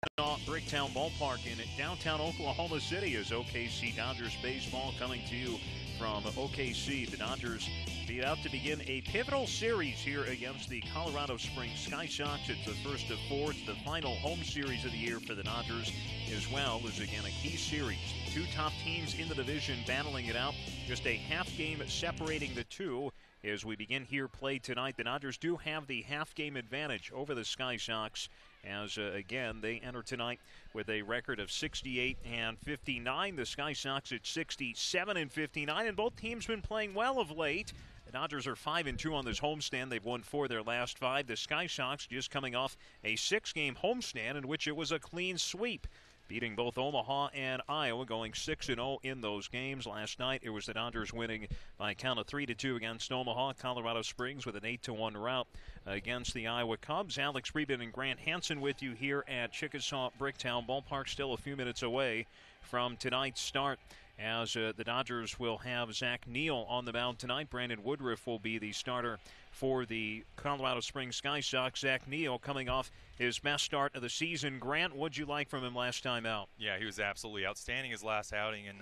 Bricktown Ballpark in downtown Oklahoma City is OKC Dodgers baseball coming to you from OKC. The Dodgers beat out to begin a pivotal series here against the Colorado Springs Sky Sox. It's the first of four. It's the final home series of the year for the Dodgers, as well as, again, a key series. Two top teams in the division battling it out. Just a half game separating the two. As we begin here play tonight, the Dodgers do have the half-game advantage over the Sky Sox as, again, they enter tonight with a record of 68 and 59. The Sky Sox at 67 and 59, and both teams been playing well of late. The Dodgers are 5-2 on this homestand. They've won 4 of their last 5. The Sky Sox just coming off a 6-game homestand in which it was a clean sweep, beating both Omaha and Iowa, going 6-0 in those games. Last night, it was the Dodgers winning by a count of 3-2 against Omaha. Colorado Springs with an 8-1 rout against the Iowa Cubs. Alex Friedman and Grant Hansen with you here at Chickasaw Bricktown Ballpark, still a few minutes away from tonight's start, as the Dodgers will have Zach Neal on the mound tonight. Brandon Woodruff will be the starter for the Colorado Springs Sky Sox. Zach Neal coming off his best start of the season. Grant, what'd you like from him last time out? Yeah, he was absolutely outstanding his last outing, and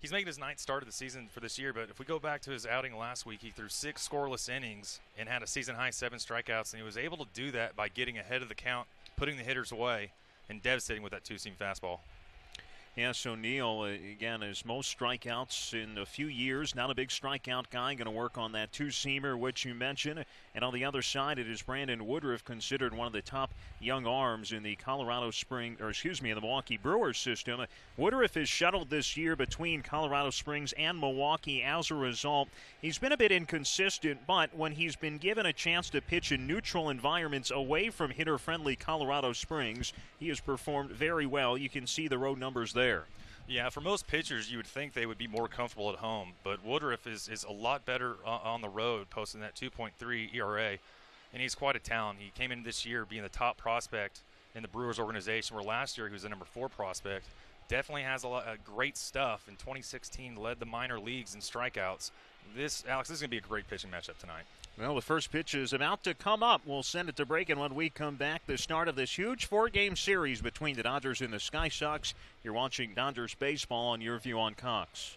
he's making his 9th start of the season for this year. But if we go back to his outing last week, he threw 6 scoreless innings and had a season-high 7 strikeouts, and he was able to do that by getting ahead of the count, putting the hitters away, and devastating with that two-seam fastball. Yeah, so Neal, again, his most strikeouts in a few years. Not a big strikeout guy. Going to work on that two-seamer, which you mentioned. And on the other side, it is Brandon Woodruff, considered one of the top young arms in the in the Milwaukee Brewers system. Woodruff is shuttled this year between Colorado Springs and Milwaukee. As a result, he's been a bit inconsistent, but when he's been given a chance to pitch in neutral environments away from hitter-friendly Colorado Springs, he has performed very well. You can see the road numbers there. Yeah, for most pitchers, you would think they would be more comfortable at home, but Woodruff is a lot better on the road, posting that 2.3 ERA, and he's quite a talent. He came in this year being the top prospect in the Brewers organization, where last year he was the number 4 prospect. Definitely has a lot of great stuff. In 2016, led the minor leagues in strikeouts. Alex, this is going to be a great pitching matchup tonight. Well, the first pitch is about to come up. We'll send it to break, and when we come back, the start of this huge 4-game series between the Dodgers and the Sky Sox. You're watching Dodgers baseball on Your View on Cox.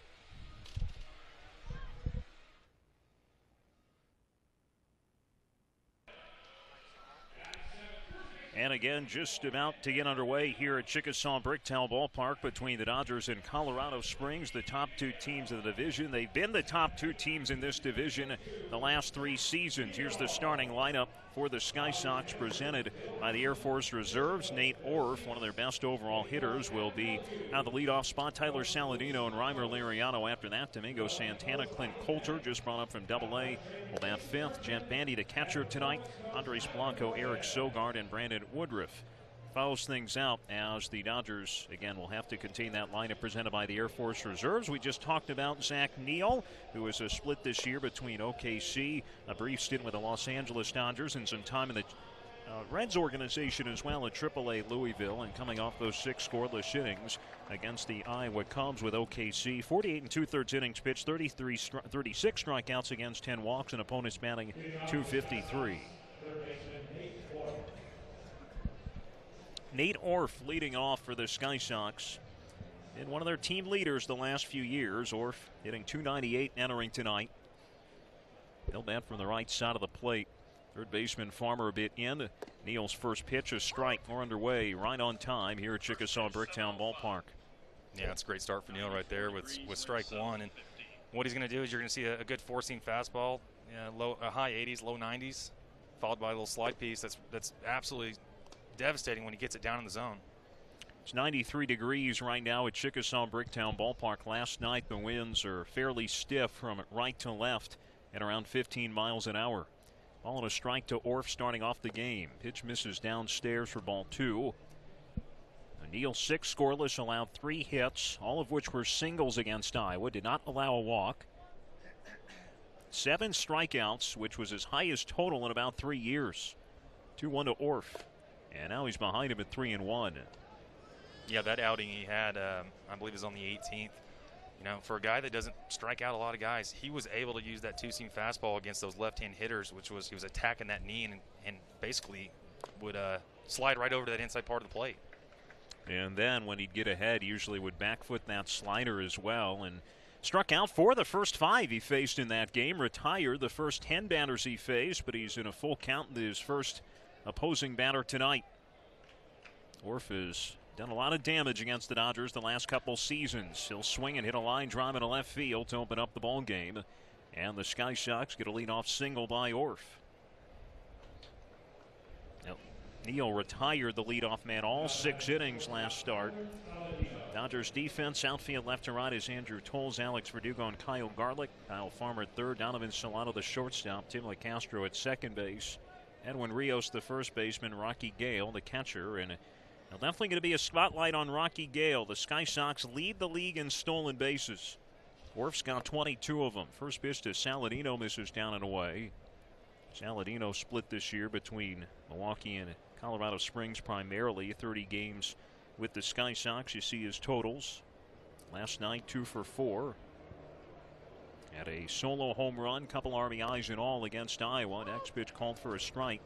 And again, just about to get underway here at Chickasaw Bricktown Ballpark between the Dodgers and Colorado Springs, the top 2 teams of the division. They've been the top 2 teams in this division the last 3 seasons. Here's the starting lineup for the Sky Sox, presented by the Air Force Reserves. Nate Orff, one of their best overall hitters, will be out of the leadoff spot. Tyler Saladino and Reimer Liriano after that. Domingo Santana, Clint Coulter, just brought up from Double-A, will bat 5th. Jet Bandy, the catcher tonight. Andres Blanco, Eric Sogard, and Brandon Woodruff fouls things out as the Dodgers, again, will have to contain that lineup presented by the Air Force Reserves. We just talked about Zach Neal, who is a split this year between OKC, a brief stint with the Los Angeles Dodgers, and some time in the Reds organization as well at AAA Louisville, and coming off those 6 scoreless innings against the Iowa Cubs with OKC. 48 2/3 innings pitched, 36 strikeouts against 10 walks, and opponents batting .253. Nate Orff leading off for the Sky Sox. And one of their team leaders the last few years. Orff hitting .298 entering tonight. They'll bat from the right side of the plate. Third baseman Farmer a bit in. Neal's first pitch, a strike. We're underway right on time here at Chickasaw Bricktown Ballpark. Yeah, it's a great start for Neal right there with strike 1. And what he's going to do is you're going to see a good 4-seam fastball, high 80s, low 90s, followed by a little slide piece. That's absolutely devastating when he gets it down in the zone. It's 93 degrees right now at Chickasaw Bricktown Ballpark. Last night the winds are fairly stiff from right to left at around 15 miles an hour. Ball and a strike to Orff starting off the game. Pitch misses downstairs for ball 2. Neal 6 scoreless, allowed 3 hits, all of which were singles against Iowa. Did not allow a walk. 7 strikeouts, which was his highest total in about 3 years. 2-1 to Orff. And now he's behind him at 3-1. Yeah, that outing he had, I believe, is on the 18th. You know, for a guy that doesn't strike out a lot of guys, he was able to use that two-seam fastball against those left-hand hitters, which was he was attacking that knee and basically would slide right over to that inside part of the plate. And then when he'd get ahead, usually would back foot that slider as well. And struck out for the first 5 he faced in that game. Retired the first 10 batters he faced, but he's in a full count in his first opposing batter tonight. Orf has done a lot of damage against the Dodgers the last couple seasons. He'll swing and hit a line drive into left field to open up the ball game. And the Sky Sox get a leadoff single by Orf. Neal retired the leadoff man all 6 innings last start. Dodgers defense, outfield left to right is Andrew Toles, Alex Verdugo, and Kyle Garlick. Kyle Farmer at third, Donovan Solano the shortstop, Tim LeCastro at second base, Edwin Rios the first baseman, Rocky Gale the catcher, and definitely going to be a spotlight on Rocky Gale. The Sky Sox lead the league in stolen bases. Orf's got 22 of them. First pitch to Saladino, misses down and away. Saladino split this year between Milwaukee and Colorado Springs primarily. 30 games with the Sky Sox. You see his totals. Last night, 2 for 4. Had a solo home run, couple RBIs in all against Iowa. Next pitch called for a strike.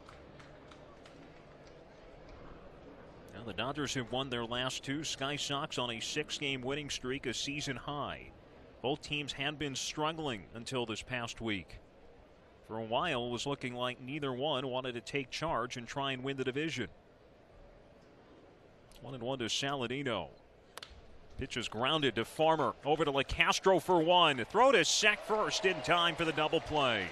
Now the Dodgers have won their last 2. Sky Sox on a 6-game winning streak, a season high. Both teams had been struggling until this past week. For a while, it was looking like neither one wanted to take charge and try and win the division. 1-1 to Saladino. Pitch is grounded to Farmer. Over to LeCastro for 1. Throw to first in time for the double play.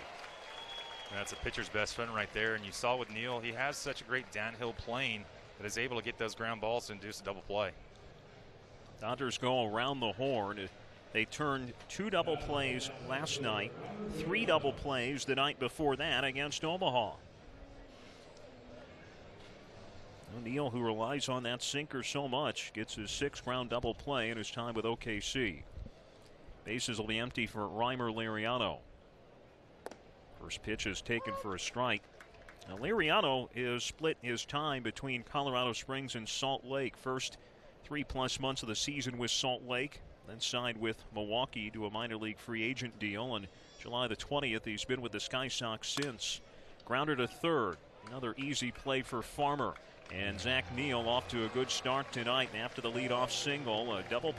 That's a pitcher's best friend right there. And you saw with Neal, he has such a great downhill plane that is able to get those ground balls to induce a double play. Dodgers go around the horn. They turned 2 double plays last night, 3 double plays the night before that against Omaha. Neal, who relies on that sinker so much, gets his 6th ground double play in his time with OKC. Bases will be empty for Reimer Liriano. First pitch is taken for a strike. Now Liriano is split his time between Colorado Springs and Salt Lake. First 3+ months of the season with Salt Lake. Then signed with Milwaukee to a minor league free agent deal on July the 20th. He's been with the Sky Sox since. Grounder to third. Another easy play for Farmer. And Zach Neal off to a good start tonight after the leadoff single. A double.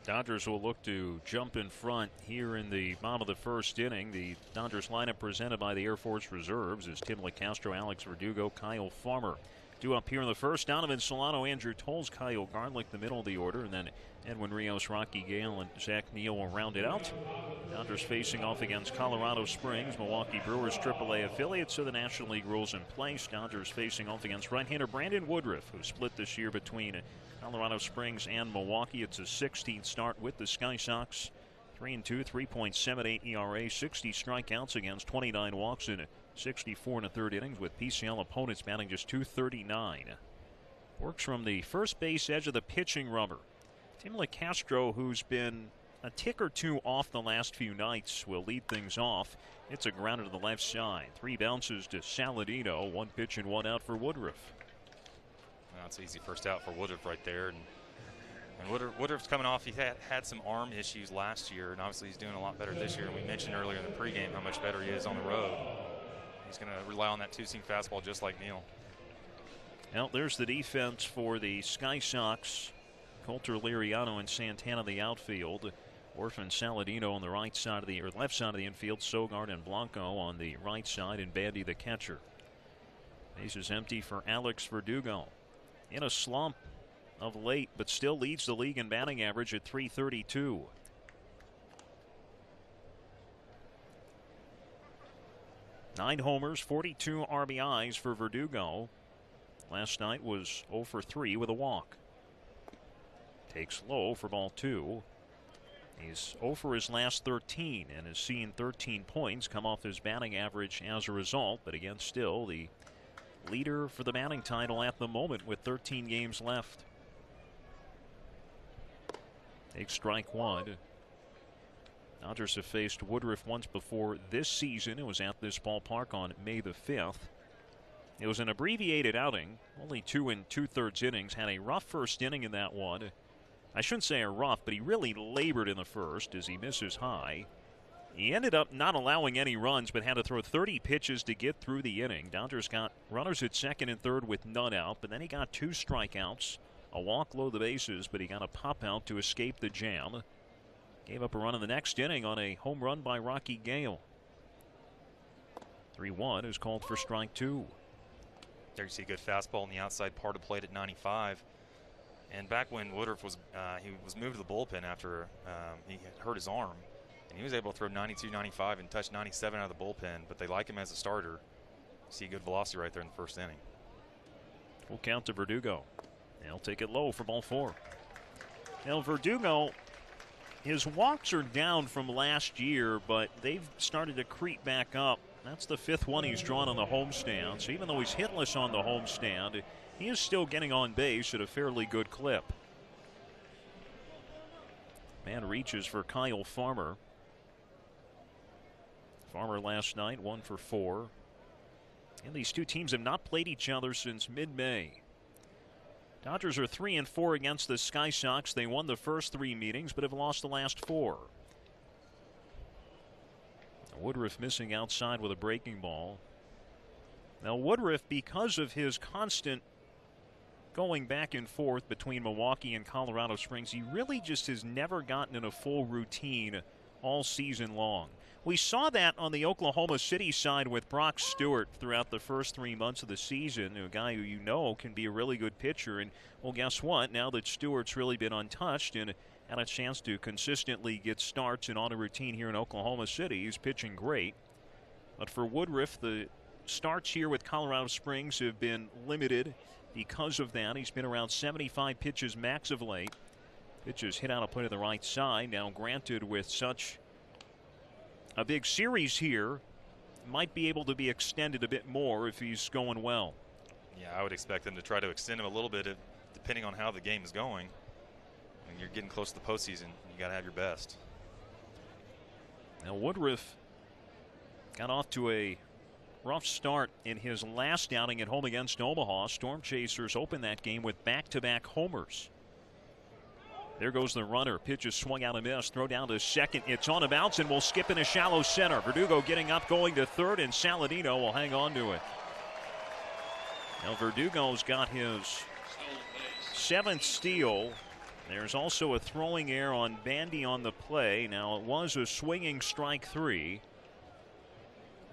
Dodgers will look to jump in front here in the bottom of the first inning. The Dodgers lineup presented by the Air Force Reserves is Tim LeCastro, Alex Verdugo, Kyle Farmer. 2 up here in the first. Donovan Solano, Andrew Toles, Kyle Garlick, the middle of the order, and then Edwin Rios, Rocky Gale, and Zach Neal will round it out. Dodgers facing off against Colorado Springs, Milwaukee Brewers AAA affiliates, so the National League rules in place. Dodgers facing off against right-hander Brandon Woodruff, who split this year between Colorado Springs and Milwaukee. It's a 16th start with the Sky Sox. 3-2, 3.78 ERA, 60 strikeouts against 29 walks in 64 1/3 innings, with PCL opponents batting just .239. Works from the first base edge of the pitching rubber. Tim LeCastro, who's been a tick or 2 off the last few nights, will lead things off. It's a grounder to the left side. 3 bounces to Saladino. 1 pitch and 1 out for Woodruff. Well, that's an easy first out for Woodruff right there. And Woodruff's coming off. He had some arm issues last year, and obviously he's doing a lot better this year. And we mentioned earlier in the pregame how much better he is on the road. He's going to rely on that 2-seam fastball just like Neal. Well, there's the defense for the Sky Sox. Coulter, Liriano, and Santana the outfield. Orf and Saladino on the right side of the left side of the infield. Sogard and Blanco on the right side, and Bandy the catcher. Base is empty for Alex Verdugo. In a slump of late, but still leads the league in batting average at .332. Nine homers, 42 RBIs for Verdugo. Last night was 0 for 3 with a walk. Takes low for ball 2. He's 0 for his last 13 and has seen 13 points come off his batting average as a result. But again, still the leader for the batting title at the moment with 13 games left. Takes strike 1. Dodgers have faced Woodruff once before this season. It was at this ballpark on May the 5th. It was an abbreviated outing, only 2 2/3 innings. Had a rough first inning in that one. I shouldn't say a rough, but he really labored in the first as he misses high. He ended up not allowing any runs, but had to throw 30 pitches to get through the inning. Dodgers got runners at second and third with none out, but then he got 2 strikeouts, a walk low the bases, but he got a pop out to escape the jam. Gave up a run in the next inning on a home run by Rocky Gale. 3-1 is called for strike 2. There you see a good fastball on the outside part of plate at 95. And back when Woodruff was he was moved to the bullpen after he had hurt his arm, and he was able to throw 92, 95 and touch 97 out of the bullpen, but they like him as a starter. See good velocity right there in the first inning. Full count to Verdugo. He'll take it low for ball 4. Now Verdugo, his walks are down from last year, but they've started to creep back up. That's the 5th one he's drawn on the homestand. So even though he's hitless on the homestand, he is still getting on base at a fairly good clip. Man reaches for Kyle Farmer. Farmer last night 1 for 4. And these two teams have not played each other since mid-May. Dodgers are 3-4 against the Sky Sox. They won the first 3 meetings, but have lost the last 4. Woodruff missing outside with a breaking ball. Now Woodruff, because of his constant going back and forth between Milwaukee and Colorado Springs, he really just has never gotten in a full routine all season long. We saw that on the Oklahoma City side with Brock Stewart throughout the first 3 months of the season, a guy who you know can be a really good pitcher. And, well, guess what? Now that Stewart's really been untouched and had a chance to consistently get starts and on a routine here in Oklahoma City, he's pitching great. But for Woodruff, the starts here with Colorado Springs have been limited because of that. He's been around 75 pitches max of late. Pitches hit out a play to the right side. Now, granted, with such a big series here, might be able to be extended a bit more if he's going well. Yeah, I would expect them to try to extend him a little bit depending on how the game is going. When you're getting close to the postseason, you got to have your best. Now Woodruff got off to a rough start in his last outing at home against Omaha. Storm Chasers opened that game with back-to-back homers. There goes the runner. Pitch is swung out and missed. Throw down to second. It's on a bounce and will skip in a shallow center. Verdugo getting up, going to third, and Saladino will hang on to it. Now Verdugo's got his 7th steal. There's also a throwing error on Bandy on the play. Now it was a swinging strike 3.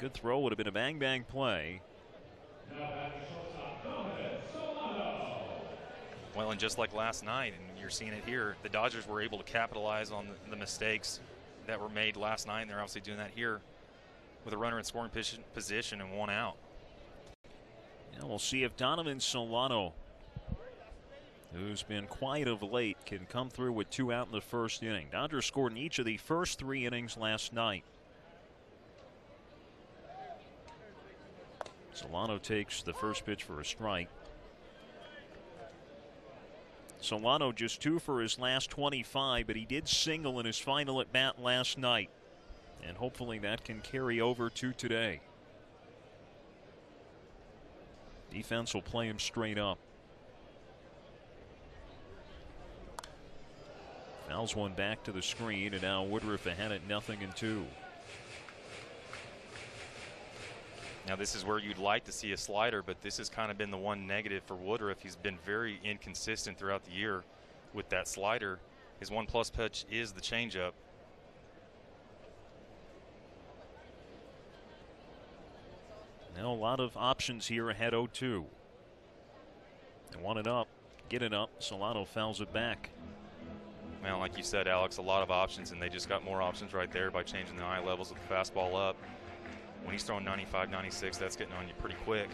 Good throw, would have been a bang-bang play. Well, and just like last night, and you're seeing it here, the Dodgers were able to capitalize on the mistakes that were made last night, and they're obviously doing that here with a runner in scoring position and 1 out. Yeah, we'll see if Donovan Solano, who's been quiet of late, can come through with 2 out in the first inning. Dodgers scored in each of the first 3 innings last night. Solano takes the first pitch for a strike. Solano just 2 for his last 25, but he did single in his final at bat last night. And hopefully that can carry over to today. Defense will play him straight up. Fouls one back to the screen, and now Woodruff ahead at 0-2. Now this is where you'd like to see a slider, but this has kind of been the one negative for Woodruff. He's been very inconsistent throughout the year with that slider. His 1+ pitch is the changeup. Now a lot of options here ahead 0-2. They want it up, get it up. Solano fouls it back. Well, like you said, Alex, a lot of options, and they just got more options right there by changing the eye levels of the fastball up. When he's throwing 95, 96, that's getting on you pretty quick.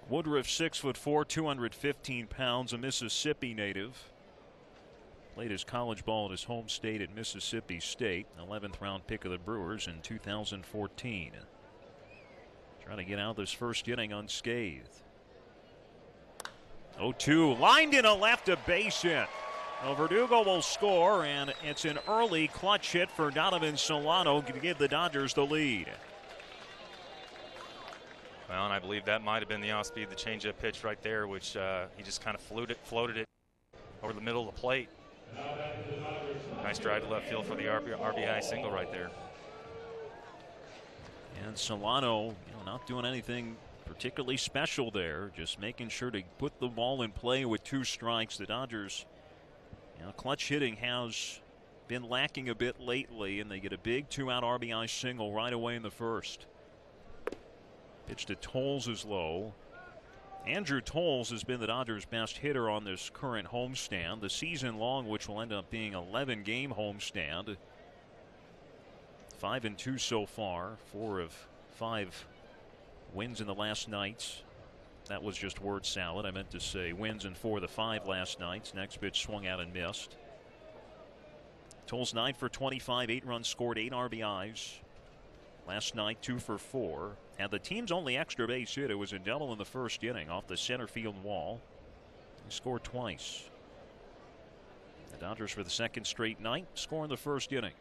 Woodruff, 6'4", 215 pounds, a Mississippi native. Played his college ball at his home state at Mississippi State. 11th round pick of the Brewers in 2014. Trying to get out of this first inning unscathed. 0-2, lined in a left to base hit. Well, Verdugo will score, and it's an early clutch hit for Donovan Solano to give the Dodgers the lead. Well, and I believe that might have been the off-speed, the changeup pitch right there, which he just kind of floated it over the middle of the plate. Nice drive to left field for the RBI single right there. And Solano, not doing anything particularly special there, just making sure to put the ball in play with 2 strikes. The Dodgers, clutch hitting has been lacking a bit lately, and they get a big 2-out RBI single right away in the first. Pitch to Tolles is low. Andrew Tolles has been the Dodgers' best hitter on this current homestand, the season long, which will end up being 11-game homestand. 5-2 so far, 4 of 5 wins in the last nights. That was just word salad. I meant to say wins in 4 of the 5 last nights. Next pitch swung out and missed. Tolles 9 for 25, 8 runs scored, 8 RBIs. Last night 2 for 4. And the team's only extra base hit, it was a double in the first inning off the center field wall. He scored twice. The Dodgers for the second straight night score in the first inning.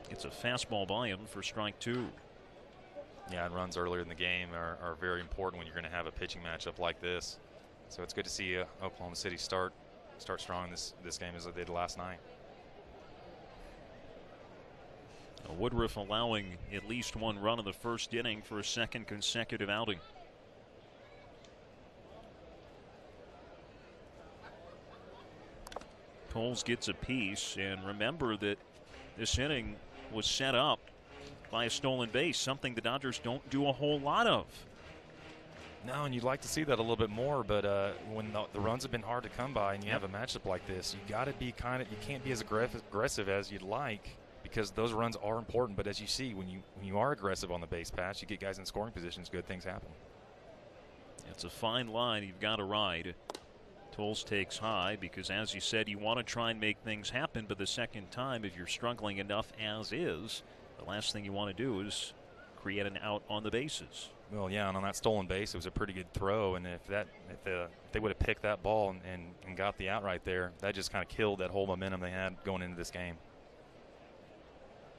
It's a fastball by him for strike 2. Yeah, and runs earlier in the game are very important when you're going to have a pitching matchup like this. So it's good to see Oklahoma City start strong in this game as they did last night. Woodruff allowing at least 1 run in the first inning for a second consecutive outing. Tolles gets a piece, and remember that this inning was set up by a stolen base, something the Dodgers don't do a whole lot of. No, and you'd like to see that a little bit more, but when the runs have been hard to come by and you have a matchup like this, you got to be you can't be as aggressive as you'd like, because those runs are important. But as you see, when you are aggressive on the base pass, you get guys in scoring positions, good things happen. It's a fine line you've got to ride. Tolles takes high because, as you said, you want to try and make things happen, but the second time, if you're struggling enough as is, the last thing you want to do is create an out on the bases. Well, yeah, and on that stolen base, it was a pretty good throw, and if they would have picked that ball and got the out right there, that just kind of killed that whole momentum they had going into this game.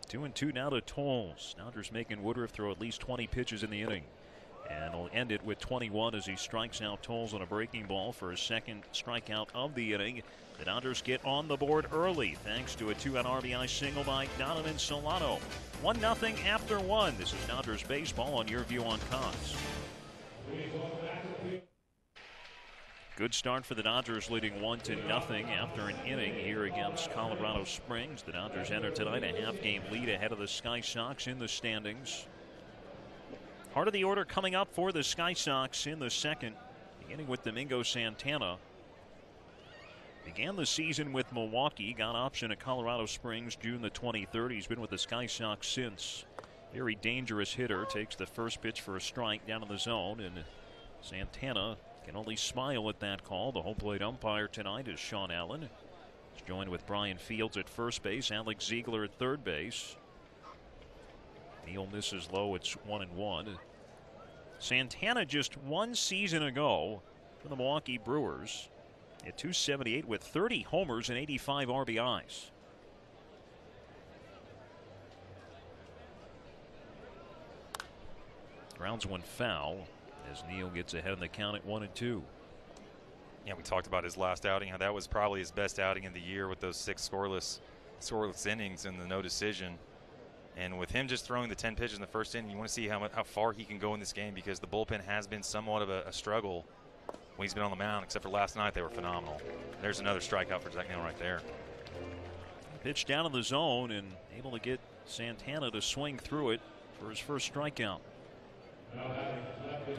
2-2 now to Tolles. Dodgers making Woodruff throw at least 20 pitches in the inning. And will end it with 21 as he strikes out Tolles on a breaking ball for his second strikeout of the inning. The Dodgers get on the board early thanks to a 2-out RBI single by Donovan Solano. 1-0 after 1. This is Dodgers baseball on Your View on Cox. Good start for the Dodgers, leading 1-0 after an inning here against Colorado Springs. The Dodgers enter tonight a half-game lead ahead of the Sky Sox in the standings. Part of the order coming up for the Sky Sox in the second, beginning with Domingo Santana. Began the season with Milwaukee, got option at Colorado Springs June the 23rd. He's been with the Sky Sox since. Very dangerous hitter, takes the first pitch for a strike down in the zone, and Santana can only smile at that call. The home plate umpire tonight is Sean Allen. He's joined with Brian Fields at first base, Alex Ziegler at third base. Neal misses low. It's 1-1. Santana just 1 season ago for the Milwaukee Brewers at .278 with 30 homers and 85 RBIs. Grounds 1 foul as Neal gets ahead in the count at 1-2. Yeah, we talked about his last outing, how that was probably his best outing of the year with those 6 scoreless innings and the no decision. And with him just throwing the 10 pitches in the first inning, you want to see how far he can go in this game, because the bullpen has been somewhat of a struggle when he's been on the mound, except for last night they were phenomenal. There's another strikeout for Zach Neal right there. Pitch down in the zone and able to get Santana to swing through it for his first strikeout.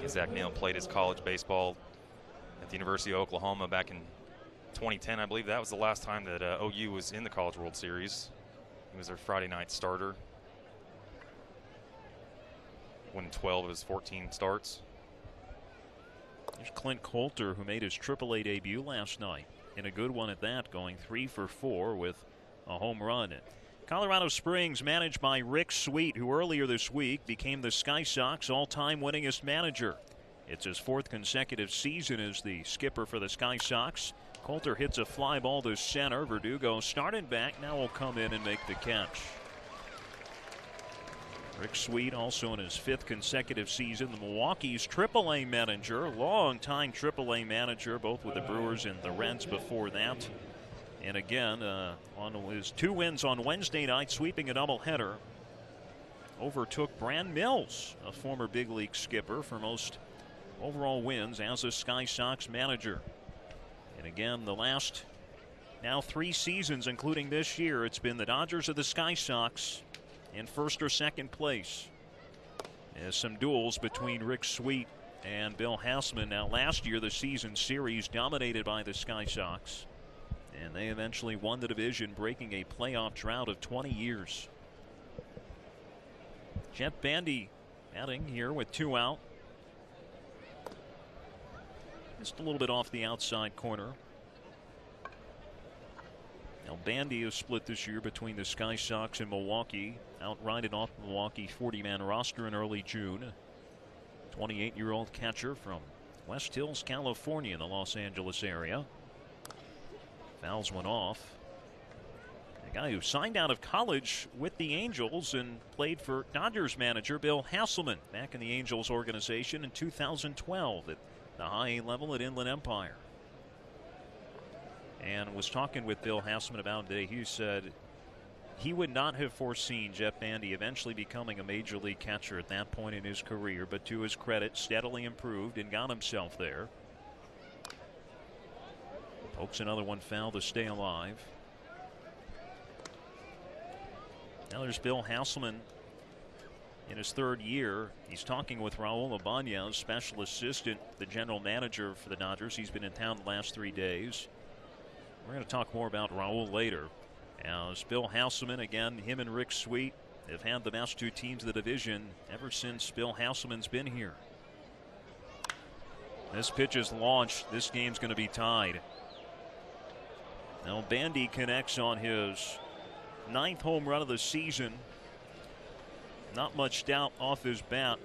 Zach Neal played his college baseball at the University of Oklahoma back in 2010. I believe that was the last time that OU was in the College World Series. He was their Friday night starter. Won 12 of his 14 starts. There's Clint Coulter, who made his AAA debut last night, and a good one at that, going 3 for 4 with a home run. Colorado Springs managed by Rick Sweet, who earlier this week became the Sky Sox all-time winningest manager. It's his 4th consecutive season as the skipper for the Sky Sox. Coulter hits a fly ball to center. Verdugo started back, now will come in and make the catch. Rick Sweet also in his 5th consecutive season. The Milwaukee's AAA manager, long-time AAA manager, both with the Brewers and the Reds before that. And again, on his 2 wins on Wednesday night, sweeping a doubleheader, overtook Brand Mills, a former big league skipper, for most overall wins as a Sky Sox manager. And again, the last now 3 seasons, including this year, it's been the Dodgers or the Sky Sox in 1st or 2nd place. There's some duels between Rick Sweet and Bill Hassman. Now, last year, the season series dominated by the Sky Sox, and they eventually won the division, breaking a playoff drought of 20 years. Jeff Bandy batting here with 2 out. Just a little bit off the outside corner. Now, Bandy is split this year between the Sky Sox and Milwaukee, outriding off the Milwaukee 40-man roster in early June. 28-year-old catcher from West Hills, California, in the Los Angeles area. Fouls one off. A guy who signed out of college with the Angels and played for Dodgers manager Bill Hasselman back in the Angels organization in 2012 at the high A level at Inland Empire. And was talking with Bill Hassman about it today. He said he would not have foreseen Jeff Bandy eventually becoming a major league catcher at that point in his career, but to his credit, steadily improved and got himself there. Pokes another one foul to stay alive. Now there's Bill Hasselman in his 3rd year. He's talking with Raul Ibanez, special assistant, the general manager for the Dodgers. He's been in town the last 3 days. We're going to talk more about Raul later. As Bill Hasselman, again, him and Rick Sweet have had the best 2 teams of the division ever since Bill Hasselman's been here. This pitch is launched. This game's going to be tied. Now Bandy connects on his 9th home run of the season. Not much doubt off his bat.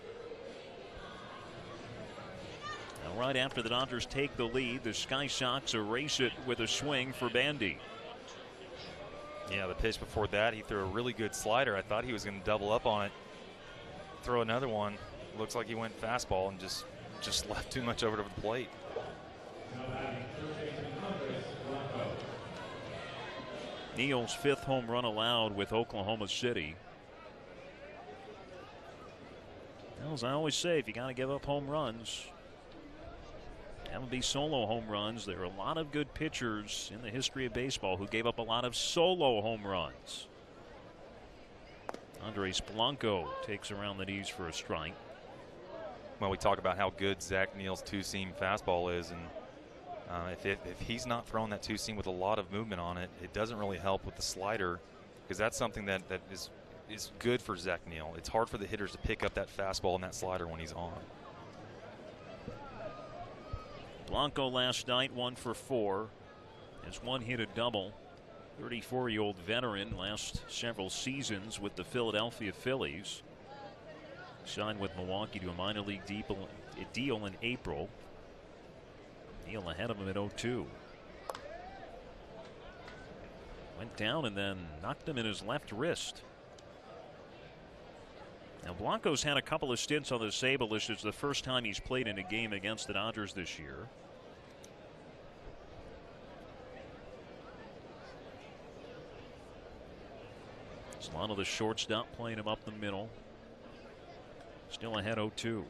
Now, right after the Dodgers take the lead, the Sky Sox erase it with a swing for Bandy. Yeah, the pitch before that, he threw a really good slider. I thought he was going to double up on it. Throw another one. Looks like he went fastball and just left too much over to the plate. Neal's 5th home run allowed with Oklahoma City. Well, as I always say, if you got to give up home runs, that would be solo home runs. There are a lot of good pitchers in the history of baseball who gave up a lot of solo home runs. Andres Blanco takes around the knees for a strike. Well, we talk about how good Zach Neal's 2-seam fastball is, and if he's not throwing that 2-seam with a lot of movement on it, it doesn't really help with the slider, because that's something that is good for Zach Neal. It's hard for the hitters to pick up that fastball and that slider when he's on. Blanco last night 1 for 4. Has 1 hit, a double. 34-year-old veteran, last several seasons with the Philadelphia Phillies. Signed with Milwaukee to a minor league deal in April. Neal ahead of him at 0-2. Went down and then knocked him in his left wrist. Now Blanco's had a couple of stints on the Sable list. It's the first time he's played in a game against the Dodgers this year. Solano, the shortstop, playing him up the middle. Still ahead 0-2.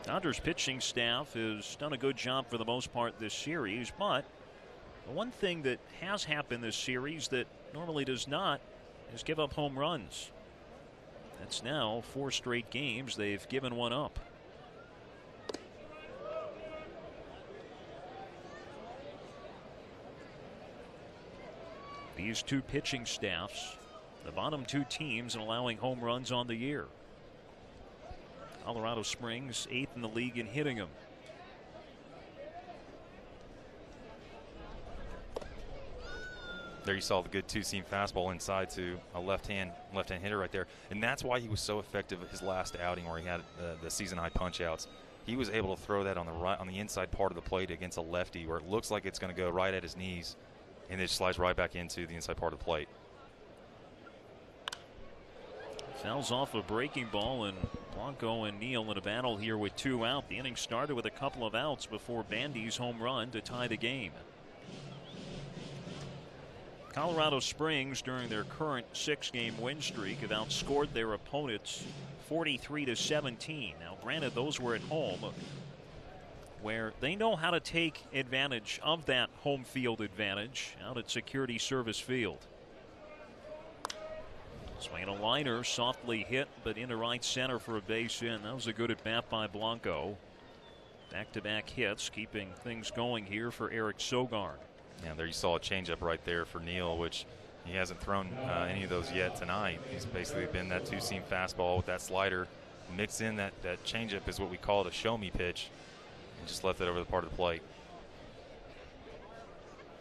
Dodgers pitching staff has done a good job for the most part this series, but the one thing that has happened this series that normally does not is give up home runs. That's now 4 straight games they've given one up. These 2 pitching staffs, the bottom 2 teams in allowing home runs on the year. Colorado Springs 8th in the league in hitting them. There you saw the good 2-seam fastball inside to a left-hand hitter right there, and that's why he was so effective at his last outing where he had the season-high punch-outs. He was able to throw that on the inside part of the plate against a lefty where it looks like it's going to go right at his knees, and it slides right back into the inside part of the plate. Fouls off a breaking ball, and Blanco and Neal in a battle here with 2 out. The inning started with a couple of outs before Bandy's home run to tie the game. Colorado Springs, during their current 6-game win streak, have outscored their opponents 43-17. Now, granted, those were at home, where they know how to take advantage of that home field advantage out at Security Service Field. Swinging a liner, softly hit, but into right center for a base in. That was a good at bat by Blanco. Back-to-back hits, keeping things going here for Eric Sogard. Yeah, there you saw a changeup right there for Neal, which he hasn't thrown any of those yet tonight. He's basically been that two-seam fastball with that slider. Mix in that changeup is what we call it, a show-me pitch, and just left it over the part of the plate.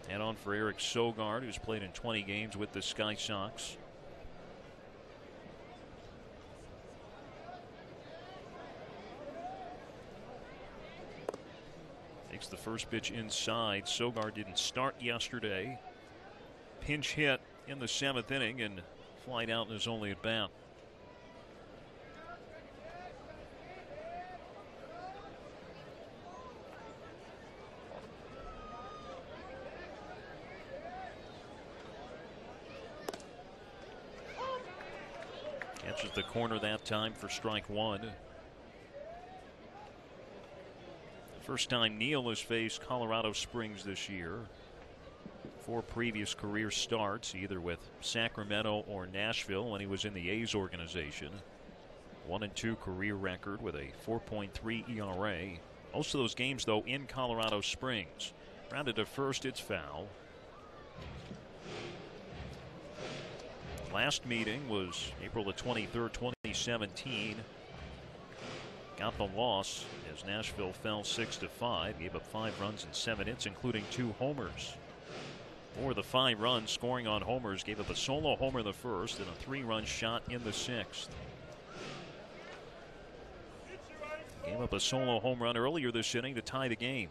And on for Eric Sogard, who's played in 20 games with the Sky Sox. Takes the first pitch inside. Sogard didn't start yesterday. Pinch hit in the 7th inning and flied out in his only at bat. Catches the corner that time for strike 1. First time Neal has faced Colorado Springs this year. 4 previous career starts, either with Sacramento or Nashville when he was in the A's organization. 1-2 career record with a 4.3 ERA. Most of those games, though, in Colorado Springs. Rounded to first, it's foul. Last meeting was April the 23rd, 2017. Got the loss as Nashville fell 6-5. Gave up 5 runs in 7 hits, including 2 homers. For the 5 runs, scoring on homers, gave up a solo homer in the first and a 3-run shot in the 6th. Gave up a solo home run earlier this inning to tie the game.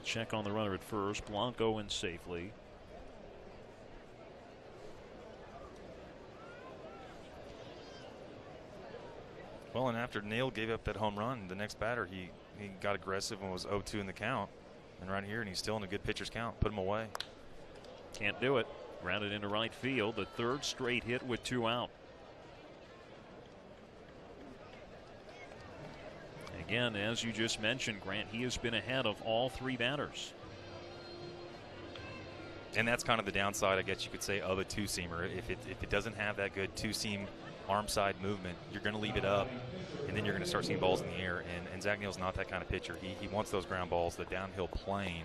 Check on the runner at first. Blanco in safely. Well, and after Neal gave up that home run, the next batter, he got aggressive and was 0-2 in the count. And right here, and he's still in a good pitcher's count. Put him away. Can't do it. Grounded into right field. The 3rd straight hit with 2 out. Again, as you just mentioned, Grant, he has been ahead of all 3 batters. And that's kind of the downside, I guess you could say, of a two-seamer. If it doesn't have that good two-seam arm side movement, you're going to leave it up, and then you're going to start seeing balls in the air. And Zach Neal's not that kind of pitcher. He wants those ground balls, the downhill plane.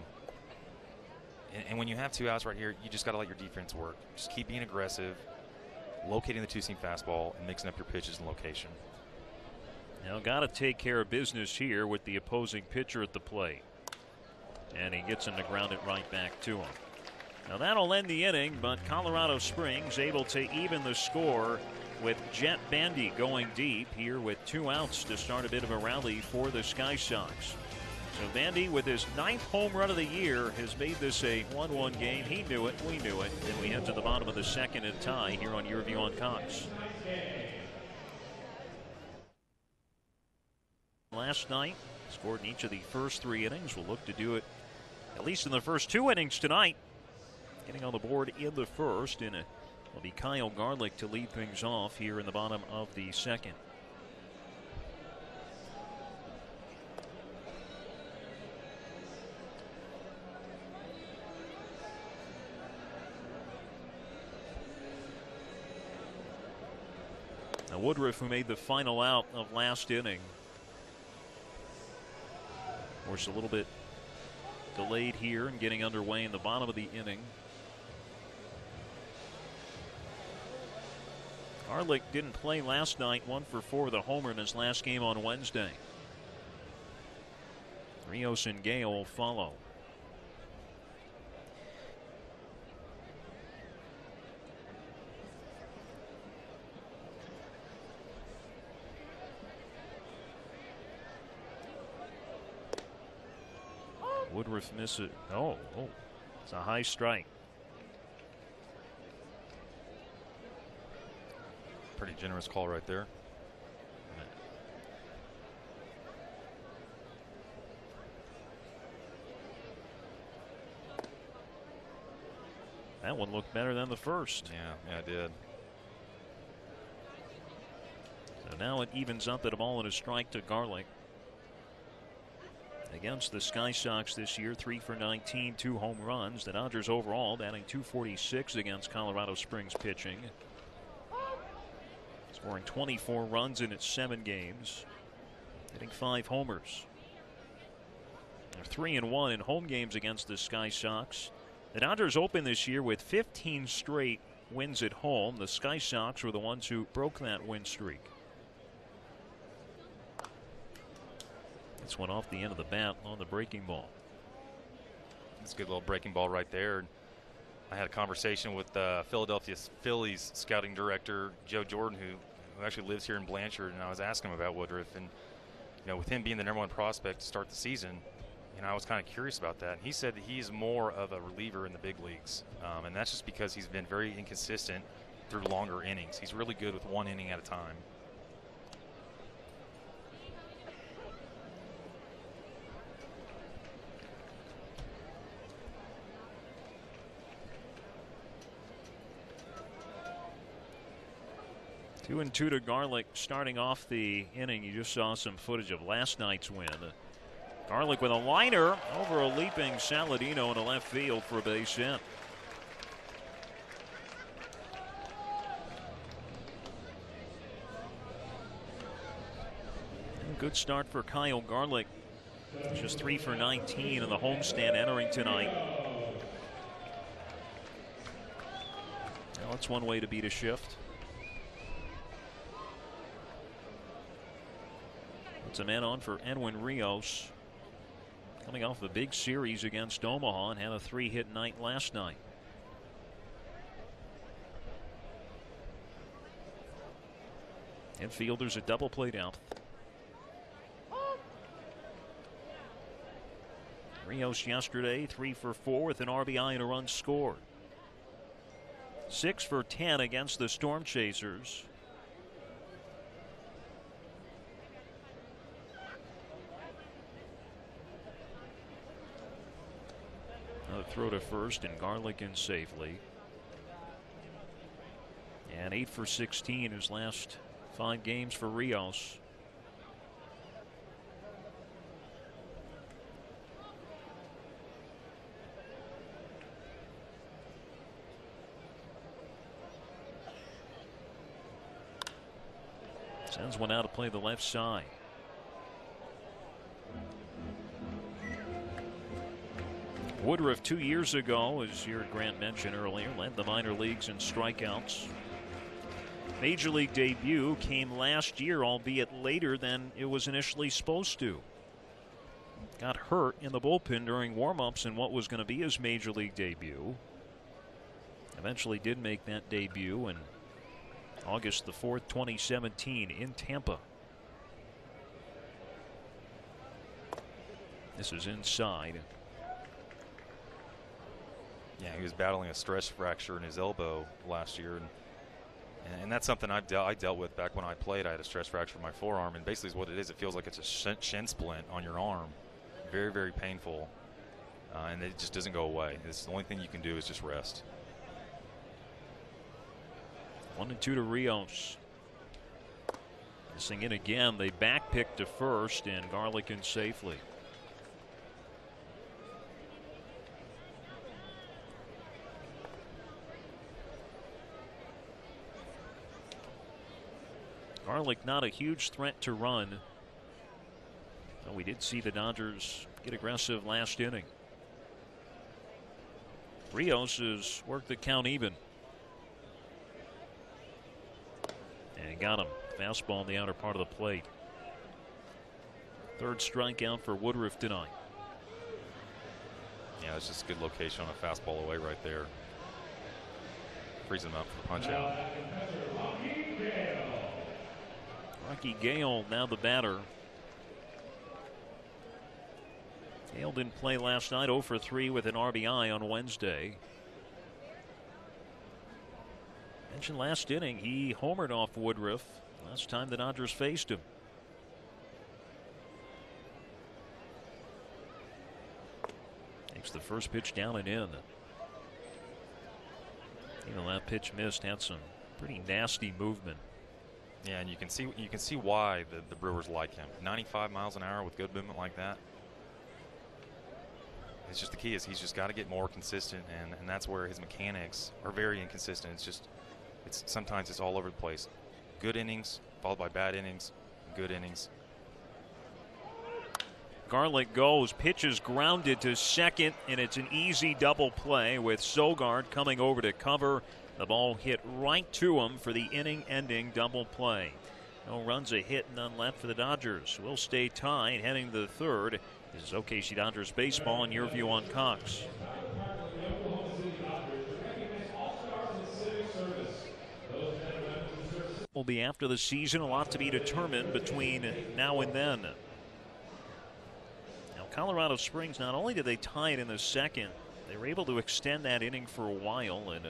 And when you have 2 outs right here, you just got to let your defense work. Just keep being aggressive, locating the two-seam fastball, and mixing up your pitches and location. Now got to take care of business here with the opposing pitcher at the plate. And he gets him to ground it right back to him. Now that'll end the inning, but Colorado Springs able to even the score with Jet Bandy going deep here with 2 outs to start a bit of a rally for the Sky Sox. So Bandy, with his 9th home run of the year, has made this a 1-1 game. He knew it, we knew it, and we head to the bottom of the 2nd and tie here on Your View on Cox. Last night, scored in each of the first 3 innings. We'll look to do it at least in the first 2 innings tonight. Getting on the board in the first, and it will be Kyle Garlick to lead things off here in the bottom of the 2nd. Now Woodruff, who made the final out of last inning, of course, a little bit delayed here and getting underway in the bottom of the inning. Garlick didn't play last night, 1 for 4 with a homer in his last game on Wednesday. Rios and Gale will follow. Woodruff misses. Oh, it's a high strike. Pretty generous call right there. That one looked better than the first. Yeah, it did. So now it evens up at a ball and a strike to Garlick. Against the Sky Sox this year, 3 for 19, 2 home runs. The Dodgers overall batting .246 against Colorado Springs pitching. Scoring 24 runs in its 7 games. Hitting 5 homers. They're 3-1 in home games against the Sky Sox. The Dodgers opened this year with 15 straight wins at home. The Sky Sox were the ones who broke that win streak. This one off the end of the bat on the breaking ball. It's a good little breaking ball right there. I had a conversation with Philadelphia Phillies scouting director Joe Jordan, who actually lives here in Blanchard, and I was asking him about Woodruff, and with him being the #1 prospect to start the season, I was kind of curious about that. And he said that he's more of a reliever in the big leagues, and that's just because he's been very inconsistent through longer innings. He's really good with 1 inning at a time. Two and 2 to Garlick starting off the inning. You just saw some footage of last night's win. Garlick with a liner over a leaping Saladino into left field for a base hit. Good start for Kyle Garlick. Just 3 for 19 in the homestand entering tonight. Now that's one way to beat a shift. It's a man on for Edwin Rios. Coming off a big series against Omaha and had a 3-hit night last night. Infielders a double play down. Rios yesterday 3 for 4 with an RBI and a run scored. 6 for 10 against the Storm Chasers. Another throw to first, and Garlick in safely. And 8 for 16 his last 5 games for Rios. Sends one out to play the left side. Woodruff 2 years ago, as you heard Grant mention earlier, led the minor leagues in strikeouts. Major league debut came last year, albeit later than it was initially supposed to. Got hurt in the bullpen during warm-ups in what was going to be his major league debut. Eventually did make that debut in August the 4th, 2017 in Tampa. This is inside. Yeah, he was battling a stress fracture in his elbow last year, and that's something I dealt with back when I played. I had a stress fracture in my forearm, and basically is what it is. It feels like it's a shin splint on your arm. Very, very painful, and it just doesn't go away. It's the only thing you can do is just rest. 1-2 to Rios. Missing in again. They back pick to first, and Garlick in safely. Garlick not a huge threat to run. Well, we did see the Dodgers get aggressive last inning. Rios has worked the count even. And got him. Fastball in the outer part of the plate. 3rd strikeout for Woodruff tonight. Yeah, it's just a good location on a fastball away right there. Frees him up for the punch out. Rocky Gale now the batter. Hale didn't play last night, 0 for 3 with an RBI on Wednesday. Mentioned last inning, he homered off Woodruff last time the Dodgers faced him. Takes the first pitch down and in. Even that pitch missed, had some pretty nasty movement. Yeah, and you can see why the Brewers like him. 95 miles an hour with good movement like that. It's just the key is he's just got to get more consistent, and that's where his mechanics are very inconsistent. Sometimes it's all over the place. Good innings followed by bad innings, good innings. Garlick goes, pitches grounded to second, and it's an easy double play with Sogard coming over to cover. The ball hit right to him for the inning-ending double play. No runs, a hit, none left for the Dodgers. Will stay tied heading to the third. This is OKC Dodgers baseball and your view on Cox. Will be after the season, a lot to be determined between now and then. Now, Colorado Springs, not only did they tie it in the second, they were able to extend that inning for a while and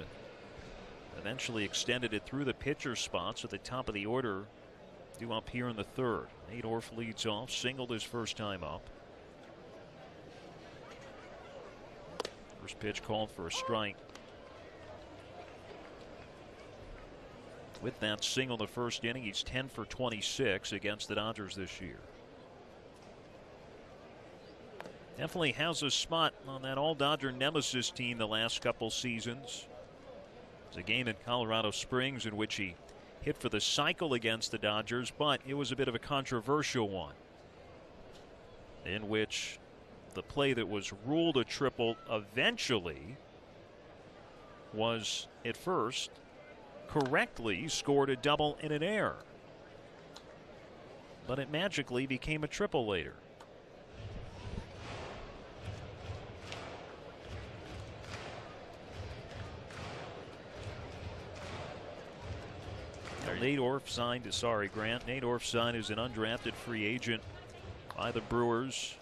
eventually extended it through the pitcher spots at the top of the order, due up here in the third. Nate Orf leads off, singled his first time up. First pitch called for a strike. With that single the first inning, he's 10 for 26 against the Dodgers this year. Definitely has a spot on that all-Dodger nemesis team the last couple seasons. It's a game in Colorado Springs in which he hit for the cycle against the Dodgers, but it was a bit of a controversial one, in which the play that was ruled a triple eventually was, at first, correctly scored a double and an error, but it magically became a triple later. Nate Orf signed as an undrafted free agent by the Brewers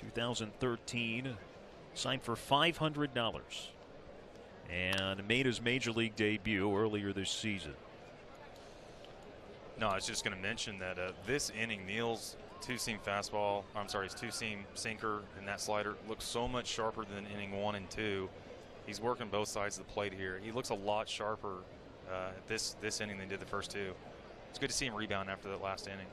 2013, signed for $500 and made his major league debut earlier this season. No, I was just going to mention that this inning, Neal's two-seam fastball, his two-seam sinker and that slider looks so much sharper than inning 1 and 2. He's working both sides of the plate here. He looks a lot sharper this inning than he did the first two. It's good to see him rebound after that last inning.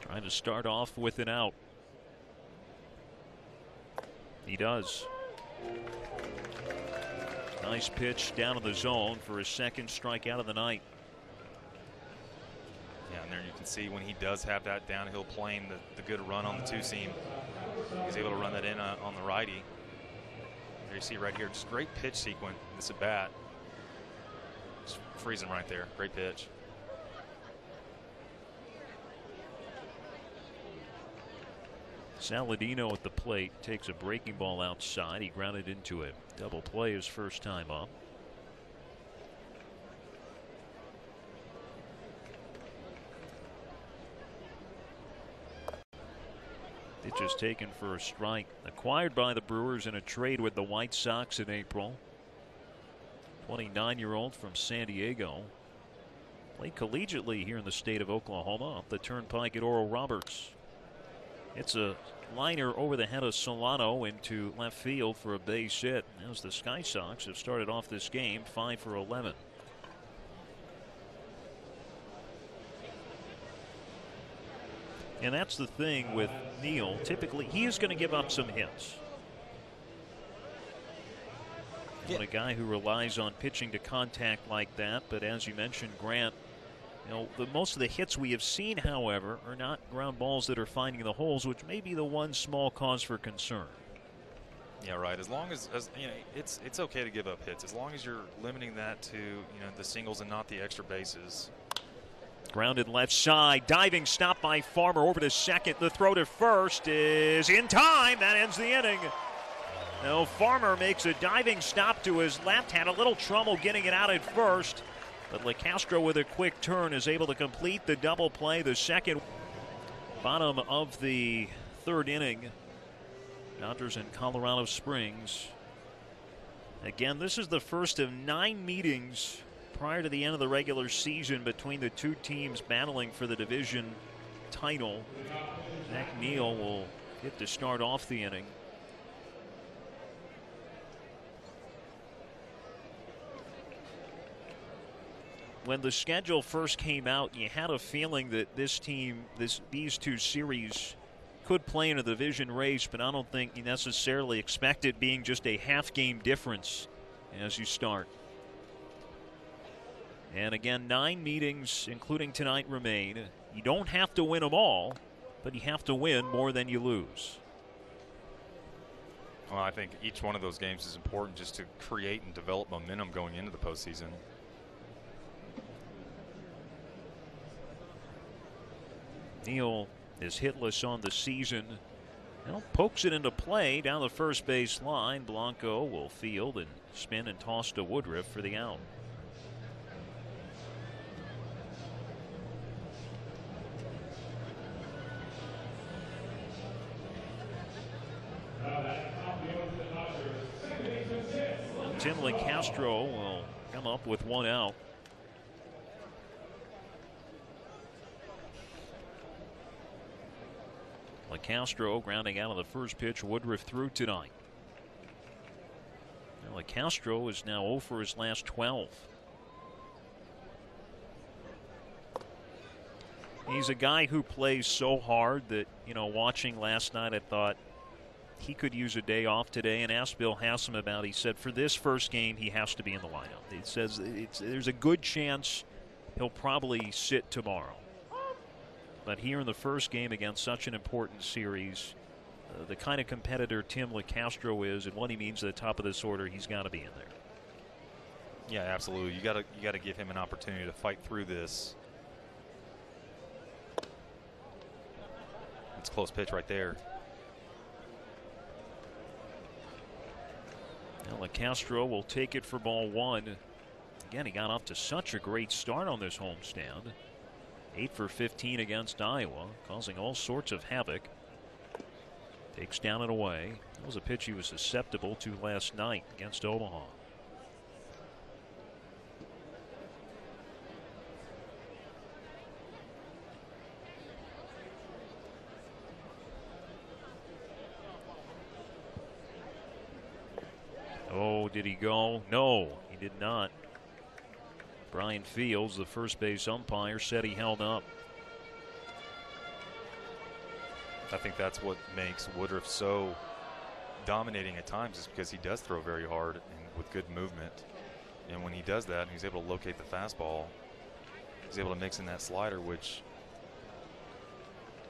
Trying to start off with an out. He does. Nice pitch down in the zone for his second strikeout of the night. Yeah, and there you can see when he does have that downhill plane, the good run on the two-seam, he's able to run that in on the righty. There you see right here, just great pitch sequence. This at bat. Just freezing right there. Great pitch. Saladino at the plate takes a breaking ball outside. He grounded into it. Double play his first time up. Pitch is taken for a strike. Acquired by the Brewers in a trade with the White Sox in April. 29-year-old from San Diego. Played collegiately here in the state of Oklahoma up the turnpike at Oral Roberts. It's a liner over the head of Solano into left field for a base hit, as the Sky Sox have started off this game 5 for 11. And that's the thing with Neal. Typically, he is going to give up some hits. What a guy who relies on pitching to contact like that. But as you mentioned, Grant, most of the hits we have seen, however, are not ground balls that are finding the holes, which may be the one small cause for concern. Yeah, right. As long as it's okay to give up hits, as long as you're limiting that to the singles and not the extra bases. Grounded left side, diving stop by Farmer over to second. The throw to first is in time. That ends the inning. Farmer makes a diving stop to his left, had a little trouble getting it out at first. But LeCastro with a quick turn is able to complete the double play. The second. Bottom of the third inning. Dodgers in Colorado Springs. Again, this is the first of 9 meetings prior to the end of the regular season between the two teams battling for the division title. Zach Neal will get to start off the inning. When the schedule first came out, you had a feeling that this team, these two series could play in a division race, but I don't think you necessarily expect it being just a half-game difference as you start. And again, 9 meetings, including tonight, remain. You don't have to win them all, but you have to win more than you lose. Well, I think each one of those games is important just to create and develop momentum going into the postseason. Neal is hitless on the season. Well, pokes it into play down the first base line. Blanco will field and spin and toss to Woodruff for the out. Tim LeCastro will come up with one out. LeCastro grounding out of the first pitch. Woodruff threw tonight. Now LeCastro is now 0 for his last 12. He's a guy who plays so hard that, you know, watching last night, I thought he could use a day off today, and asked Bill Hassam about it. He said for this first game, he has to be in the lineup. It says there's a good chance he'll probably sit tomorrow. But here in the first game against such an important series, the kind of competitor Tim LeCastro is and what he means at the top of this order, he's got to be in there. Yeah, absolutely. You got to give him an opportunity to fight through this. It's a close pitch right there. Now LeCastro will take it for ball 1. Again, he got off to such a great start on this homestand. 8 for 15 against Iowa, causing all sorts of havoc. Takes down and away. That was a pitch he was susceptible to last night against Omaha. Oh, did he go? No, he did not. Brian Fields, the first base umpire, said he held up. I think that's what makes Woodruff so dominating at times, is because he does throw very hard and with good movement. And when he does that and he's able to locate the fastball, he's able to mix in that slider, which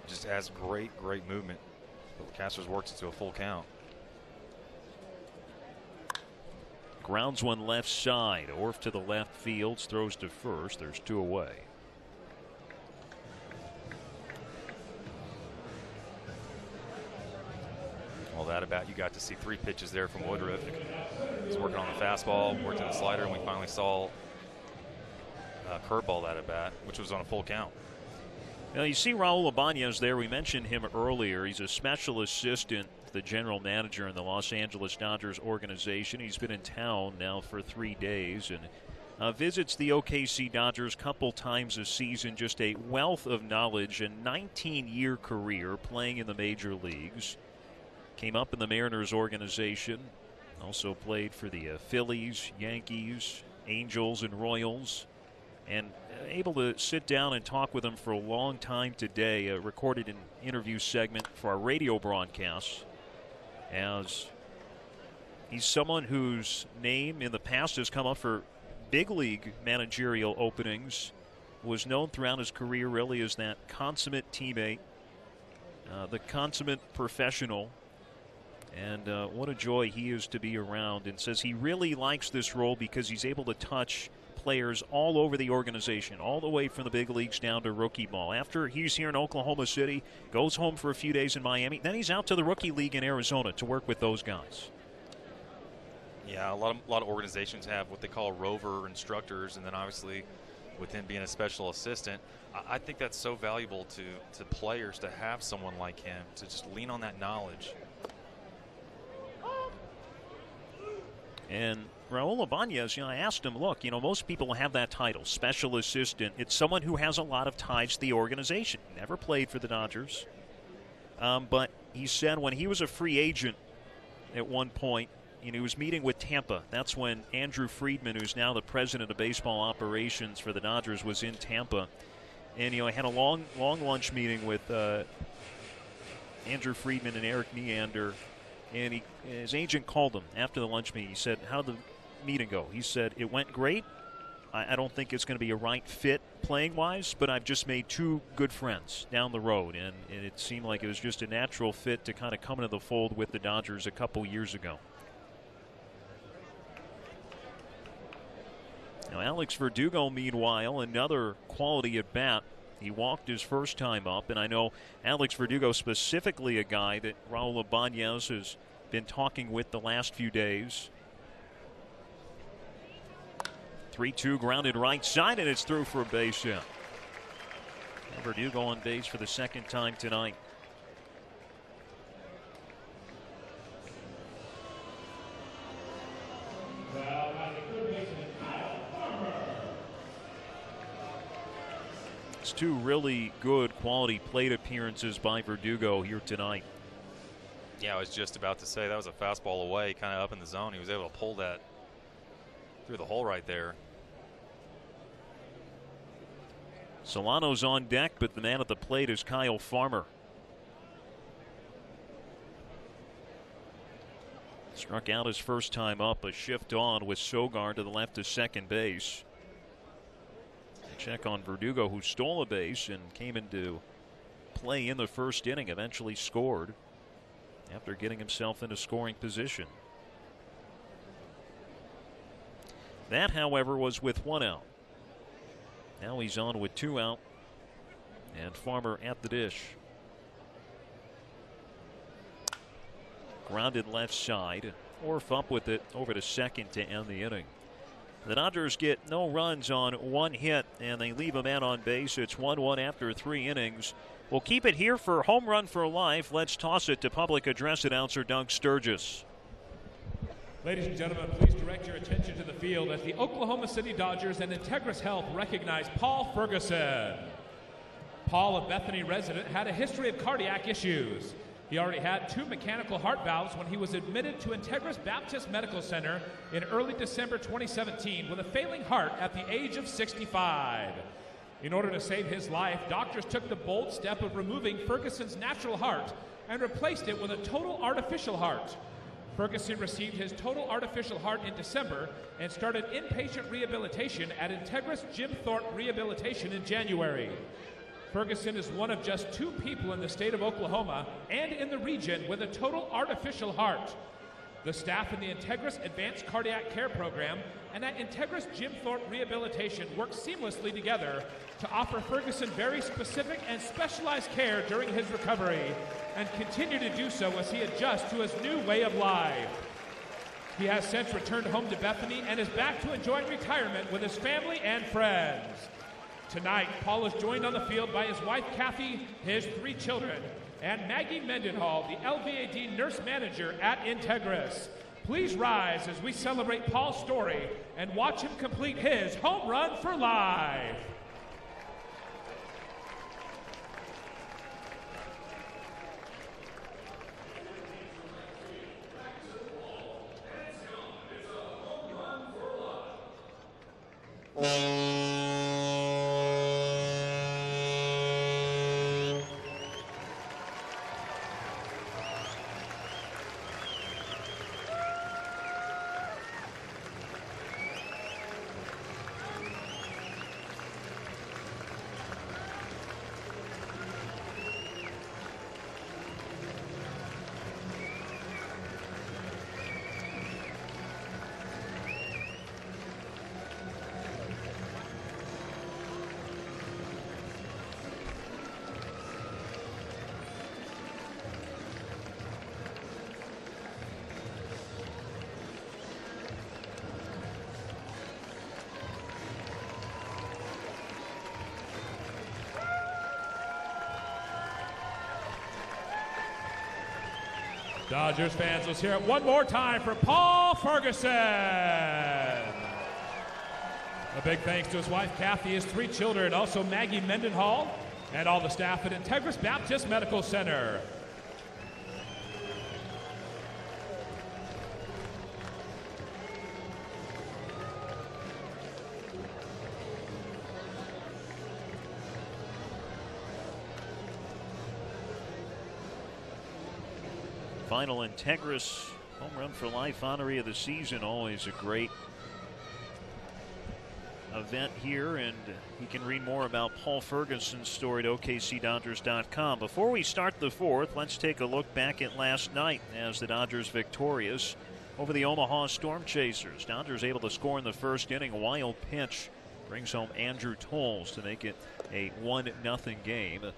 just has great movement. But Castro's works it to a full count. Grounds one left side. Orf to the left. Fields throws to first. There's 2 away. Well, that at bat, you got to see 3 pitches there from Woodruff. He's working on the fastball, worked on the slider, and we finally saw a curveball that at bat, which was on a full count. Now you see Raul Ibanez there. We mentioned him earlier. He's a special assistant to the general manager in the Los Angeles Dodgers organization. He's been in town now for 3 days and visits the OKC Dodgers a couple times a season. Just a wealth of knowledge, a 19-year career playing in the major leagues. Came up in the Mariners organization. Also played for the Phillies, Yankees, Angels, and Royals. And able to sit down and talk with him for a long time today. Recorded an interview segment for our radio broadcasts, as he's someone whose name in the past has come up for big league managerial openings. Was known throughout his career really as that consummate teammate, the consummate professional. And what a joy he is to be around, and says he really likes this role because he's able to touch players all over the organization, all the way from the big leagues down to rookie ball. After he's here in Oklahoma City, goes home for a few days in Miami, then he's out to the rookie league in Arizona to work with those guys. Yeah, a lot of organizations have what they call rover instructors, and then obviously with him being a special assistant, I think that's so valuable to players to have someone like him to just lean on that knowledge. And Raul Ibanez, I asked him, look, most people have that title, special assistant. It's someone who has a lot of ties to the organization. Never played for the Dodgers. But he said when he was a free agent at one point, he was meeting with Tampa. That's when Andrew Friedman, who's now the president of baseball operations for the Dodgers, was in Tampa. And, I had a long lunch meeting with Andrew Friedman and Eric Neander. And his agent called him after the lunch meeting. He said, how'd the meeting go? He said, it went great. I don't think it's going to be a right fit playing-wise, but I've just made two good friends down the road. And it seemed like it was just a natural fit to kind of come into the fold with the Dodgers a couple years ago. Now, Alex Verdugo, meanwhile, another quality at bat. He walked his first time up, and I know Alex Verdugo specifically a guy that Raul Ibanez has been talking with the last few days. 3-2 grounded right side, and it's through for a base hit. Verdugo on base for the second time tonight. It's two really good quality plate appearances by Verdugo here tonight. Yeah, I was just about to say that was a fastball away, kind of up in the zone. He was able to pull that through the hole right there. Solano's on deck, but the man at the plate is Kyle Farmer. Struck out his first time up, a shift on with Sogard to the left of second base. Check on Verdugo, who stole a base and came into play in the first inning, eventually scored after getting himself into scoring position. That, however, was with one out. Now he's on with two out, and Farmer at the dish. Grounded left side. Orf up with it over to second to end the inning. The Dodgers get no runs on one hit, and they leave a man on base. It's 1-1 after 3 innings. We'll keep it here for Home Run for Life. Let's toss it to public address announcer Doug Sturgis. Ladies and gentlemen, please direct your attention to the field as the Oklahoma City Dodgers and Integris Health recognize Paul Ferguson. Paul, a Bethany resident, had a history of cardiac issues. He already had 2 mechanical heart valves when he was admitted to Integris Baptist Medical Center in early December 2017 with a failing heart at the age of 65. In order to save his life, doctors took the bold step of removing Ferguson's natural heart and replaced it with a total artificial heart. Ferguson received his total artificial heart in December and started inpatient rehabilitation at Integris Jim Thorpe Rehabilitation in January. Ferguson is one of just 2 people in the state of Oklahoma and in the region with a total artificial heart. The staff in the Integris Advanced Cardiac Care Program and at Integris Jim Thorpe Rehabilitation work seamlessly together to offer Ferguson very specific and specialized care during his recovery and continue to do so as he adjusts to his new way of life. He has since returned home to Bethany and is back to enjoying retirement with his family and friends. Tonight, Paul is joined on the field by his wife, Kathy, his 3 children, and Maggie Mendenhall, the LVAD nurse manager at Integris. Please rise as we celebrate Paul's story and watch him complete his home run for life. Dodgers fans, let's hear it one more time for Paul Ferguson. A big thanks to his wife, Kathy, his 3 children, also Maggie Mendenhall, and all the staff at Integris Baptist Medical Center. Final Integris Home Run for Life honoree of the season. Always a great event here, and you can read more about Paul Ferguson's story at OKCDodgers.com. Before we start the 4th, let's take a look back at last night as the Dodgers victorious over the Omaha Storm Chasers. Dodgers able to score in the first inning. A wild pitch brings home Andrew Tolles to make it a 1-0 game. The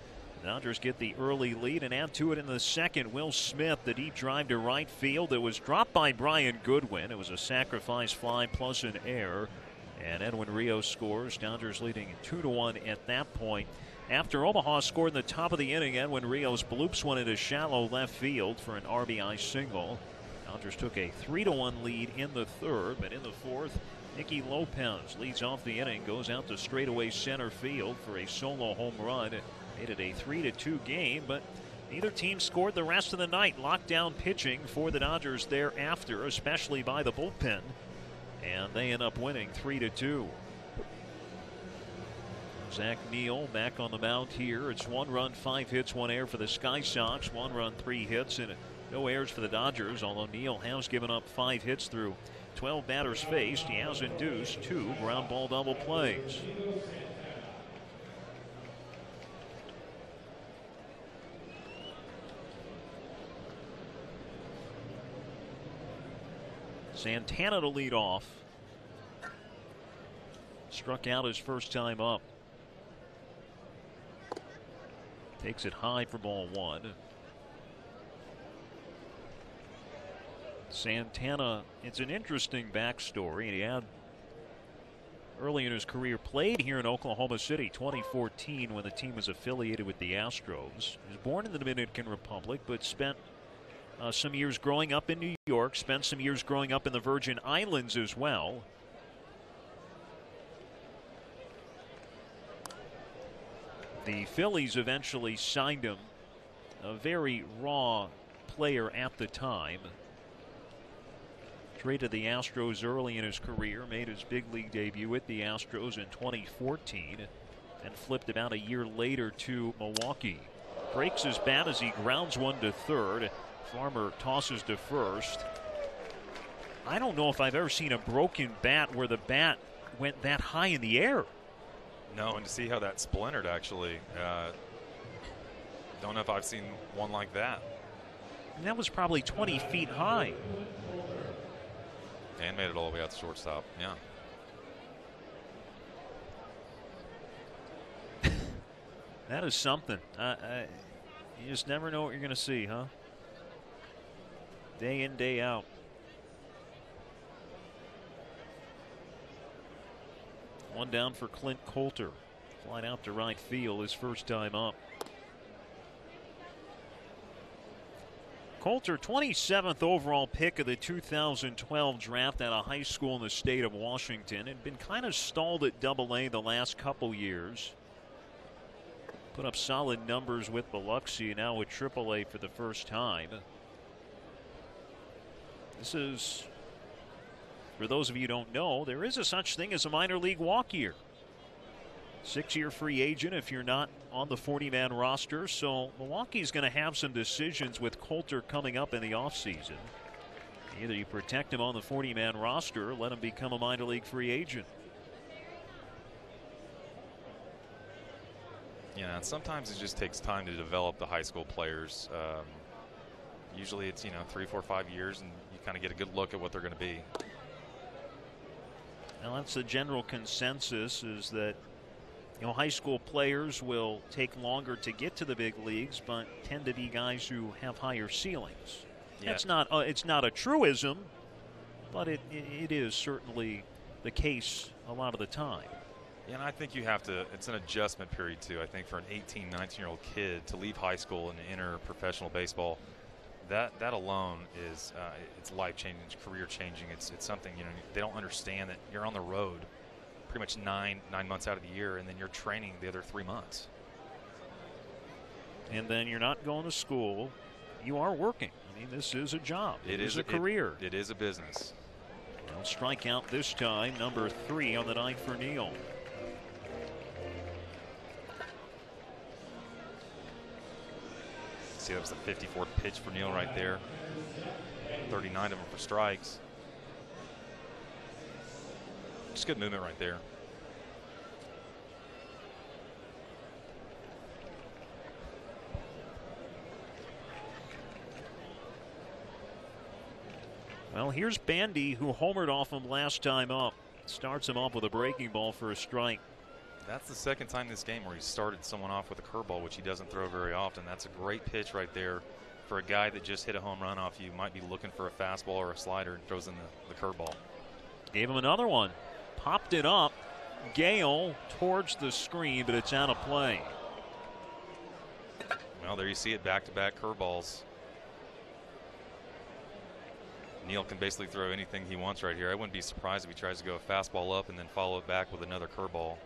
Dodgers get the early lead and add to it in the second. Will Smith, the deep drive to right field. It was dropped by Brian Goodwin. It was a sacrifice fly plus an error. And Edwin Rios scores. Dodgers leading 2-1 at that point. After Omaha scored in the top of the inning, Edwin Rios bloops one into shallow left field for an RBI single. Dodgers took a 3-1 lead in the 3rd, but in the 4th, Nicky Lopez leads off the inning, goes out to straightaway center field for a solo home run. Made it a 3-2 game, but neither team scored the rest of the night. Lockdown pitching for the Dodgers thereafter, especially by the bullpen, and they end up winning 3-2. Zach Neal back on the mound here. It's 1 run, 5 hits, 1 error for the Sky Sox. 1 run, 3 hits, and no errors for the Dodgers, although Neal has given up 5 hits through 12 batters faced. He has induced 2 ground ball double plays. Santana to lead off. Struck out his first time up. Takes it high for ball 1. Santana, it's an interesting backstory. He had early in his career played here in Oklahoma City, 2014, when the team was affiliated with the Astros. He was born in the Dominican Republic, but spent some years growing up in New York, spent some years growing up in the Virgin Islands as well. The Phillies eventually signed him, a very raw player at the time. Traded the Astros early in his career, made his big league debut with the Astros in 2014, and flipped about a year later to Milwaukee. Breaks his bat as he grounds one to third. Farmer tosses to first. I don't know if I've ever seen a broken bat where the bat went that high in the air. No, and to see how that splintered, actually, don't know if I've seen one like that. And that was probably 20 feet high. And made it all the way out to shortstop. Yeah. That is something. You just never know what you're going to see, huh? Day in, day out. One down for Clint Coulter. Flying out to right field his first time up. Coulter, 27th overall pick of the 2012 draft at a high school in the state of Washington. Had been kind of stalled at Double-A the last couple years. Put up solid numbers with Biloxi, now with Triple-A for the first time. This is, for those of you who don't know, there is a such thing as a minor league walk year. 6-year free agent if you're not on the 40-man roster. So Milwaukee's going to have some decisions with Coulter coming up in the offseason. Either you protect him on the 40-man roster or let him become a minor league free agent. Yeah, and sometimes it just takes time to develop the high school players. Usually it's, 3, 4, 5 years, and you kind of get a good look at what they're going to be. Now that's the general consensus, is that high school players will take longer to get to the big leagues, but tend to be guys who have higher ceilings. Yeah. That's not it's not a truism, but it is certainly the case a lot of the time. Yeah, and I think you have to, it's an adjustment period too. I think for an 18, 19-year-old kid to leave high school and enter professional baseball, that alone is it's life-changing, it's career-changing. It's something, you know, they don't understand that you're on the road pretty much nine months out of the year, and then you're training the other 3 months. And then you're not going to school. You are working. I mean, this is a job. It is a career. It is a business. Well, strikeout this time, number 3 on the night for Neal. See, that was the 54th pitch for Neal right there. 39 of them for strikes. Just good movement right there. Well, here's Bandy, who homered off him last time up. Starts him off with a breaking ball for a strike. That's the second time this game where he started someone off with a curveball, which he doesn't throw very often. That's a great pitch right there for a guy that just hit a home run off you. Might be looking for a fastball or a slider and throws in the curveball. Gave him another one. Popped it up. Gale towards the screen, but it's out of play. Well, there you see it, back-to-back curveballs. Neal can basically throw anything he wants right here. I wouldn't be surprised if he tries to go a fastball up and then follow it back with another curveball.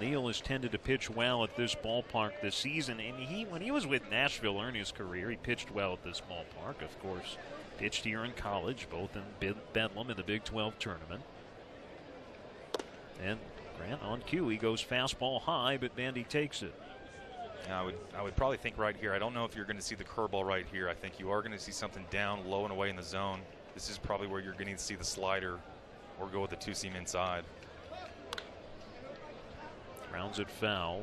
Neal has tended to pitch well at this ballpark this season, and when he was with Nashville early in his career, he pitched well at this ballpark. Of course, pitched here in college, both in Bedlam in the Big 12 tournament. And Grant on cue, he goes fastball high, but Bandy takes it. Yeah, I would probably think right here. I don't know if you're going to see the curveball right here. I think you are going to see something down low and away in the zone. This is probably where you're going to see the slider or go with the two-seam inside. Rounds it foul.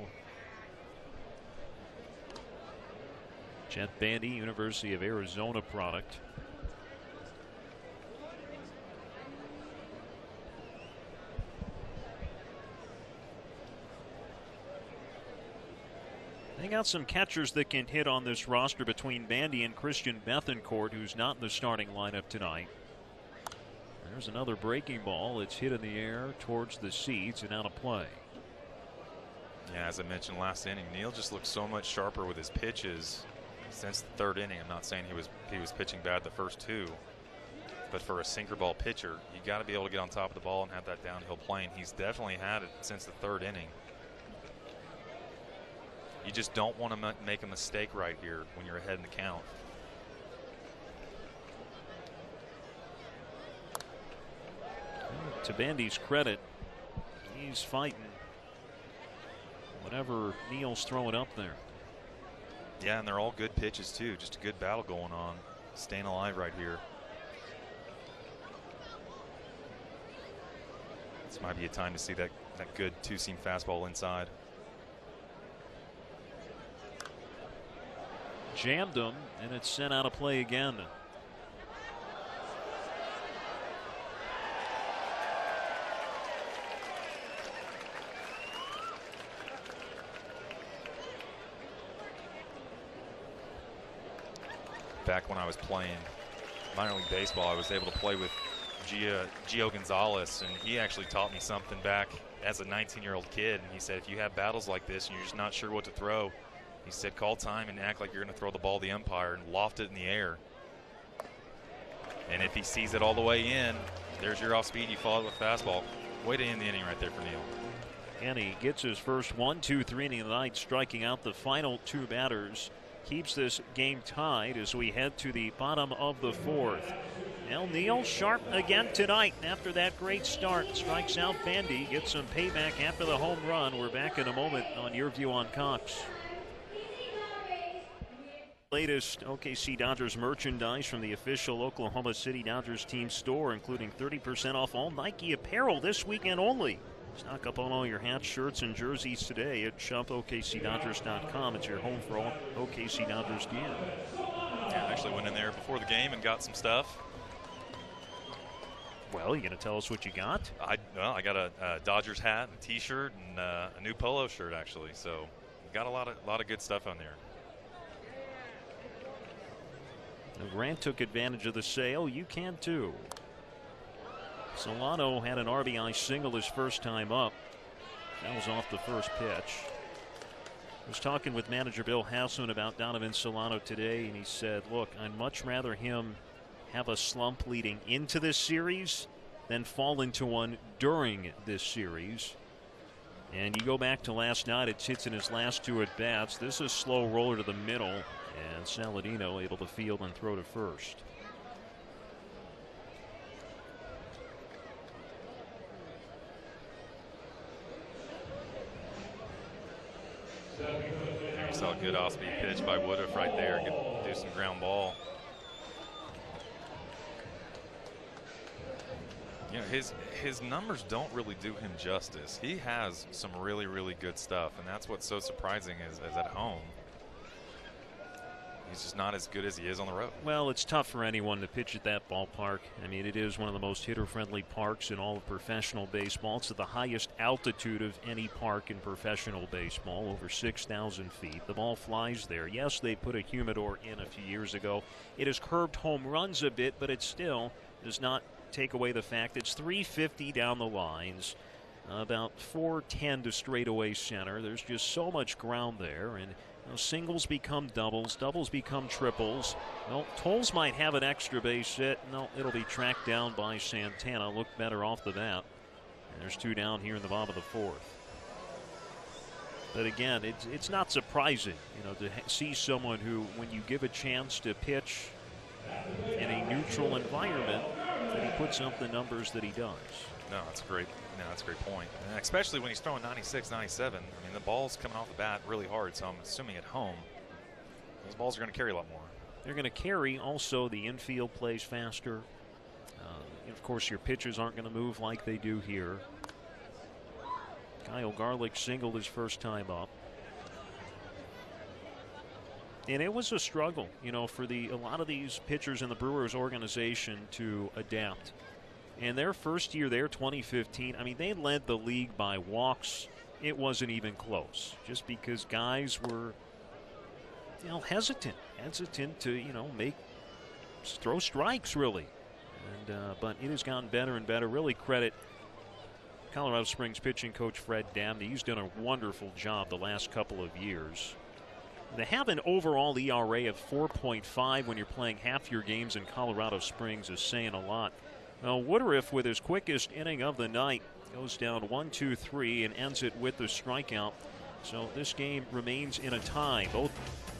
Chet Bandy, University of Arizona product. They got some catchers that can hit on this roster between Bandy and Christian Bethencourt, who's not in the starting lineup tonight. There's another breaking ball. It's hit in the air towards the seats and out of play. Yeah, as I mentioned last inning, Neal just looks so much sharper with his pitches since the third inning. I'm not saying he was pitching bad the first two, but for a sinker ball pitcher, you got to be able to get on top of the ball and have that downhill plane. He's definitely had it since the third inning. You just don't want to make a mistake right here when you're ahead in the count. To Bandy's credit, he's fighting whatever Neal's throwing up there. Yeah, and they're all good pitches too. Just a good battle going on. Staying alive right here. This might be a time to see that good two-seam fastball inside. Jammed him, and it's sent out of play again. Back when I was playing minor league baseball, I was able to play with Gio Gonzalez, and he actually taught me something back as a 19-year-old kid. And he said, if you have battles like this and you're just not sure what to throw, he said, call time and act like you're going to throw the ball to the umpire and loft it in the air. And if he sees it all the way in, there's your off speed. You follow it with fastball. Way to end the inning right there for Neal. And he gets his first 1-2-3 inning of the night, striking out the final two batters. Keeps this game tied as we head to the bottom of the fourth. Now Neal sharp again tonight after that great start. Strikes out Bandy, gets some payback after the home run. We're back in a moment on Your View on Cox. Latest OKC Dodgers merchandise from the official Oklahoma City Dodgers team store, including 30% off all Nike apparel this weekend only. Stock up on all your hats, shirts, and jerseys today at shopokcdodgers.com. It's your home for all OKC Dodgers gear. Yeah, I actually went in there before the game and got some stuff. Well, you going to tell us what you got? I got a Dodgers hat, and a T-shirt, and a new polo shirt, actually. So got a lot of good stuff on there. Grant took advantage of the sale. You can too. Solano had an RBI single his first time up. That was off the first pitch. I was talking with manager Bill Hassan about Donovan Solano today, and he said, look, I'd much rather him have a slump leading into this series than fall into one during this series. And you go back to last night, it sits in his last 2 at bats. This is a slow roller to the middle, and Saladino able to field and throw to first. You saw a good off-speed pitch by Woodruff right there. Could do some ground ball. You know, his numbers don't really do him justice. He has some really, really good stuff, and that's what's so surprising is at home. He's just not as good as he is on the road. Well, it's tough for anyone to pitch at that ballpark. I mean, it is one of the most hitter-friendly parks in all of professional baseball. It's at the highest altitude of any park in professional baseball, over 6,000 feet. The ball flies there. Yes, they put a humidor in a few years ago. It has curbed home runs a bit, but it still does not take away the fact it's 350 down the lines, about 410 to straightaway center. There's just so much ground there, and singles become doubles, doubles become triples. Well, Tolles might have an extra base hit. No, it'll be tracked down by Santana. Looked better off the bat. And there's 2 down here in the bottom of the 4th. But again, it's not surprising, to see someone who, when you give a chance to pitch in a neutral environment, that he puts up the numbers that he does. No, that's great. No, that's a great point. And especially when he's throwing 96, 97. I mean, the ball's coming off the bat really hard, so I'm assuming at home, those balls are going to carry a lot more. They're going to carry. Also, the infield plays faster. Of course, your pitchers aren't going to move like they do here. Kyle Garlick singled his first time up. And it was a struggle, for a lot of these pitchers in the Brewers organization to adapt. And their first year there, 2015, I mean, they led the league by walks. It wasn't even close, just because guys were, hesitant to, throw strikes, really. And but it has gotten better and better. Really credit Colorado Springs pitching coach Fred Dabney. He's done a wonderful job the last couple of years. They have an overall ERA of 4.5 when you're playing half your games in Colorado Springs is saying a lot. Well, Woodruff, with his quickest inning of the night, goes down 1-2-3 and ends it with the strikeout. So this game remains in a tie. Both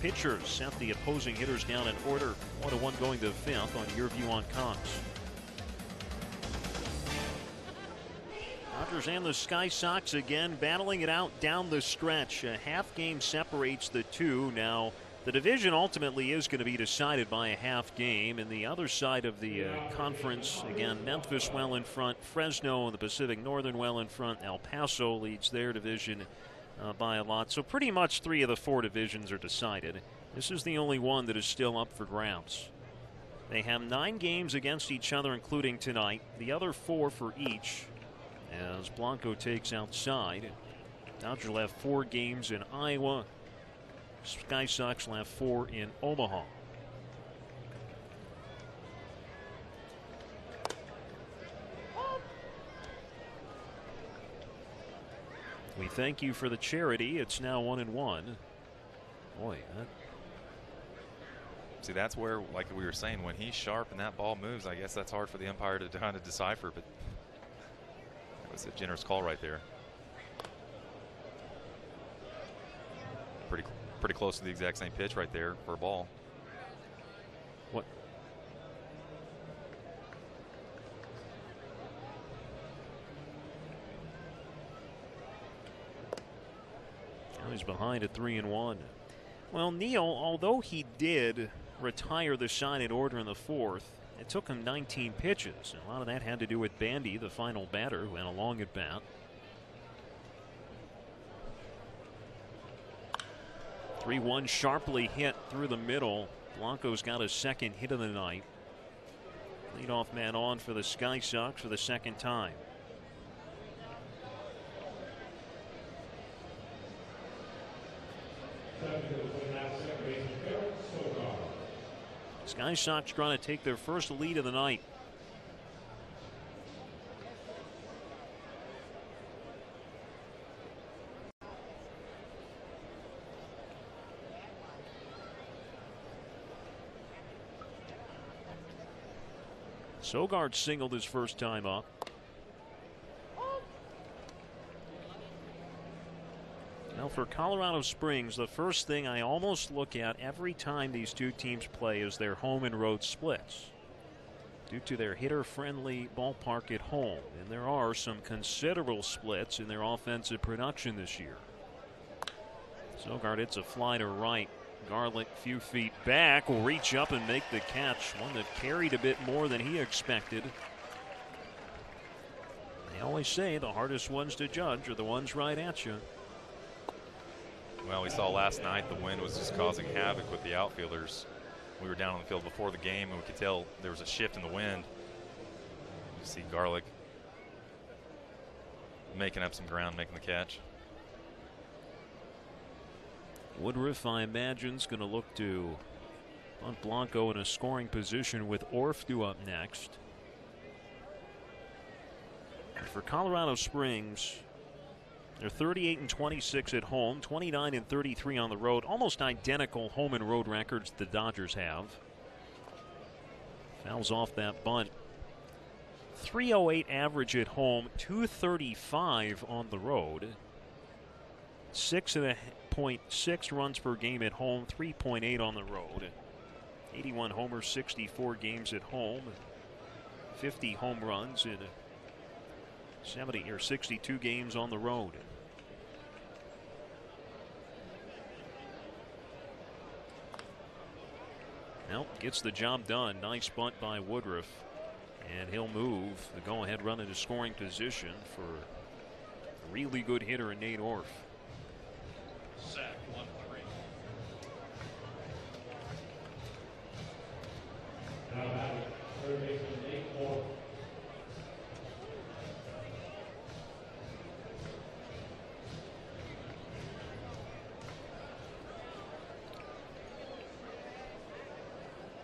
pitchers sent the opposing hitters down in order. 1-1 going to the 5th on Your View on Cox. Dodgers and the Sky Sox again battling it out down the stretch. A half game separates the two. Now, the division ultimately is going to be decided by a half game. And the other side of the conference, again, Memphis well in front, Fresno and the Pacific Northern well in front. El Paso leads their division by a lot. So pretty much 3 of the 4 divisions are decided. This is the only one that is still up for grabs. They have 9 games against each other, including tonight. The other 4 for each, as Blanco takes outside. Dodgers will have 4 games in Iowa. Sky Sox will have 4 in Omaha. We thank you for the charity. It's now 1-1. Boy, see, that's where, like we were saying, when he's sharp and that ball moves, I guess that's hard for the umpire to kind of decipher, but that was a generous call right there. Pretty close to the exact same pitch right there for a ball. What? Now he's behind at 3-1. Well, Neal, although he did retire the shine in order in the 4th, it took him 19 pitches. A lot of that had to do with Bandy, the final batter, who went along at bat. 3-1 sharply hit through the middle. Blanco's got his second hit of the night. Leadoff man on for the Sky Sox for the second time. Sky Sox trying to take their first lead of the night. Sogard singled his first time up. Now for Colorado Springs, the first thing I almost look at every time these two teams play is their home and road splits, due to their hitter-friendly ballpark at home. And there are some considerable splits in their offensive production this year. Sogard hits a fly to right. Garlick, few feet back, will reach up and make the catch. One that carried a bit more than he expected. They always say the hardest ones to judge are the ones right at you. Well, we saw last night the wind was just causing havoc with the outfielders. We were down on the field before the game, and we could tell there was a shift in the wind. You see Garlick making up some ground, making the catch. Woodruff, I imagine, is going to look to punt Blanco in a scoring position with Orf due up next. And for Colorado Springs, they're 38-26 at home, 29-33 on the road. Almost identical home and road records the Dodgers have. Fouls off that bunt. 308 average at home, 235 on the road. 6.6 runs per game at home, 3.8 on the road. 81 homers, 64 games at home, 50 home runs in 70 or 62 games on the road. Well, gets the job done. Nice bunt by Woodruff, and he'll move the go-ahead run into scoring position for a really good hitter in Nate Orf. Sack 1-3. Now batting, third baseman Nate Orf.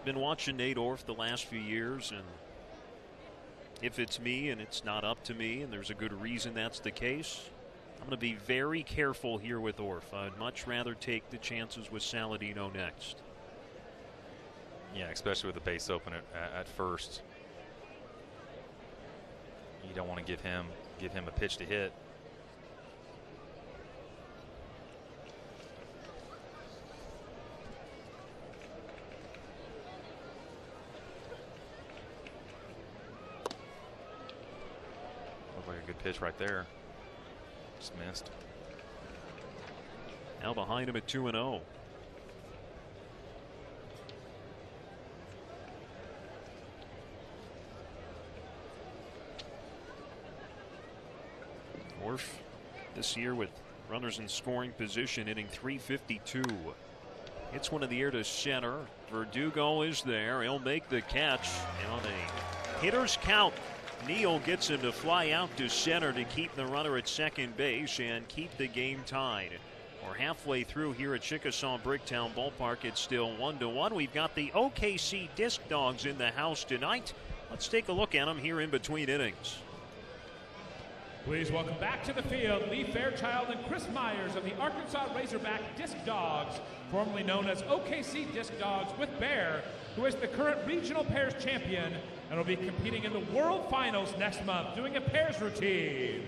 Been watching Nate Orf the last few years, and if it's me and it's not up to me, and there's a good reason that's the case, I'm going to be very careful here with Orf. I'd much rather take the chances with Saladino next. Yeah, especially with the base open at first. You don't want to give him a pitch to hit. Looked like a good pitch right there. Just missed. Now behind him at 2-0. Orf this year with runners in scoring position, hitting .352. Hits one in the air to center. Verdugo is there. He'll make the catch. And on a hitter's count, Neal gets him to fly out to center to keep the runner at second base and keep the game tied. We're halfway through here at Chickasaw Bricktown Ballpark. It's still 1-1. We've got the OKC Disc Dogs in the house tonight. Let's take a look at them here in between innings. Please welcome back to the field Lee Fairchild and Chris Myers of the Arkansas Razorback Disc Dogs, formerly known as OKC Disc Dogs, with Bear, who is the current regional pairs champion and will be competing in the World Finals next month, doing a pairs routine.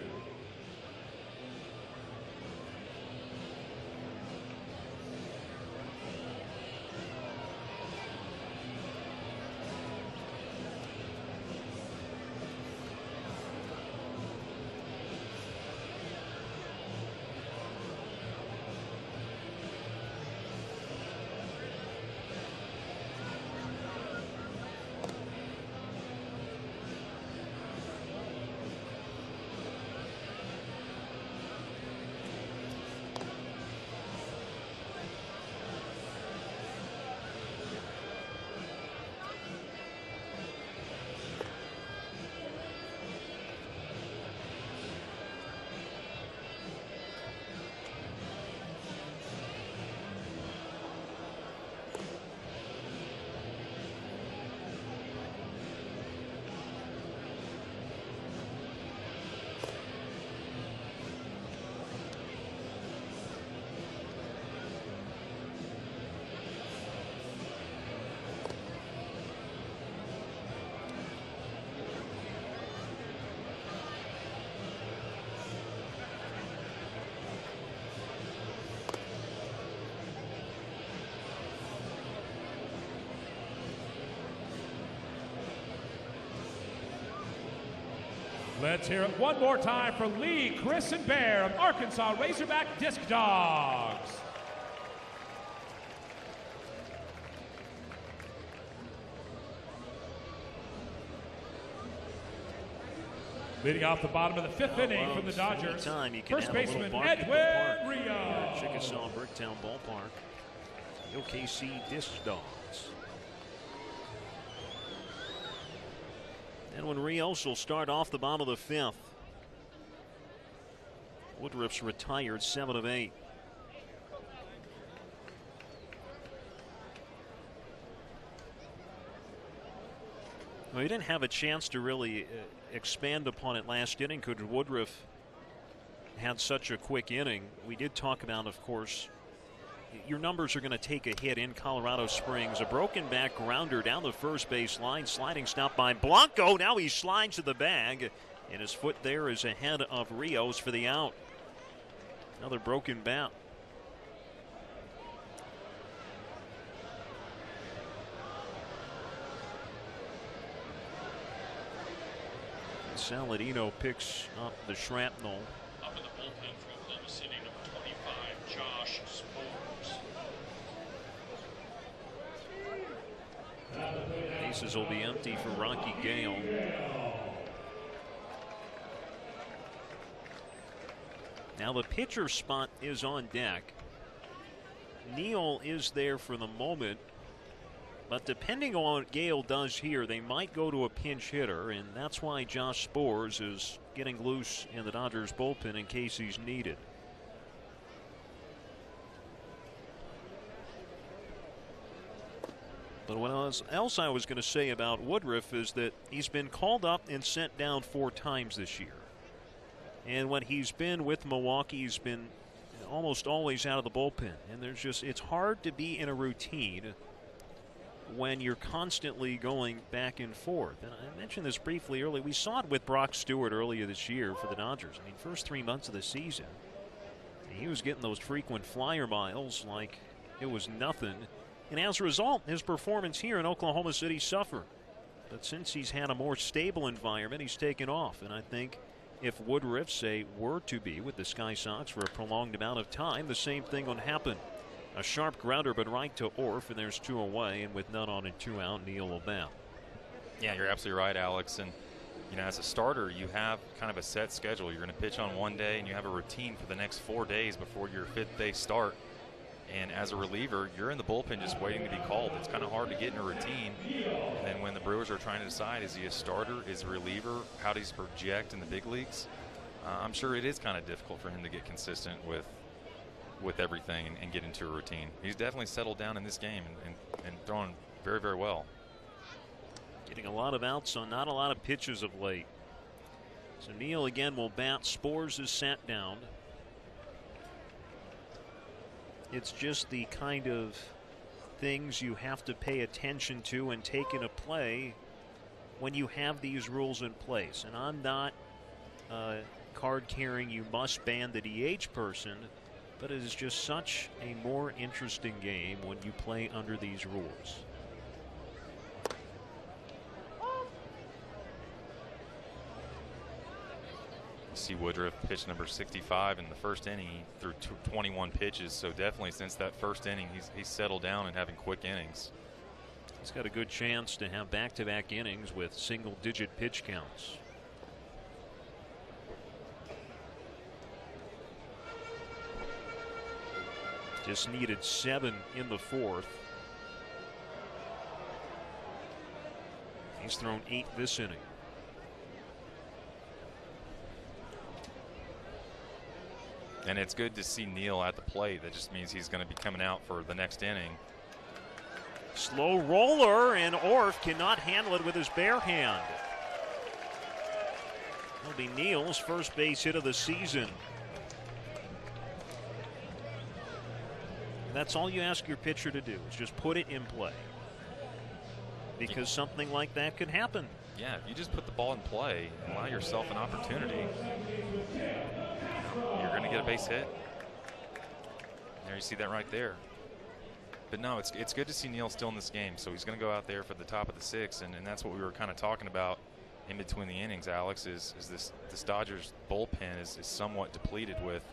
Let's hear it one more time for Lee, Chris, and Bear of Arkansas Razorback Disc Dogs. Leading off the bottom of the fifth inning from the Dodgers, first baseman Edwin Rio. Chickasaw Bricktown Ballpark. The OKC Disc Dogs. Edwin Rios will start off the bottom of the fifth. Woodruff's retired 7 of 8. Well, he didn't have a chance to really expand upon it last inning because Woodruff had such a quick inning. We did talk about, of course, your numbers are going to take a hit in Colorado Springs. A broken back grounder down the first base line. Sliding stop by Blanco. Now he slides to the bag, and his foot there is ahead of Rios for the out. Another broken bat. Saladino picks up the shrapnel. Up in the bullpen for Oklahoma City, number 25, Josh Spores. Bases will be empty for Rocky Gale. Now the pitcher spot is on deck. Neal is there for the moment. But depending on what Gale does here, they might go to a pinch hitter, and that's why Josh Spores is getting loose in the Dodgers bullpen in case he's needed. But what else I was going to say about Woodruff is that he's been called up and sent down 4 times this year. And when he's been with Milwaukee, he's been almost always out of the bullpen. And it's hard to be in a routine when you're constantly going back and forth. And I mentioned this briefly earlier. We saw it with Brock Stewart earlier this year for the Dodgers. I mean, first 3 months of the season, he was getting those frequent flyer miles like it was nothing. And as a result, his performance here in Oklahoma City suffered. But since he's had a more stable environment, he's taken off. And I think if Woodruff, say, were to be with the Sky Sox for a prolonged amount of time, the same thing would happen. A sharp grounder, but right to Orf, and there's 2 away, and with none on and 2 out, Neal will bat. Yeah, you're absolutely right, Alex. And, you know, as a starter, you have kind of a set schedule. You're going to pitch on one day, and you have a routine for the next 4 days before your 5th day start. And as a reliever, you're in the bullpen just waiting to be called. It's kind of hard to get in a routine. And then when the Brewers are trying to decide, is he a starter, is he a reliever, how does he project in the big leagues, I'm sure it is kind of difficult for him to get consistent with everything and get into a routine. He's definitely settled down in this game and throwing very, very well. Getting a lot of outs on not a lot of pitches of late. So Neal again will bat. Spores is sat down. It's just the kind of things you have to pay attention to and take into play when you have these rules in place. And I'm not card carrying you must ban the DH person, but it is just such a more interesting game when you play under these rules. See Woodruff pitch number 65 in the first inning. He threw 21 pitches, so definitely since that first inning, he's settled down and having quick innings. He's got a good chance to have back-to-back innings with single-digit pitch counts. Just needed 7 in the 4th. He's thrown 8 this inning. And it's good to see Neal at the plate. That just means he's going to be coming out for the next inning. Slow roller, and Orf cannot handle it with his bare hand. That'll be Neal's first base hit of the season. And that's all you ask your pitcher to do, is just put it in play. Because something like that could happen. Yeah, if you just put the ball in play, allow yourself an opportunity, you're going to get a base hit. There, you see that right there. But no, it's good to see Neal still in this game. So he's going to go out there for the top of the 6th, and that's what we were kind of talking about in between the innings, Alex, is this Dodgers bullpen is somewhat depleted with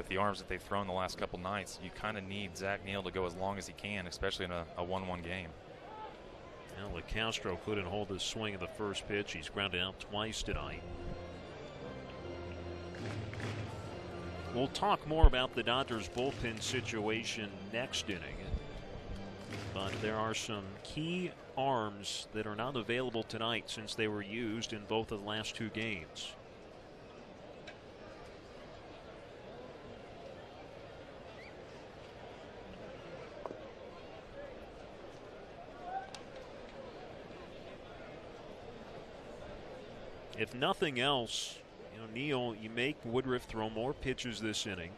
the arms that they've thrown the last couple nights. You kind of need Zach Neal to go as long as he can, especially in a 1-1 game. Now, LeCastro couldn't hold his swing of the first pitch. He's grounded out twice tonight. We'll talk more about the Dodgers bullpen situation next inning. But there are some key arms that are not available tonight since they were used in both of the last two games. If nothing else, Neal, you make Woodruff throw more pitches this inning.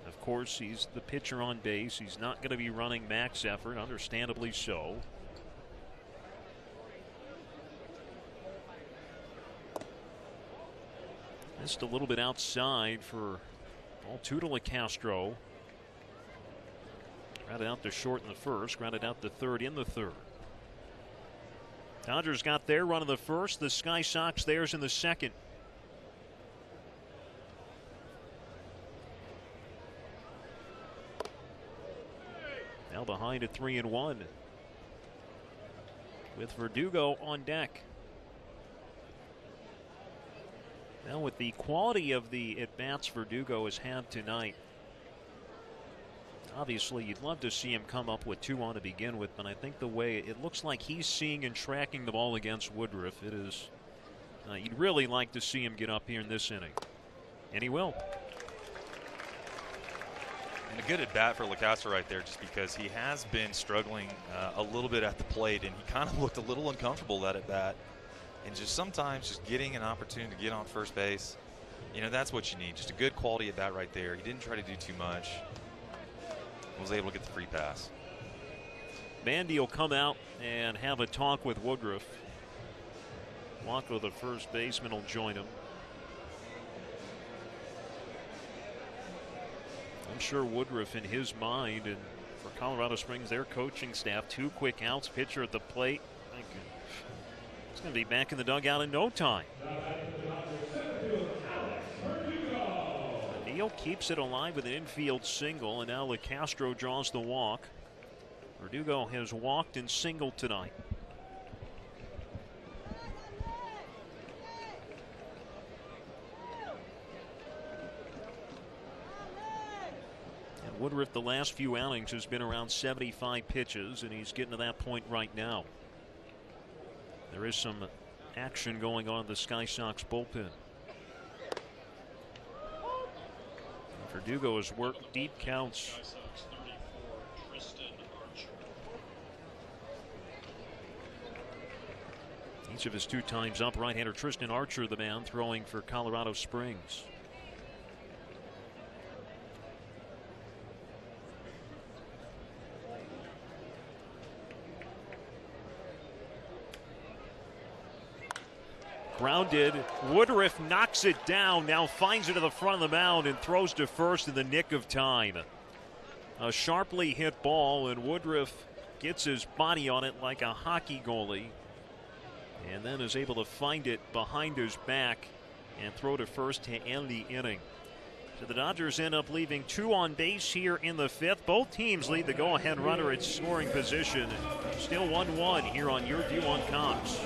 Of course, he's the pitcher on base. He's not going to be running max effort, understandably so. Just a little bit outside for ball 2 to LeCastro. Grounded out to short in the first, grounded out to third in the third. Dodgers got their run in the first. The Sky Sox theirs in the second. Now behind at 3-1 with Verdugo on deck. Now with the quality of the at-bats Verdugo has had tonight, obviously you'd love to see him come up with 2 on to begin with, but I think the way it looks like he's seeing and tracking the ball against Woodruff, it is, you'd really like to see him get up here in this inning. And he will. And a good at bat for LeCastro right there, just because he has been struggling a little bit at the plate, and he kind of looked a little uncomfortable at bat. And just sometimes just getting an opportunity to get on first base, that's what you need. Just a good quality at bat right there. He didn't try to do too much. Was able to get the free pass. Bandy will come out and have a talk with Woodruff. Blanco, the first baseman, will join him. I'm sure Woodruff, in his mind, and for Colorado Springs, their coaching staff, 2 quick outs, pitcher at the plate. He's going to be back in the dugout in no time. Neal keeps it alive with an infield single, and now LeCastro draws the walk. Verdugo has walked and singled tonight. And Woodruff, the last few outings, has been around 75 pitches, and he's getting to that point right now. There is some action going on in the Sky Sox bullpen. Verdugo has worked deep counts. Each of his 2 times up, right-hander Tristan Archer, the man throwing for Colorado Springs. Grounded. Woodruff knocks it down, now finds it to the front of the mound and throws to first in the nick of time. A sharply hit ball, and Woodruff gets his body on it like a hockey goalie, and then is able to find it behind his back and throw to first to end the inning. So the Dodgers end up leaving 2 on base here in the 5th. Both teams lead the go-ahead runner at scoring position. Still 1-1 here on Your View on Cox.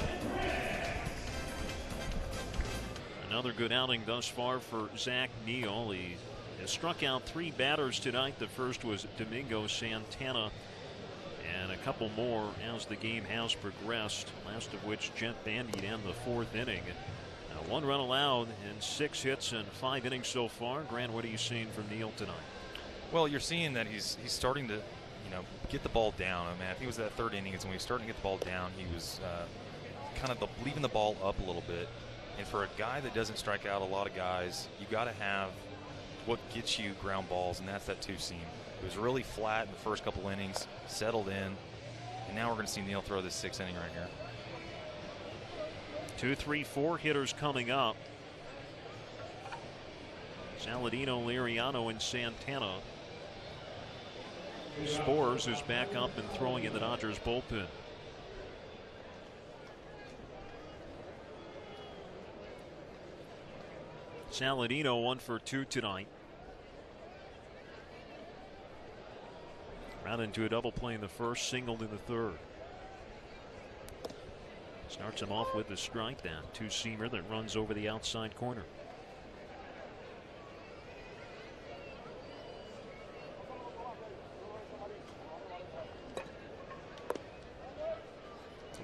Another good outing thus far for Zach Neal. He has struck out 3 batters tonight. The first was Domingo Santana, and a couple more as the game has progressed, last of which Jet Bandy to end the 4th inning. 1 run allowed in 6 hits and 5 innings so far. Grant, what are you seeing from Neal tonight? Well, you're seeing that he's starting to, get the ball down. I mean, I think it was that 3rd inning is when he was starting to get the ball down. He was kind of leaving the ball up a little bit. And for a guy that doesn't strike out a lot of guys, you got to have what gets you ground balls, and that's that 2-seam. It was really flat in the first couple innings, settled in, and now we're going to see Neal throw this 6th inning right here. 2, 3, 4 hitters coming up. Saladino, Liriano, and Santana. Spores is back up and throwing in the Dodgers bullpen. Saladino 1 for 2 tonight. Round into a double play in the first, singled in the third. Starts him off with the strike, that two-seamer that runs over the outside corner.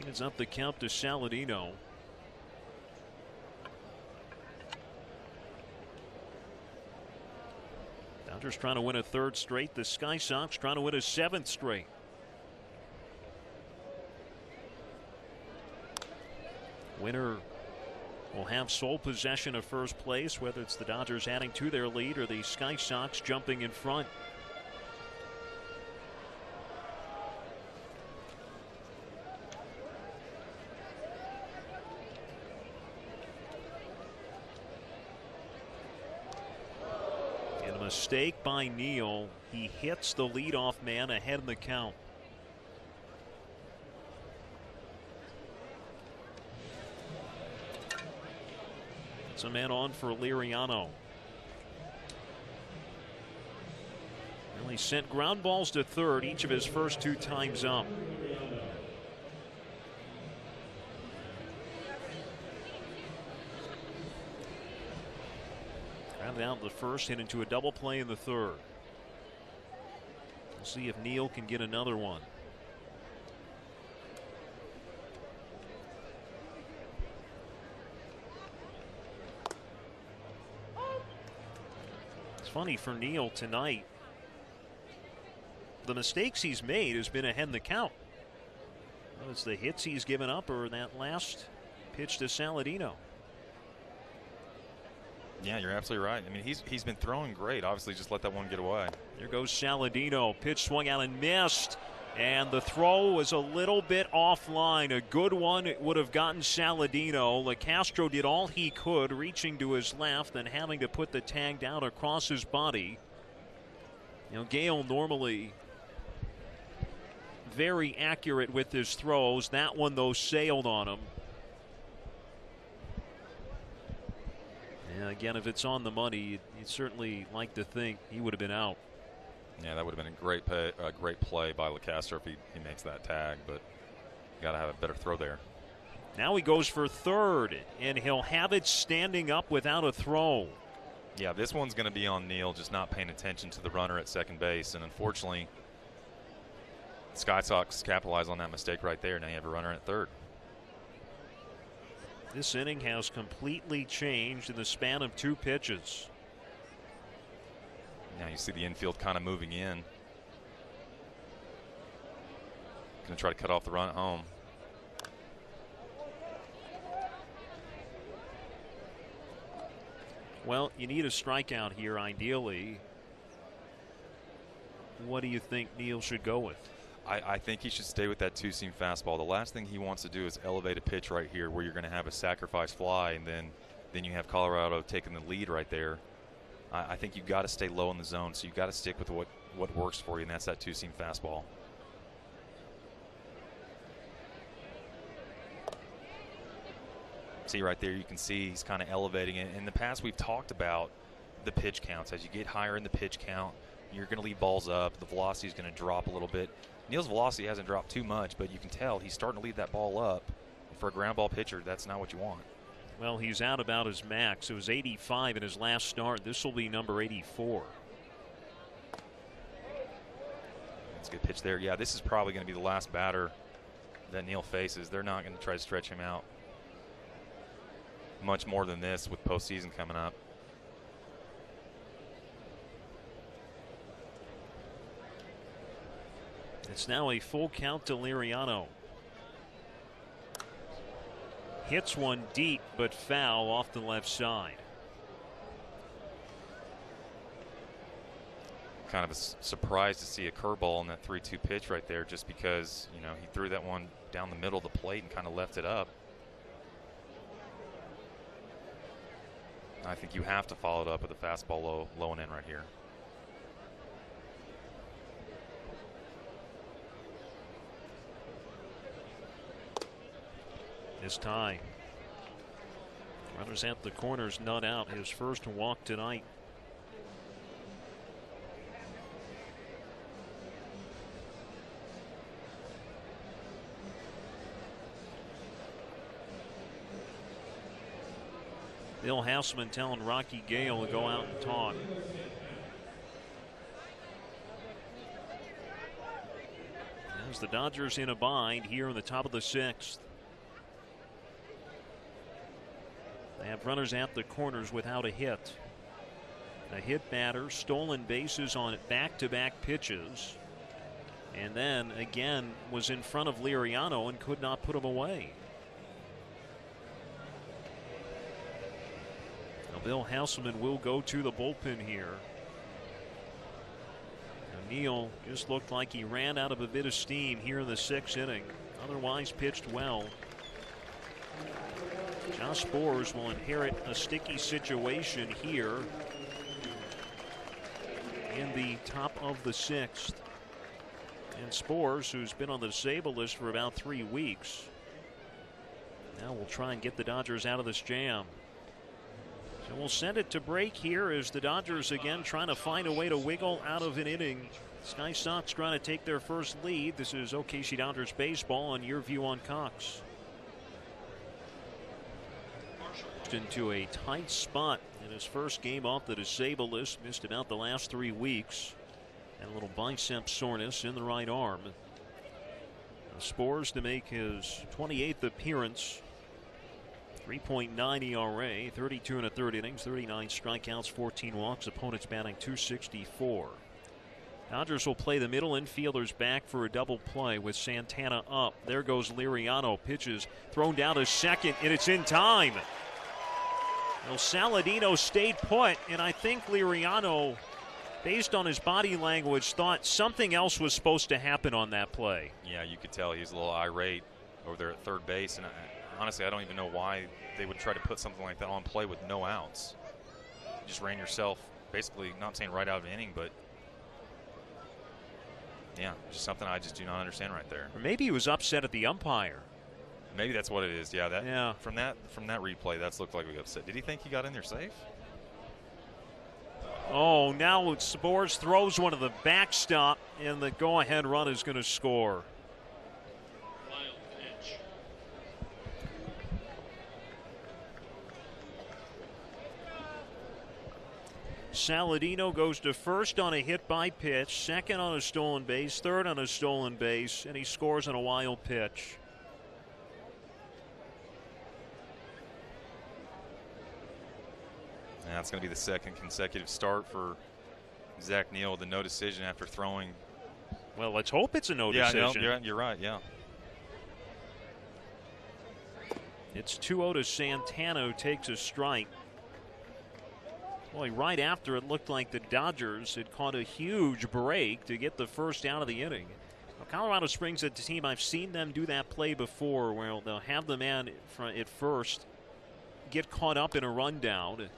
It's up the count to Saladino. Dodgers trying to win a third straight. The Sky Sox trying to win a seventh straight. Winner will have sole possession of first place, whether it's the Dodgers adding to their lead or the Sky Sox jumping in front. Mistake by Neal. He hits the leadoff man ahead in the count. It's a man on for Liriano. Well, he sent ground balls to third each of his first 2 times up. Out the first, hit into a double play in the third. We'll see if Neal can get another one. It's funny for Neal tonight. The mistakes he's made has been ahead in the count. Well, it's the hits he's given up or that last pitch to Saladino. Yeah, you're absolutely right. I mean, he's been throwing great. Obviously, just let that one get away. There goes Saladino. Pitch swung out and missed. And the throw was a little bit offline. A good one. It would have gotten Saladino. LeCastro did all he could, reaching to his left and having to put the tag down across his body. You know, Gale normally very accurate with his throws. That one, though, sailed on him. Yeah, again, if it's on the money, you'd certainly like to think he would have been out. Yeah, that would have been a great play by LeCastro if he makes that tag, but you got to have a better throw there. Now he goes for third, and he'll have it standing up without a throw. Yeah, this one's going to be on Neal, just not paying attention to the runner at second base, and unfortunately, the Sky Sox capitalize on that mistake right there. Now you have a runner at third. This inning has completely changed in the span of 2 pitches. Now you see the infield kind of moving in. Going to try to cut off the run at home. Well, you need a strikeout here, ideally. What do you think Neal should go with? I think he should stay with that two-seam fastball. The last thing he wants to do is elevate a pitch right here where you're going to have a sacrifice fly, and then you have Colorado taking the lead right there. I think you've got to stay low in the zone, so you've got to stick with what works for you, and that's that two-seam fastball. See right there, you can see he's kind of elevating it. In the past, we've talked about the pitch counts. As you get higher in the pitch count, you're going to leave balls up. The velocity is going to drop a little bit. Neal's velocity hasn't dropped too much, but you can tell he's starting to leave that ball up. For a ground ball pitcher, that's not what you want. Well, he's out about his max. It was 85 in his last start. This will be number 84. That's a good pitch there. Yeah, this is probably going to be the last batter that Neal faces. They're not going to try to stretch him out much more than this with postseason coming up. It's now a full count to Liriano. Hits one deep, but foul off the left side. Kind of a surprise to see a curveball in that 3-2 pitch right there, just because, you know, he threw that one down the middle of the plate and kind of left it up. I think you have to follow it up with a fastball low and in right here. This time, Runners at the corners, none out. His first walk tonight. Bill Hausman telling Rocky Gale to go out and talk. As the Dodgers in a bind here in the top of the 6th. They have runners at the corners without a hit. A hit batter, stolen bases on back-to-back pitches. And then again was in front of Liriano and could not put him away. Now Bill Hausman will go to the bullpen here. Neal just looked like he ran out of a bit of steam here in the 6th inning. Otherwise pitched well. Josh Sborz will inherit a sticky situation here in the top of the 6th. And Sborz, who's been on the disabled list for about 3 weeks, now we'll try and get the Dodgers out of this jam. So we'll send it to break here as the Dodgers again trying to find a way to wiggle out of an inning. Sky Sox trying to take their first lead. This is OKC Dodgers baseball on Your View on Cox. Into a tight spot in his first game off the disabled list. Missed about the last 3 weeks. And a little bicep soreness in the right arm. Sborz to make his 28th appearance. 3.9 ERA, 32 and a third innings, 39 strikeouts, 14 walks. Opponents batting .264. Dodgers will play the middle infielders back for a double play with Santana up. There goes Liriano. Pitches thrown down to second, and it's in time. Well, Saladino stayed put, and I think Liriano, based on his body language, thought something else was supposed to happen on that play. Yeah, you could tell he was a little irate over there at third base, and honestly, I don't even know why they would try to put something like that on play with no outs. You just ran yourself, basically, not saying right out of the inning, but yeah, just something I just do not understand right there. Or maybe he was upset at the umpire. Maybe that's what it is. Yeah, that. Yeah. From that replay, that's looked like he got upset. Did he think he got in there safe? Oh, now Sborz throws one of the backstop, and the go-ahead run is going to score. Wild pitch. Saladino goes to first on a hit by pitch, second on a stolen base, third on a stolen base, and he scores on a wild pitch. And that's going to be the second consecutive start for Zach Neal with a no decision after throwing. Well, let's hope it's a no decision. No, you're right, yeah. It's 2-0 to Santana, who takes a strike. Boy, right after it looked like the Dodgers had caught a huge break to get the first out of the inning. Well, Colorado Springs is a team, I've seen them do that play before where they'll have the man at first get caught up in a rundown.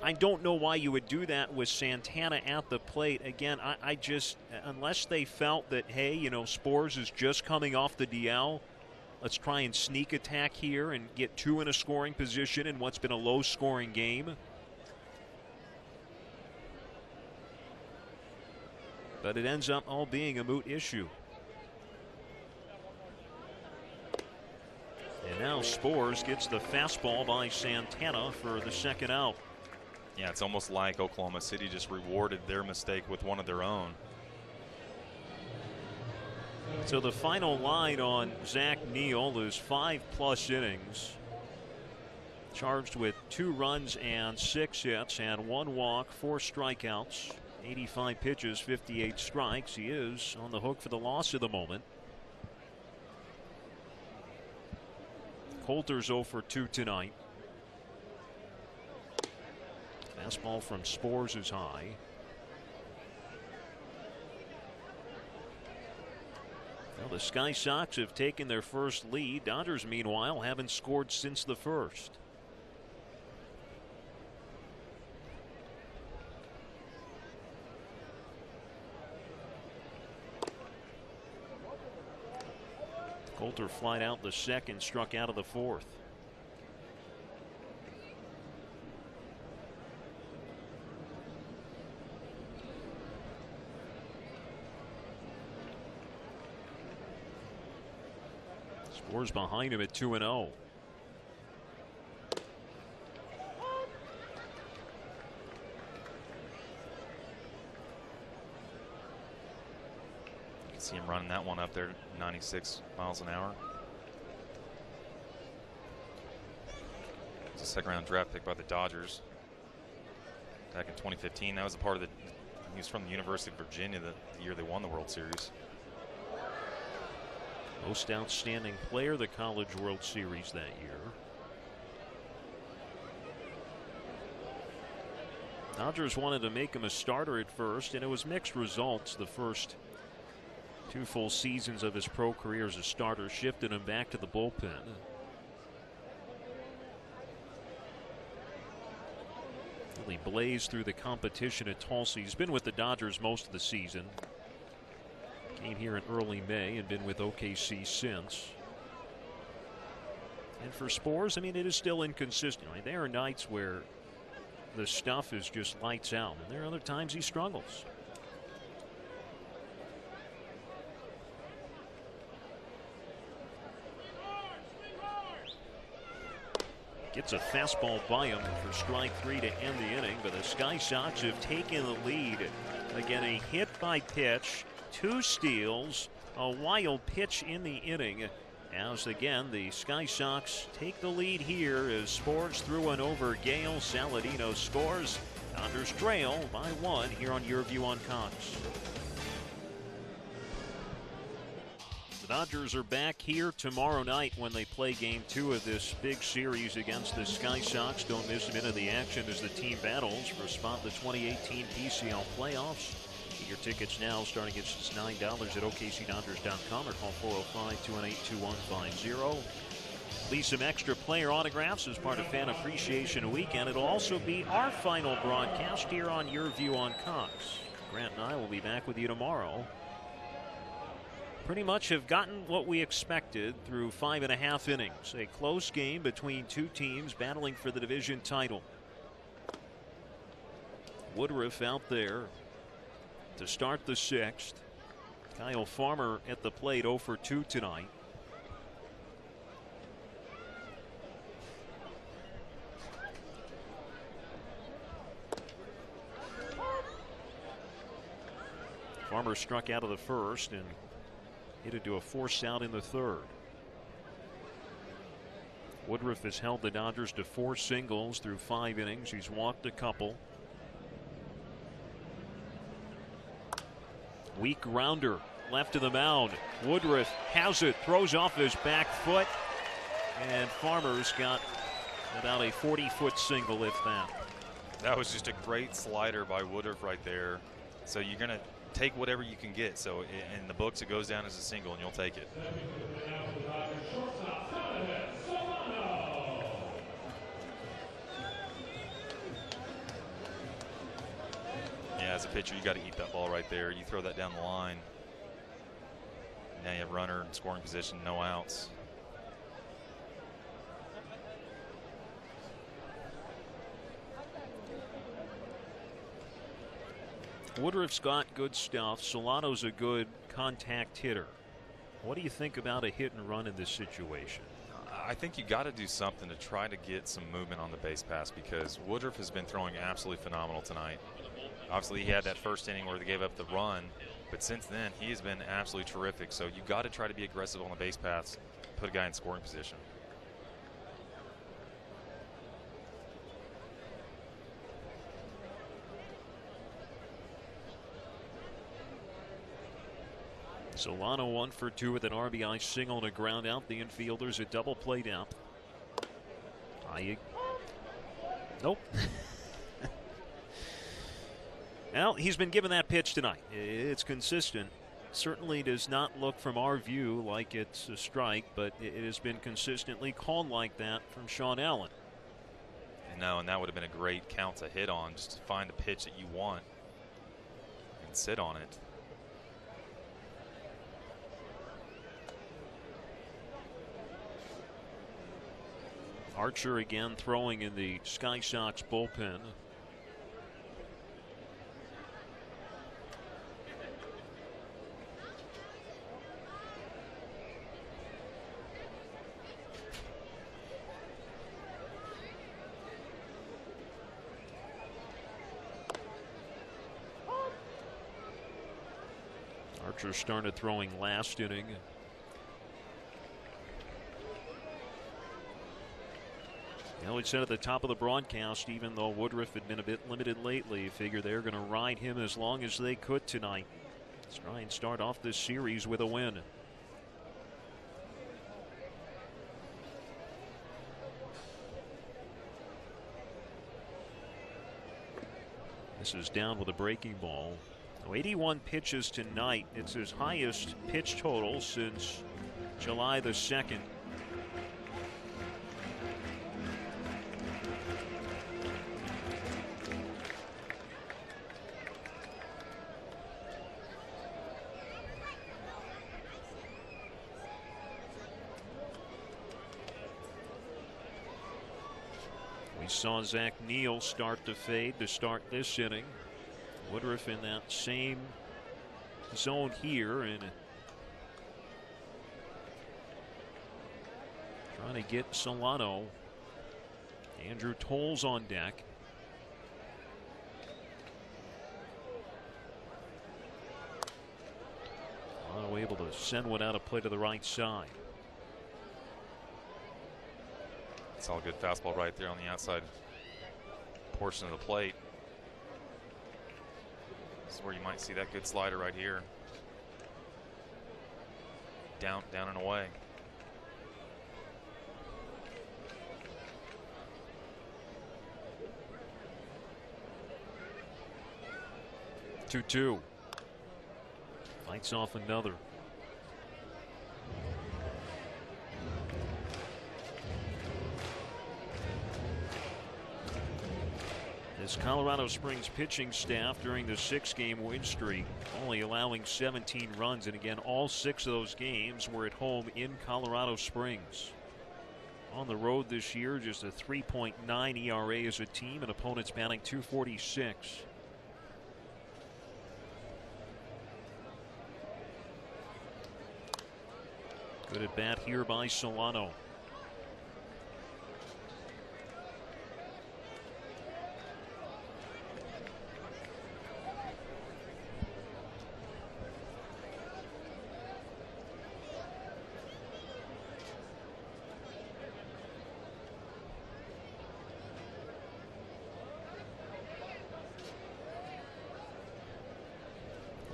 I don't know why you would do that with Santana at the plate. Again, I just, unless they felt that, hey, you know, Sborz is just coming off the DL, let's try and sneak attack here and get 2 in a scoring position in what's been a low-scoring game. But it ends up all being a moot issue. And now Sborz gets the fastball by Santana for the second out. Yeah, it's almost like Oklahoma City just rewarded their mistake with one of their own. So the final line on Zach Neal is 5+ innings. Charged with 2 runs and 6 hits and 1 walk, 4 strikeouts, 85 pitches, 58 strikes. He is on the hook for the loss of the moment. Coulter's 0 for 2 tonight. Fastball from Sborz is high. Well, the Sky Sox have taken their first lead. Dodgers, meanwhile, haven't scored since the first. Coulter flied out the second, struck out of the fourth. Scores behind him at 2-0. You can see him running that one up there, 96 miles an hour. It's a second-round draft pick by the Dodgers back in 2015. That was a part of the. He was from the University of Virginia the year they won the World Series. Most outstanding player, the College World Series that year. Dodgers wanted to make him a starter at first, and it was mixed results. The first 2 full seasons of his pro career as a starter shifted him back to the bullpen. He blazed through the competition at Tulsa. He's been with the Dodgers most of the season. Came here in early May and been with OKC since. And for Spores, I mean, it is still inconsistent. I mean, there are nights where the stuff is just lights out, and there are other times he struggles. Gets a fastball by him for strike 3 to end the inning, but the Sky Sox have taken the lead. Again, a hit by pitch, 2 steals, a wild pitch in the inning. As again, the Sky Sox take the lead here as Spores threw one over Gale. Saladino scores. Dodgers trail by 1 here on Your View on Cox. The Dodgers are back here tomorrow night when they play game 2 of this big series against the Sky Sox. Don't miss a minute of the action as the team battles for a spot in the 2018 PCL playoffs. Get your tickets now starting at just $9 at OKCDodgers.com or call 405-218-2150. Leave some extra player autographs as part of Fan Appreciation Weekend. It'll also be our final broadcast here on Your View on Cox. Grant and I will be back with you tomorrow. Pretty much have gotten what we expected through 5.5 innings. A close game between 2 teams battling for the division title. Woodruff out there to start the 6th. Kyle Farmer at the plate, 0 for 2 tonight. Farmer struck out of the first and hit into a force out in the 3rd. Woodruff has held the Dodgers to 4 singles through 5 innings. He's walked a couple. Weak grounder left of the mound. Woodruff has it, throws off his back foot, and Farmer's got about a 40-foot single, if that. That was just a great slider by Woodruff right there. So you're going to take whatever you can get. So in the books, it goes down as a single, and you'll take it. Yeah, as a pitcher, you got to eat that ball right there. You throw that down the line. Now you have runner in scoring position, no outs. Woodruff's got good stuff. Solano's a good contact hitter. What do you think about a hit and run in this situation? I think you got to do something to try to get some movement on the base pass because Woodruff has been throwing absolutely phenomenal tonight. Obviously, he had that first inning where they gave up the run, but since then, he has been absolutely terrific. So you got to try to be aggressive on the base pass, put a guy in scoring position. Solano 1 for 2 with an RBI single and a ground out. The infielders a double play down. Nope. Well, he's been given that pitch tonight. It's consistent. Certainly does not look from our view like it's a strike, but it has been consistently called like that from Sean Allen. No, and that would have been a great count to hit on, just to find the pitch that you want and sit on it. Archer again throwing in the Sky Sox bullpen. Archer started throwing last inning. Now, we said at the top of the broadcast, even though Woodruff had been a bit limited lately, figure they're going to ride him as long as they could tonight. Let's try and start off this series with a win. This is down with a breaking ball. 81 pitches tonight. It's his highest pitch total since July the 2nd. We saw Zach Neal start to fade to start this inning. Woodruff in that same zone here and trying to get Solano. Andrew Toles on deck. Solano able to send one out of play to the right side. It's all good fastball right there on the outside portion of the plate. This is where you might see that good slider right here. Down and away. Two. Fights off another. This Colorado Springs pitching staff during the 6-game win streak only allowing 17 runs, and again all 6 of those games were at home in Colorado Springs. On the road this year, just a 3.9 ERA as a team, and opponents batting .246. Good at bat here by Solano.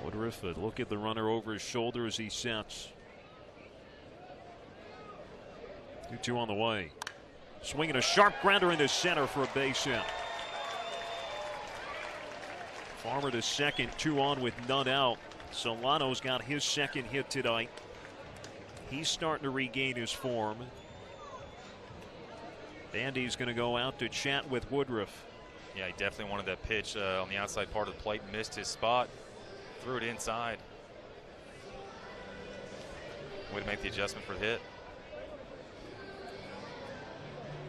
Woodruff, a look at the runner over his shoulder as he sets. 2-2 on the way. Swinging a sharp grounder into center for a base hit. Farmer to second, 2 on with none out. Solano's got his second hit tonight. He's starting to regain his form. Bandy's going to go out to chat with Woodruff. Yeah, he definitely wanted that pitch on the outside part of the plate. Missed his spot. Threw it inside. Way to make the adjustment for the hit.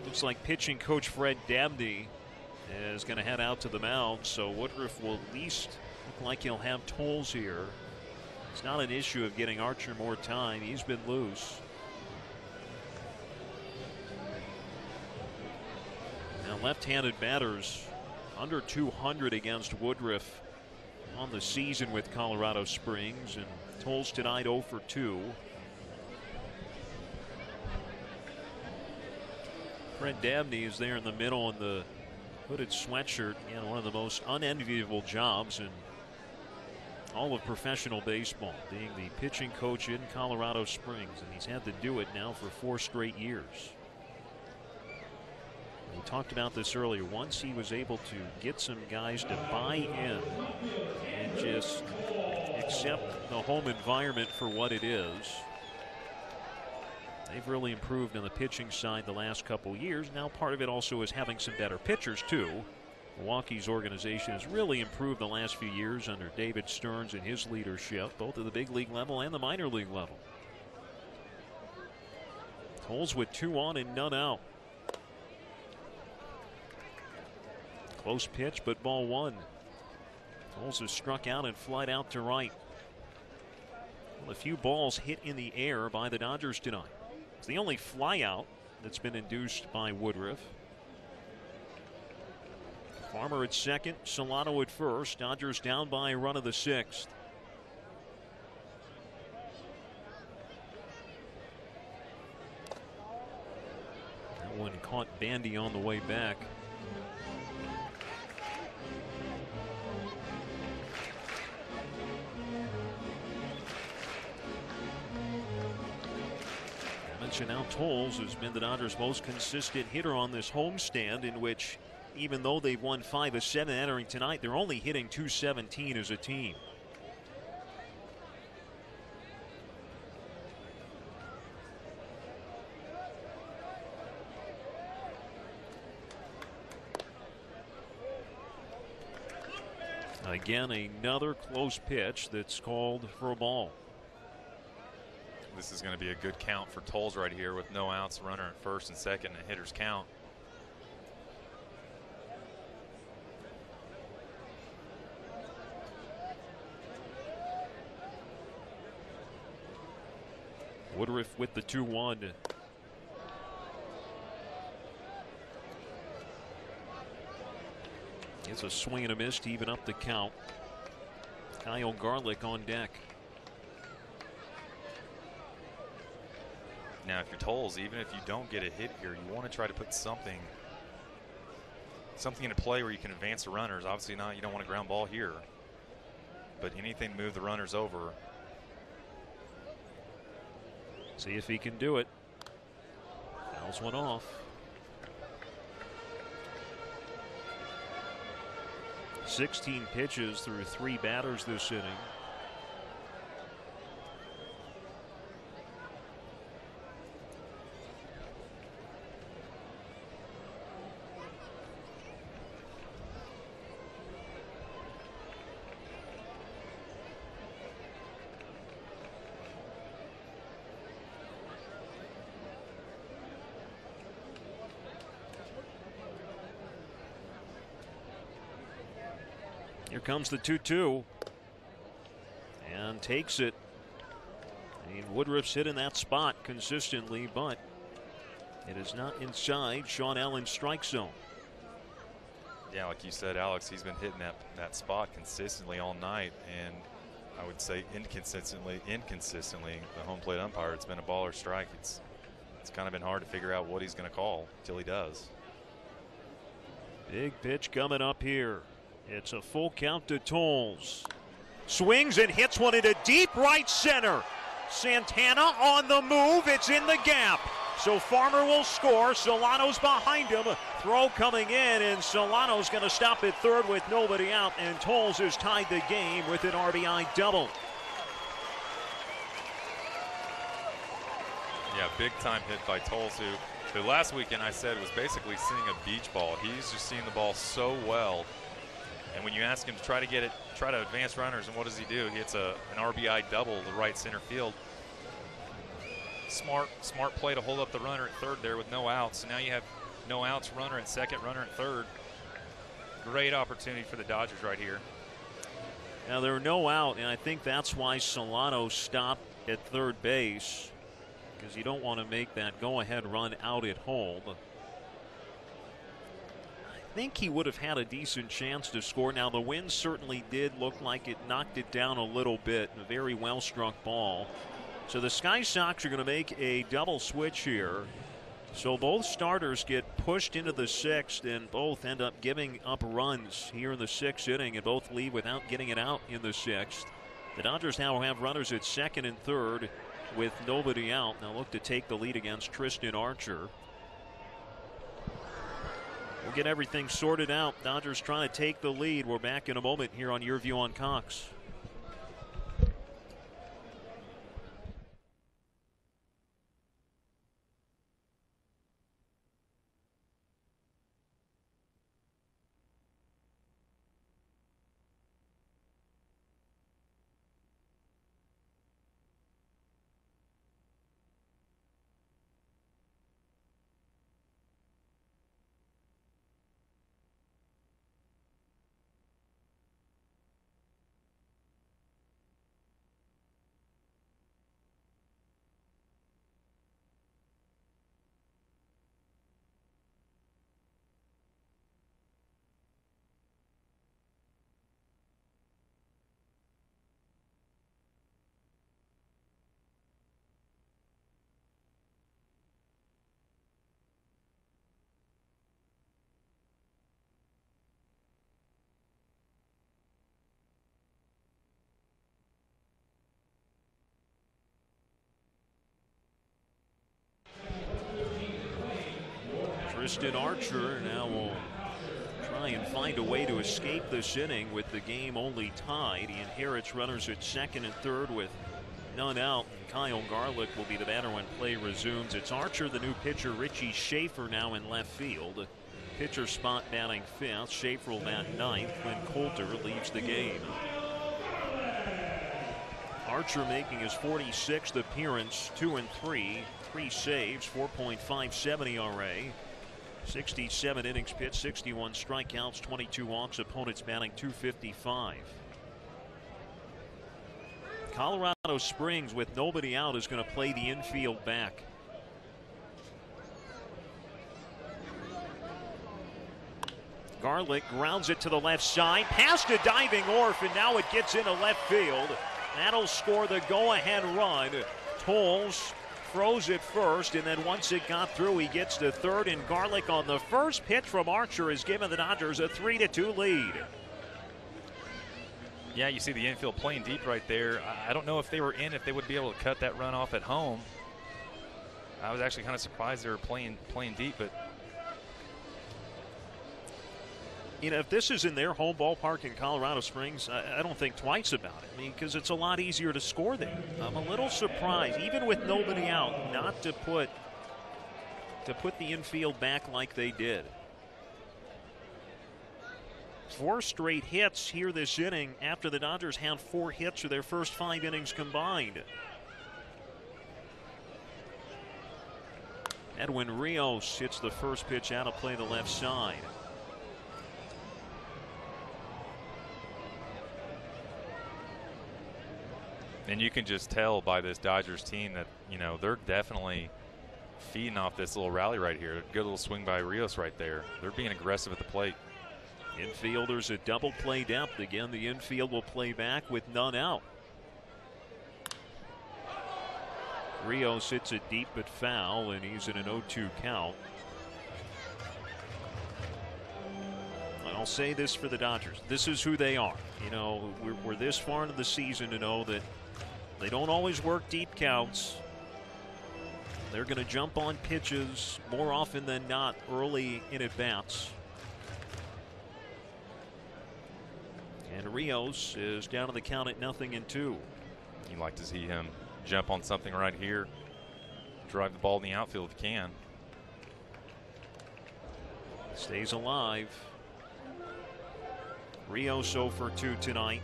Looks like pitching coach Fred Dabney is going to head out to the mound, so Woodruff will at least look like he'll have Toles here. It's not an issue of getting Archer more time. He's been loose. Now left-handed batters under 200 against Woodruff on the season with Colorado Springs, and Toles tonight 0 for 2. Fred Dabney is there in the middle in the hooded sweatshirt. One of the most unenviable jobs in all of professional baseball, being the pitching coach in Colorado Springs, and he's had to do it now for 4 straight years. We talked about this earlier. Once he was able to get some guys to buy in and just accept the home environment for what it is, they've really improved on the pitching side the last couple years. Now part of it also is having some better pitchers too. Milwaukee's organization has really improved the last few years under David Stearns and his leadership, both at the big league level and the minor league level. Toles with 2 on and none out. Close pitch, but ball 1. Toles has struck out and flied out to right. Well, a few balls hit in the air by the Dodgers tonight. It's the only flyout that's been induced by Woodruff. Farmer at second, Solano at first. Dodgers down by a run of the 6th. caught Bandy on the way back. I mentioned now Tolles has been the Dodgers' most consistent hitter on this homestand, in which, even though they've won 5 of 7 entering tonight, they're only hitting .217 as a team. Again, another close pitch that's called for a ball. This is going to be a good count for Tolles right here with no outs, runner at first and second, and a hitter's count. Woodruff with the 2-1. It's a swing and a miss to even up the count. Kyle Garlick on deck. Now, if you're Tolles, even if you don't get a hit here, you want to try to put something into play where you can advance the runners. Obviously not, you don't want a ground ball here, but anything to move the runners over. See if he can do it. Fouls one off. 16 pitches through 3 batters this inning. Here comes the 2-2 and takes it. And Woodruff's hit in that spot consistently, but it is not inside Sean Allen's strike zone. Yeah, like you said, Alex, he's been hitting that spot consistently all night, and I would say inconsistently. The home plate umpire, it's been a ball or strike. It's kind of been hard to figure out what he's going to call until he does. Big pitch coming up here. It's a full count to Tolles. Swings and hits one into deep right center. Santana on the move. It's in the gap. So Farmer will score. Solano's behind him. Throw coming in, and Solano's going to stop at third with nobody out. And Tolles has tied the game with an RBI double. Yeah, big time hit by Tolles, who last weekend I said was basically seeing a beach ball. He's just seeing the ball so well. And when you ask him to try to advance runners, and what does he do? He hits an RBI double to right center field. Smart play to hold up the runner at third there with no outs. So now you have no outs, runner at second, runner at third. Great opportunity for the Dodgers right here. Now there are no out, and I think that's why Solano stopped at third base, because you don't want to make that go-ahead run out at home. I think he would have had a decent chance to score. Now the wind certainly did look like it knocked it down a little bit. A very well struck ball. So the Sky Sox are going to make a double switch here. So both starters get pushed into the sixth, and both end up giving up runs here in the sixth inning, and both leave without getting it out in the sixth. The Dodgers now have runners at second and third with nobody out. Now look to take the lead against Tristan Archer. We'll get everything sorted out. Dodgers trying to take the lead. We're back in a moment here on Your View on Cox. Tristan Archer now will try and find a way to escape this inning with the game only tied. He inherits runners at second and third with none out. And Kyle Garlick will be the batter when play resumes. It's Archer, the new pitcher. Richie Schaefer now in left field. Pitcher spot batting fifth. Schaefer will bat ninth when Coulter leaves the game. Archer making his 46th appearance, 2-3, 3 saves, 4.57 ERA, 67 innings pitched, 61 strikeouts, 22 walks. Opponents batting .255. Colorado Springs, with nobody out, is going to play the infield back. Garlick grounds it to the left side, past a diving Orf, and now it gets into left field. That'll score the go-ahead run. Tolles throws it first, and then once it got through, he gets to third, and Garlick on the first pitch from Archer has given the Dodgers a 3-2 lead. Yeah, you see the infield playing deep right there. I don't know if they were in, if they would be able to cut that run off at home. I was actually kind of surprised they were playing deep, but you know, if this is in their home ballpark in Colorado Springs, I don't think twice about it. I mean, because it's a lot easier to score there. I'm a little surprised, even with nobody out, not to put the infield back like they did. 4 straight hits here this inning after the Dodgers had 4 hits for their first 5 innings combined. Edwin Rios hits the first pitch out of play the left side. And you can just tell by this Dodgers team that, you know, they're definitely feeding off this little rally right here. Good little swing by Rios right there. They're being aggressive at the plate. Infielders at double play depth. Again, the infield will play back with none out. Rios hits it deep but foul, and he's in an 0-2 count. I'll say this for the Dodgers. This is who they are. You know, we're this far into the season to know that they don't always work deep counts. They're going to jump on pitches more often than not early in at-bats. And Rios is down to the count at 0-2. You like to see him jump on something right here, drive the ball in the outfield if he can. Stays alive. Rios 0 for 2 tonight.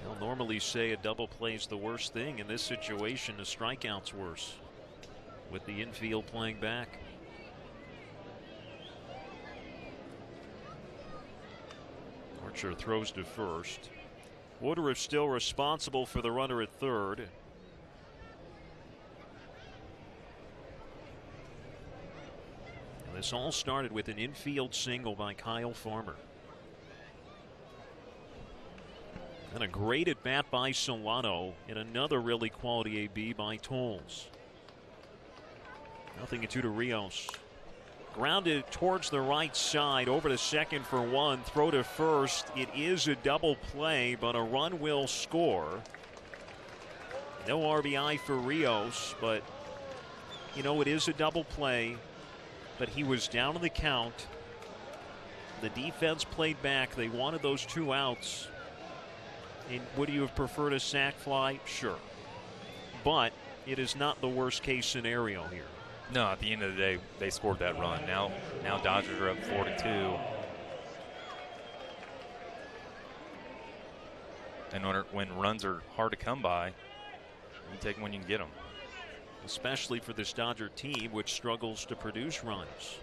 They'll normally say a double play is the worst thing. In this situation, the strikeout's worse with the infield playing back. Archer throws to first. Woodruff still responsible for the runner at third. And this all started with an infield single by Kyle Farmer. And a great at bat by Solano, and another really quality AB by Tolles. 0-2 to Rios. Grounded towards the right side, over to second for 1, throw to first. It is a double play, but a run will score. No RBI for Rios, but you know, it is a double play, but he was down to the count. The defense played back. They wanted those 2 outs. And would you have preferred a sac fly? Sure. But it is not the worst case scenario here. No, at the end of the day, they scored that run. Now Dodgers are up 4-2. And when runs are hard to come by, you take them when you can get them. Especially for this Dodger team, which struggles to produce runs.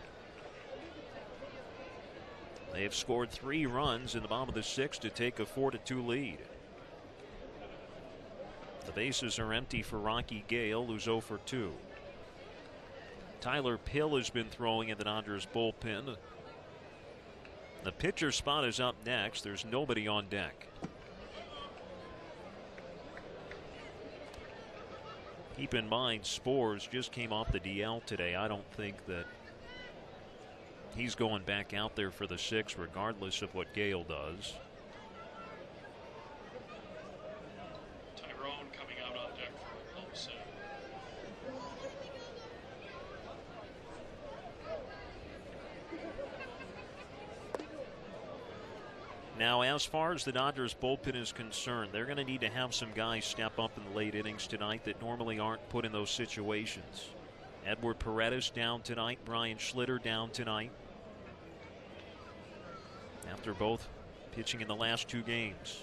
They have scored 3 runs in the bottom of the 6th to take a 4-2 lead. The bases are empty for Rocky Gale, who's 0 for 2. Tyler Pill has been throwing in the Dodgers bullpen. The pitcher spot is up next. There's nobody on deck. Keep in mind, Spores just came off the DL today. I don't think that he's going back out there for the 6th, regardless of what Gale does. Now, as far as the Dodgers bullpen is concerned, they're going to need to have some guys step up in the late innings tonight that normally aren't put in those situations. Edward Paredes down tonight. Brian Schlitter down tonight. After both pitching in the last 2 games.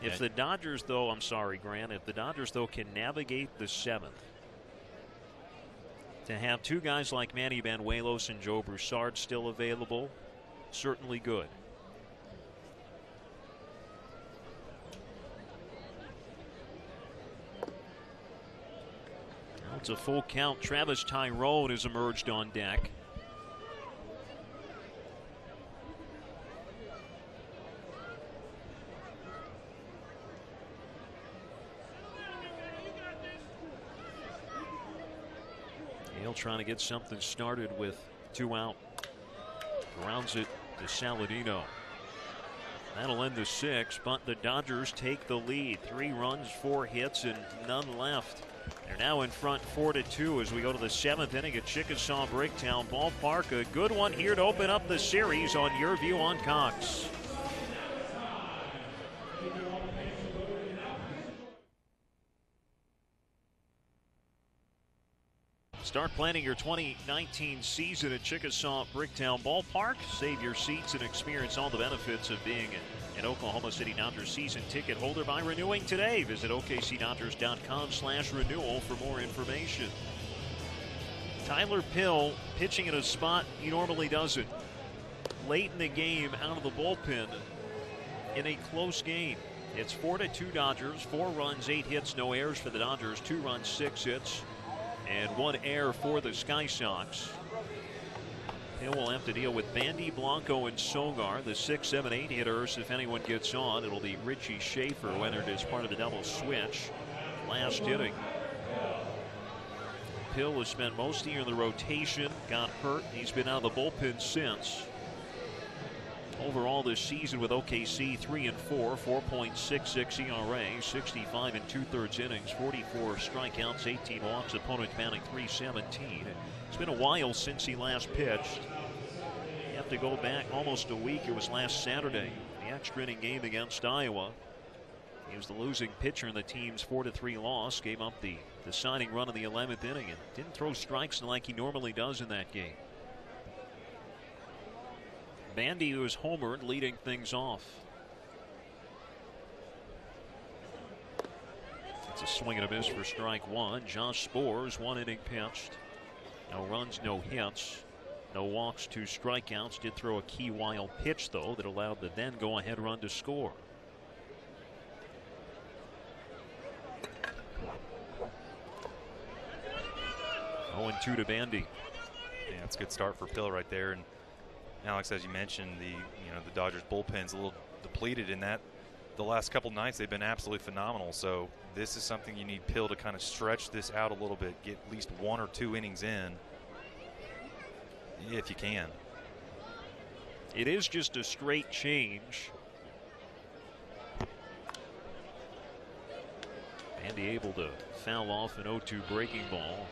If the Dodgers, though, I'm sorry, Grant, if the Dodgers, though, can navigate the 7th, to have 2 guys like Manny Banuelos and Joe Broussard still available, certainly good. Now it's a full count. Travis Tyrone has emerged on deck. Trying to get something started with 2 out. Grounds it to Saladino. That'll end the 6th, but the Dodgers take the lead. 3 runs, 4 hits, and none left. They're now in front 4-2 as we go to the 7th inning at Chickasaw Bricktown Ballpark. A good one here to open up the series on Your View on Cox. Start planning your 2019 season at Chickasaw Bricktown Ballpark. Save your seats and experience all the benefits of being an Oklahoma City Dodgers season ticket holder by renewing today. Visit okcdodgers.com/renewal for more information. Tyler Pill pitching in a spot he normally doesn't. Late in the game, out of the bullpen in a close game. It's 4-2 Dodgers. 4 runs, 8 hits, no errors for the Dodgers. 2 runs, 6 hits. And 1 error for the Sky Sox. Hill will have to deal with Bandy, Blanco, and Sogar, the 6, 7, 8 hitters. If anyone gets on, it'll be Richie Schaefer, who entered as part of the double switch last inning. Hill has spent most of the year in the rotation, got hurt. He's been out of the bullpen since. Overall this season with OKC, 3-4, 4.66 ERA, 65 2/3 innings, 44 strikeouts, 18 walks, opponent batting .317. It's been a while since he last pitched. You have to go back almost a week. It was last Saturday, the extra inning game against Iowa. He was the losing pitcher in the team's 4-3 loss. Gave up the deciding run in the 11th inning and didn't throw strikes like he normally does in that game. Bandy, who is homered, leading things off. It's a swing and a miss for strike 1. Josh Spores, 1 inning pitched. No runs, no hits, no walks, 2 strikeouts. Did throw a key wild pitch, though, that allowed the then go-ahead run to score. Oh, 0-2 to Bandy. Yeah, it's a good start for Pill right there. And Alex, as you mentioned, the Dodgers bullpen's a little depleted in that the last couple nights they've been absolutely phenomenal. So this is something you need Pill to kind of stretch this out a little bit, get at least 1 or 2 innings in, if you can. It is just a straight change. Bandy able to foul off an 0-2 breaking ball.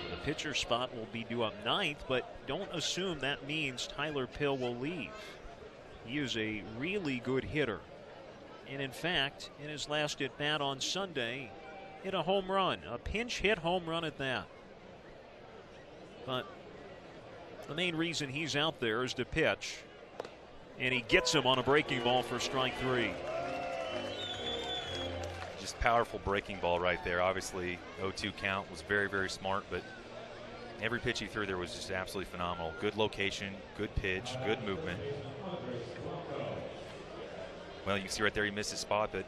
The pitcher spot will be due up 9th, but don't assume that means Tyler Pill will leave. He is a really good hitter. And in fact, in his last at bat on Sunday, hit a home run, a pinch hit home run at that. But the main reason he's out there is to pitch. And he gets him on a breaking ball for strike 3. Just powerful breaking ball right there. Obviously, 0-2 count was very, very smart, but every pitch he threw there was just absolutely phenomenal. Good location, good pitch, good movement. Well, you can see right there he missed his spot, but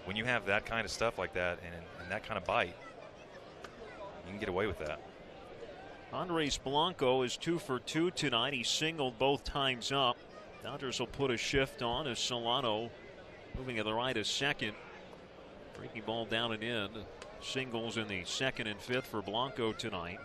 when you have that kind of stuff like that and that kind of bite, you can get away with that. Andres Blanco is 2 for 2 tonight. He singled both times up. Dodgers will put a shift on as Solano moving to the right as second. Breaking ball down and in. Singles in the 2nd and 5th for Blanco tonight.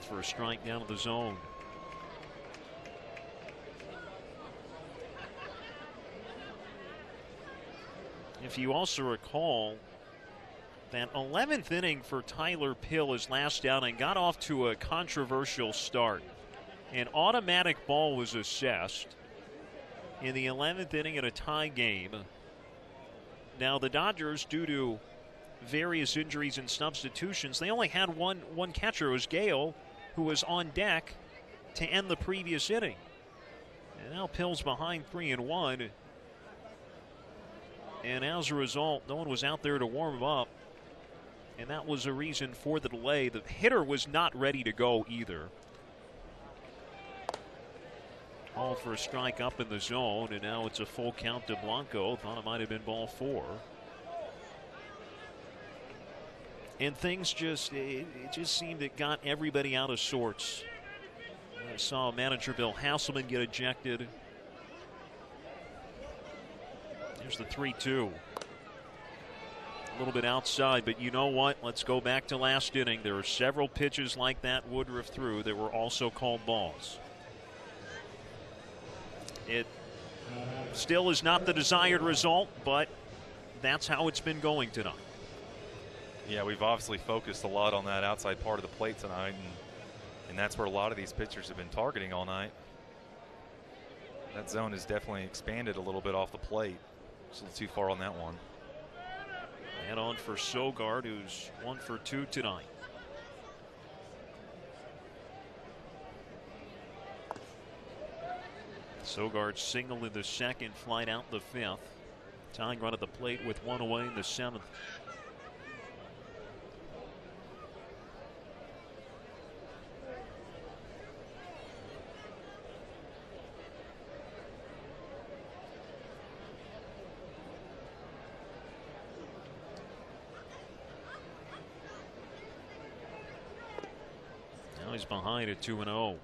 Called for a strike down to the zone. If you also recall, that 11th inning for Tyler Pill, his last outing, got off to a controversial start. An automatic ball was assessed in the 11th inning in a tie game. Now the Dodgers, due to various injuries and substitutions, they only had one catcher. It was Gale, who was on deck to end the previous inning. And now Pill's behind 3-1. And as a result, no one was out there to warm him up. And that was a reason for the delay. The hitter was not ready to go either. All for a strike up in the zone, and now it's a full count to Blanco. Thought it might have been ball 4. And things it just seemed it got everybody out of sorts. I saw manager Bill Hasselman get ejected. There's the 3-2. A little bit outside, but you know what? Let's go back to last inning. There were several pitches like that Woodruff threw that were also called balls. It still is not the desired result, but that's how it's been going tonight. Yeah, we've obviously focused a lot on that outside part of the plate tonight, and that's where a lot of these pitchers have been targeting all night. That zone has definitely expanded a little bit off the plate. It's a little too far on that one. And on for Sogard, who's 1 for 2 tonight. Sogard singled in the second, flight out the 5th. Tying run at the plate with 1 away in the 7th. Now he's behind at 2-0.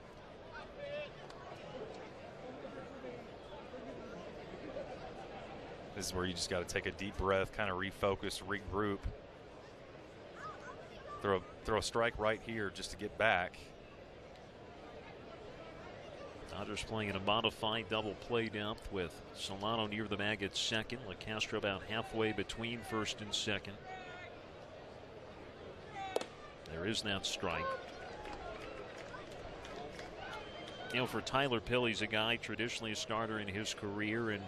This is where you just got to take a deep breath, kind of refocus, regroup. Throw a strike right here just to get back. Dodgers playing in a modified double play depth with Solano near the bag at second. LeCastro about halfway between first and second. There is that strike. You know, for Tyler Pill, he's a guy traditionally a starter in his career, and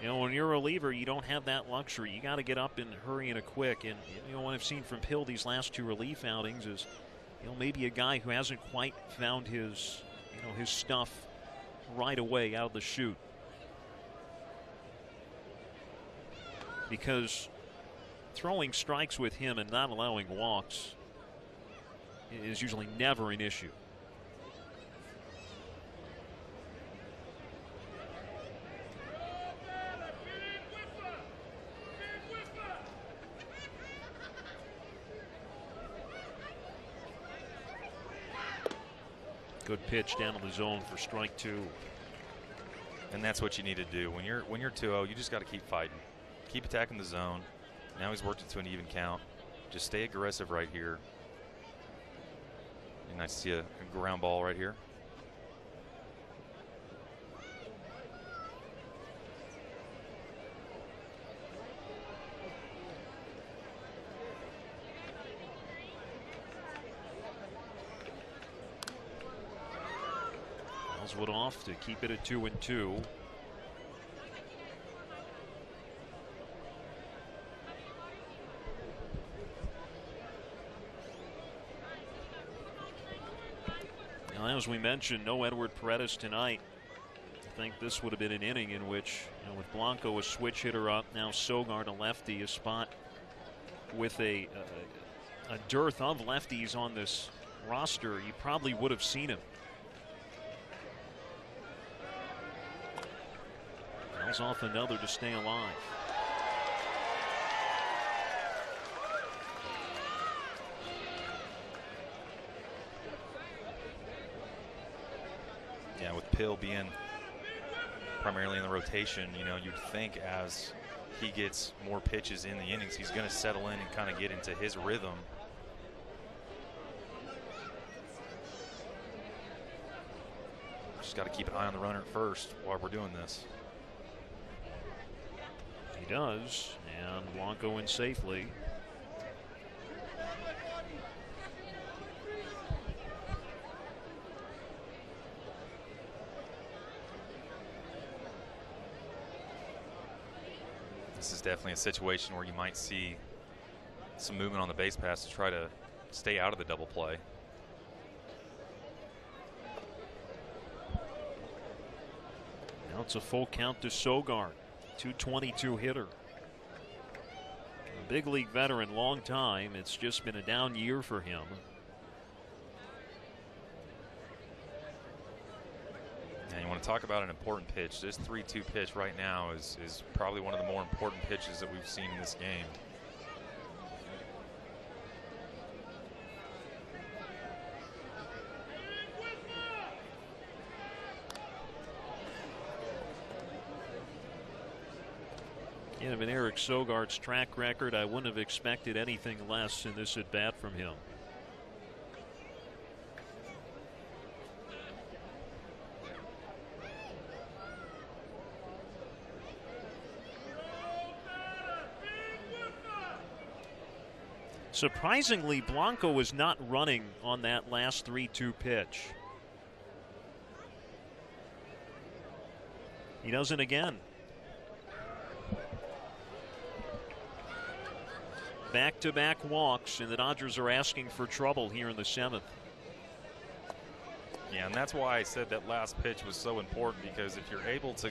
you know, when you're a reliever, you don't have that luxury. You got to get up and hurry and a quick. And you know what I've seen from Pill these last 2 relief outings is, you know, maybe a guy who hasn't quite found his, you know, his stuff right away out of the chute. Because throwing strikes with him and not allowing walks is usually never an issue. Good pitch down to the zone for strike 2. And that's what you need to do. When you're 2-0, you just got to keep fighting. Keep attacking the zone. Now he's worked it to an even count. Just stay aggressive right here. And nice to see a ground ball right here. Ellswood off to keep it at 2-2. Now, as we mentioned, no Edward Paredes tonight. I think this would have been an inning in which, you know, with Blanco a switch hitter up, now Sogard a lefty, a spot with a dearth of lefties on this roster, you probably would have seen him. Fouls off another to stay alive. Yeah, with Pill being primarily in the rotation, you know, you'd think as he gets more pitches in the innings, he's going to settle in and kind of get into his rhythm. Just got to keep an eye on the runner at first while we're doing this. He does, and Blanco in safely. This is definitely a situation where you might see some movement on the base pass to try to stay out of the double play. Now it's a full count to Sogard, 222 hitter. A big league veteran, long time. It's just been a down year for him. And you want to talk about an important pitch. This 3-2 pitch right now is probably one of the more important pitches that we've seen in this game. Given Eric Sogard's track record, I wouldn't have expected anything less in this at bat from him. Surprisingly, Blanco was not running on that last 3-2 pitch. He does it again. Back-to-back walks, and the Dodgers are asking for trouble here in the 7th. Yeah, and that's why I said that last pitch was so important, because if you're able to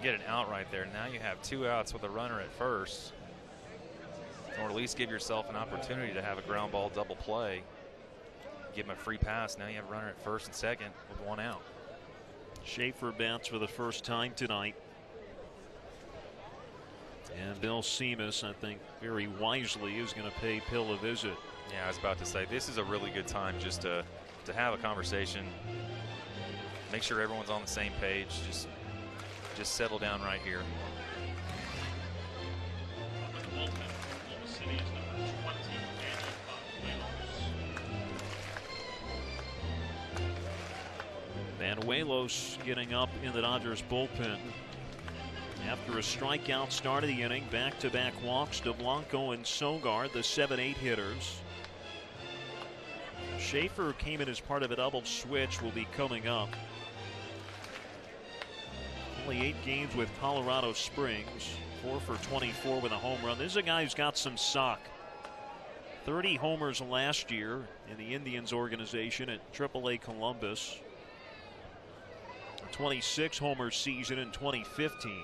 get an out right there, now you have 2 outs with a runner at first, or at least give yourself an opportunity to have a ground ball double play. Give him a free pass. Now you have a runner at first and second with 1 out. Schaefer bats for the first time tonight. And Bill Seamus, I think, very wisely is going to pay Pill a visit. Yeah, I was about to say, this is a really good time just to have a conversation. Make sure everyone's on the same page. Just settle down right here. With the bullpen, Oklahoma City is number 20, Banuelos getting up in the Dodgers bullpen. After a strikeout start of the inning, back-to-back walks to Blanco and Sogard, the 7-8 hitters. Schaefer came in as part of a double switch, will be coming up. Only 8 games with Colorado Springs, 4 for 24 with a home run. This is a guy who's got some sock. 30 homers last year in the Indians organization at AAA Columbus. A 26 homer season in 2015.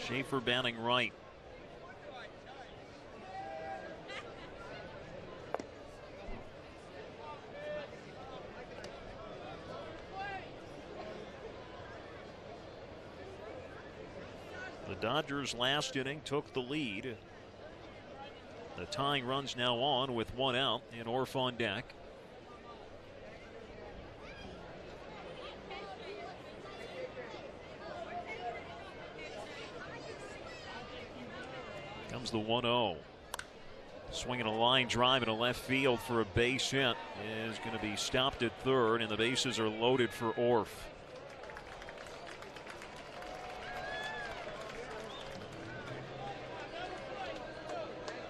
Schaefer batting right. The Dodgers last inning took the lead. The tying run's now on with 1 out and Orf on deck. Comes the 1-0. Swinging a line drive in a left field for a base hit is going to be stopped at third, and the bases are loaded for Orf.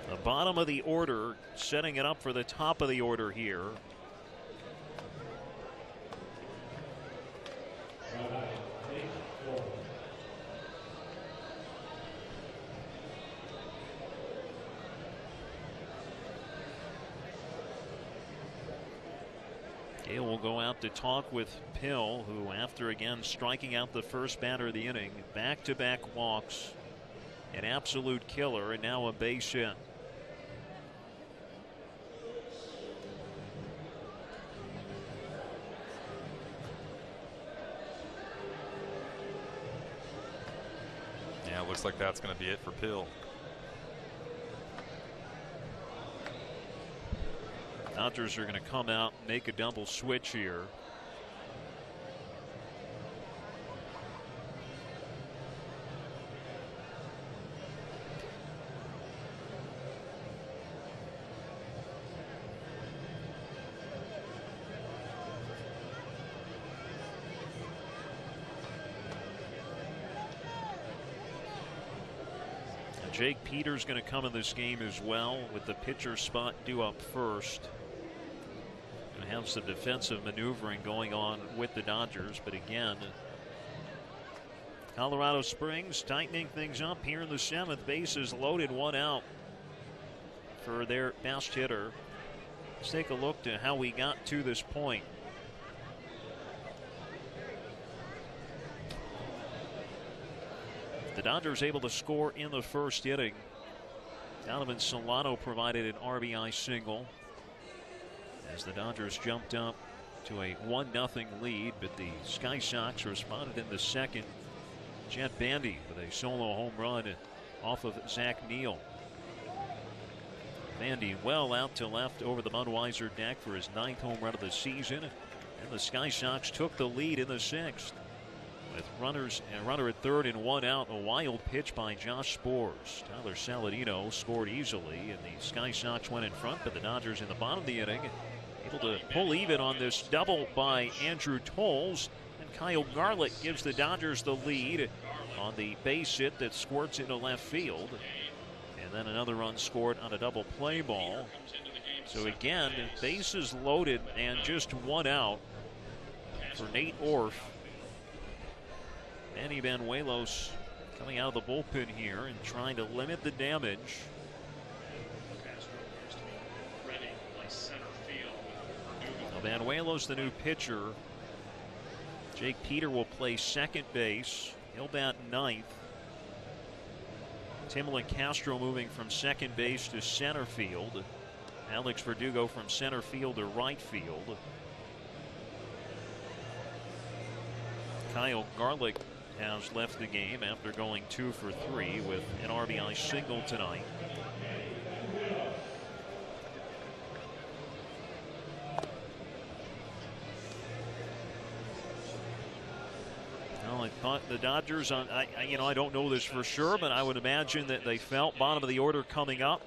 The bottom of the order, setting it up for the top of the order here. Gale will go out to talk with Pill, who, after again striking out the first batter of the inning, back-to-back walks, an absolute killer, and now a base hit. Yeah, looks like that's going to be it for Pill. Dodgers are going to come out and make a double switch here. Jake Peters going to come in this game as well, with the pitcher spot due up first. Going to have some defensive maneuvering going on with the Dodgers, but again, Colorado Springs tightening things up here in the 7th. Bases loaded, 1 out for their best hitter. Let's take a look to how we got to this point. The Dodgers able to score in the 1st inning. Donovan Solano provided an RBI single as the Dodgers jumped up to a 1-0 lead, but the Sky Sox responded in the 2nd. Jet Bandy with a solo home run off of Zach Neal. Bandy well out to left over the Budweiser deck for his 9th home run of the season, and the Sky Sox took the lead in the 6th. With runners and runner at 3rd and 1 out, a wild pitch by Josh Sborz. Tyler Saladino scored easily, and the Sky Sox went in front, but the Dodgers in the bottom of the inning able to pull even on this double by Andrew Tolles, and Kyle Garlick gives the Dodgers the lead on the base hit that squirts into left field, and then another run scored on a double play ball. So again, bases loaded and just 1 out for Nate Orf. Manny Banuelos coming out of the bullpen here and trying to limit the damage. Now Banuelos, the new pitcher. Jake Peter will play second base. He'll bat 9th. Timlin Castro moving from second base to center field. Alex Verdugo from center field to right field. Kyle Garlick has left the game after going 2 for 3 with an RBI single tonight. Well, I thought the Dodgers, I don't know this for sure, but I would imagine that they felt bottom of the order coming up.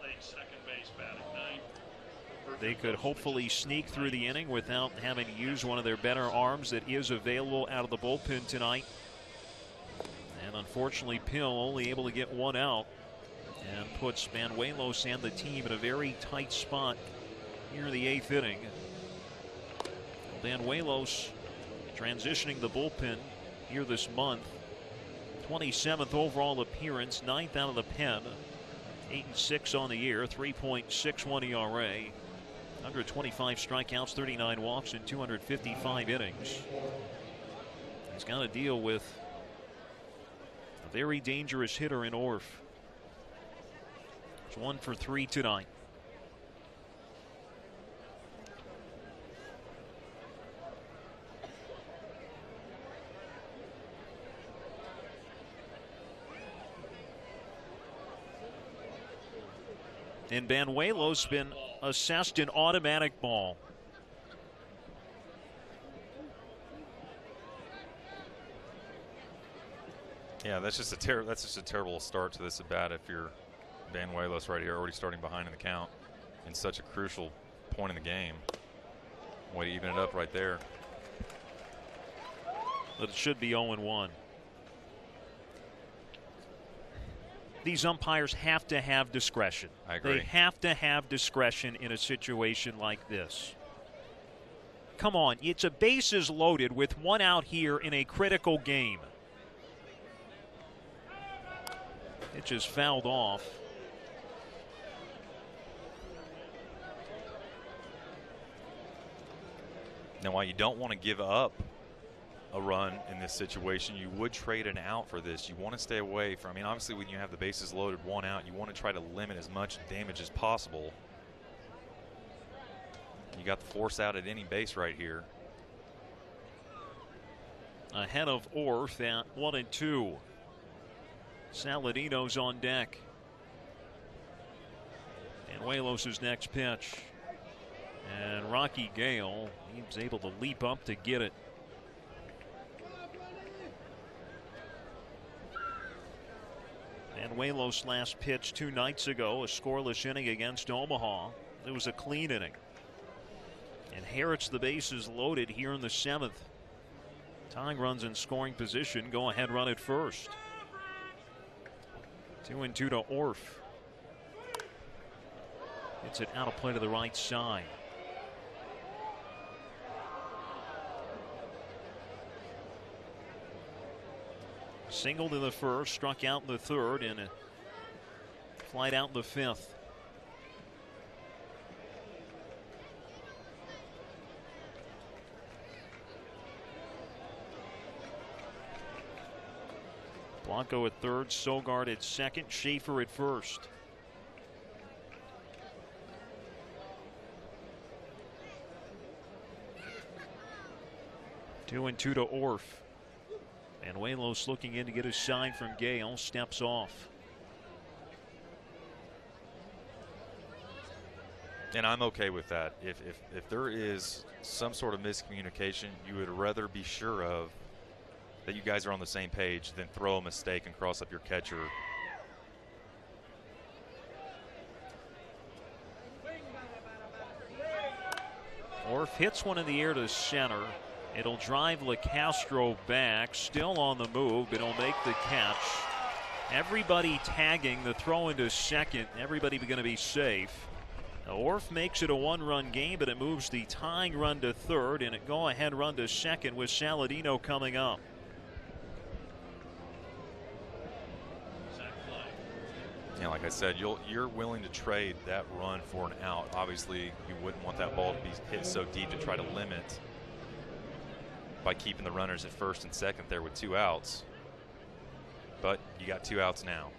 They could hopefully sneak through the inning without having to use one of their better arms that is available out of the bullpen tonight. And unfortunately, Pill only able to get 1 out and puts Banuelos and the team in a very tight spot here in the 8th inning. Banuelos transitioning the bullpen here this month. 27th overall appearance, 9th out of the pen. 8-6 on the year, 3.61 ERA. 125 strikeouts, 39 walks, and 255 innings. He's got to deal with a very dangerous hitter in Orf. It's 1 for 3 tonight. And Banuelos been assessed an automatic ball. Yeah, that's just a terrible start to this at bat if you're Banuelos right here, already starting behind in the count in such a crucial point in the game. Way to even it up right there. But it should be 0-1. These umpires have to have discretion. I agree. They have to have discretion in a situation like this. Come on, it's a bases loaded with 1 out here in a critical game. It just fouled off. Now, while you don't want to give up a run in this situation, you would trade an out for this. You want to stay away from, obviously when you have the bases loaded, 1 out, you want to try to limit as much damage as possible. You got the force out at any base right here. Ahead of Orf at 1-2. Saladino's on deck. Banuelos' next pitch. And Rocky Gale, he was able to leap up to get it. Banuelos last pitch 2 nights ago, a scoreless inning against Omaha. It was a clean inning. Inherits the bases loaded here in the 7th. Tying runs in scoring position. Go ahead, run at first. 2-2 to Orff. Gets it out of play to the right side. Singled in the first, struck out in the third, and a flight out in the fifth. Blanco at third, Sogard at second, Schaefer at first. Two and two to Orff. And Waylos looking in to get a sign from Gale, steps off. And I'm okay with that. If there is some sort of miscommunication, you would rather be sure of that you guys are on the same page than throw a mistake and cross up your catcher. Orff hits one in the air to center. It'll drive LeCastro back, still on the move, but he'll make the catch. Everybody tagging the throw into second. Everybody going to be safe. Now, Orff makes it a one-run game, but it moves the tying run to third and a go-ahead run to second with Saladino coming up. Yeah, like I said, you're willing to trade that run for an out. Obviously, you wouldn't want that ball to be hit so deep to try to limit by keeping the runners at first and second there with two outs. But you got two outs now.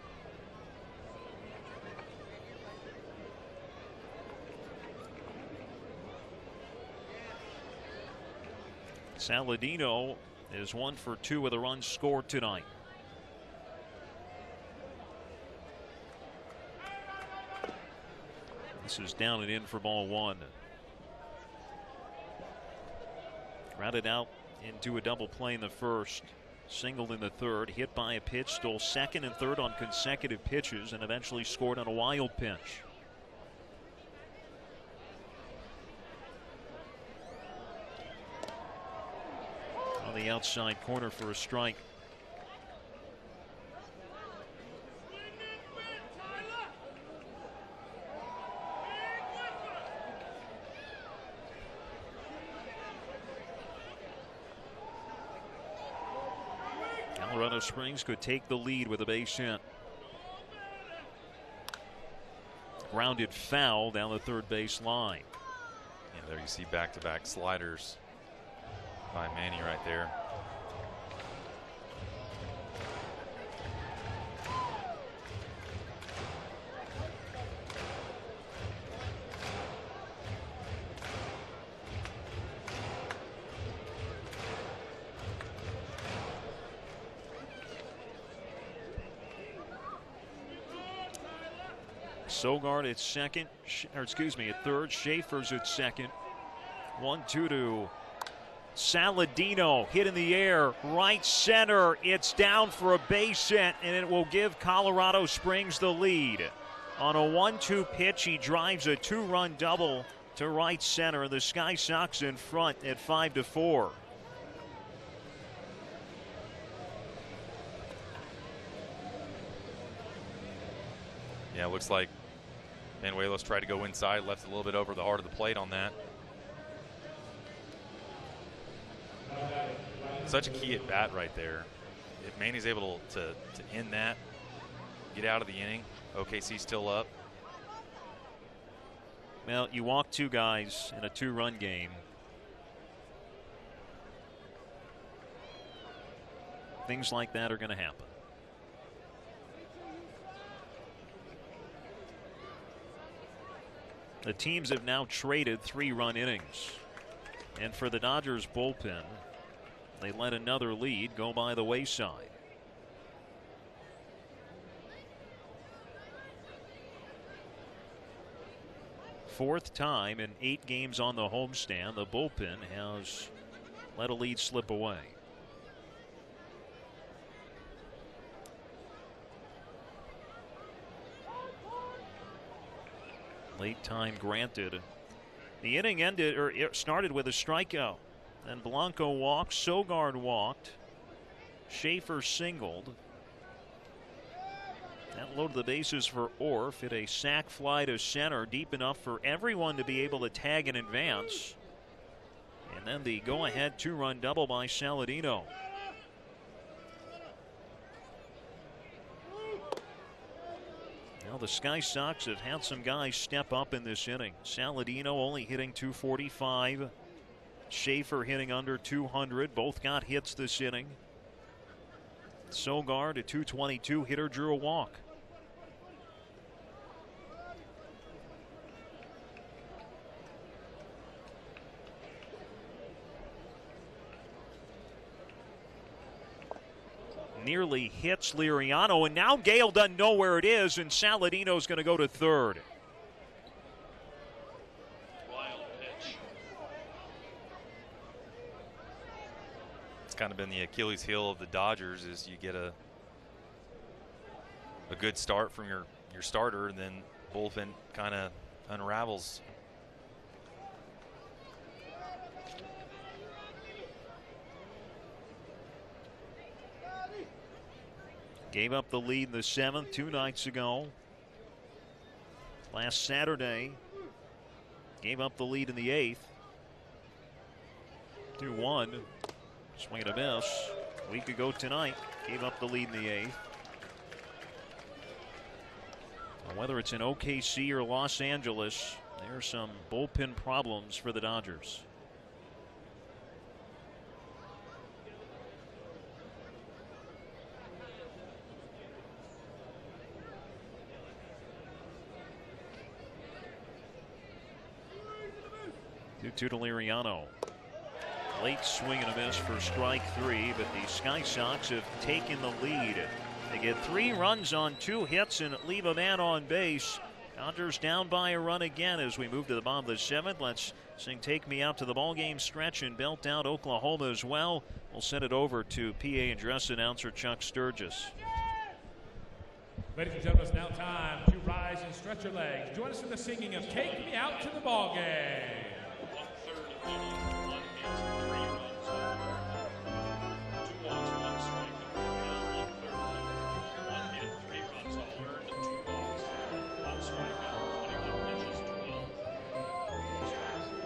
Saladino is 1 for 2 with a run scored tonight. This is down and in for ball one. Grounded out into a double play in the first. Singled in the third. Hit by a pitch. Stole second and third on consecutive pitches and eventually scored on a wild pitch. On the outside corner for a strike. Colorado Springs could take the lead with a base hit. Grounded foul down the third base line. Yeah, there you see back-to-back sliders by Manny right there. Sogard at second, at third. Schaefer's at second. 1-2 to Saladino. Hit in the air, right center. It's down for a base hit, and it will give Colorado Springs the lead. On a 1-2 pitch, he drives a two-run double to right center. The Sky Sox in front at 5-4. Yeah, it looks like Manuelos tried to go inside, left a little bit over the heart of the plate on that. Such a key at bat right there. If Manny's able to end that, get out of the inning, OKC still up. Well, you walk two guys in a two-run game. Things like that are going to happen. The teams have now traded three-run innings. And for the Dodgers bullpen, they let another lead go by the wayside. Fourth time in 8 games on the homestand, the bullpen has let a lead slip away. Late time granted. The inning ended, or it started with a strikeout. Then Blanco walked, Sogard walked, Schaefer singled. That low to the bases for Orff. Hit a sac fly to center, deep enough for everyone to be able to tag in advance. And then the go-ahead 2-run double by Saladino. Now the Sky Sox have had some guys step up in this inning. Saladino only hitting .245. Schaefer hitting under .200. Both got hits this inning. Sogard, a .222 hitter, drew a walk. Nearly hits Liriano, and now Gale doesn't know where it is, and Saladino's going to go to third. Wild pitch. It's kind of been the Achilles heel of the Dodgers is you get a good start from your starter, and then bullpen kind of unravels. Gave up the lead in the 7th 2 nights ago. Last Saturday, gave up the lead in the 8th. 2-1. Swing and a miss. A week ago tonight, gave up the lead in the 8th. Well, whether it's in OKC or Los Angeles, there's some bullpen problems for the Dodgers. To Liriano. Late swing and a miss for strike 3, but the Sky Sox have taken the lead. They get 3 runs on 2 hits and leave a man on base. Dodgers down by a run again as we move to the bottom of the 7th. Let's sing Take Me Out to the Ballgame stretch and belt out Oklahoma as well. We'll send it over to PA and dress announcer Chuck Sturgis. Ladies and gentlemen, it's now time to rise and stretch your legs. Join us in the singing of Take Me Out to the Ballgame. 1/3 inning, 1 hit, 3 runs, 2 walks, 1 strike, 1/3 inning, 1 hit, 3 runs, all earned, 2 walks, 1 strikeout, 21 pitches, 12 strikes.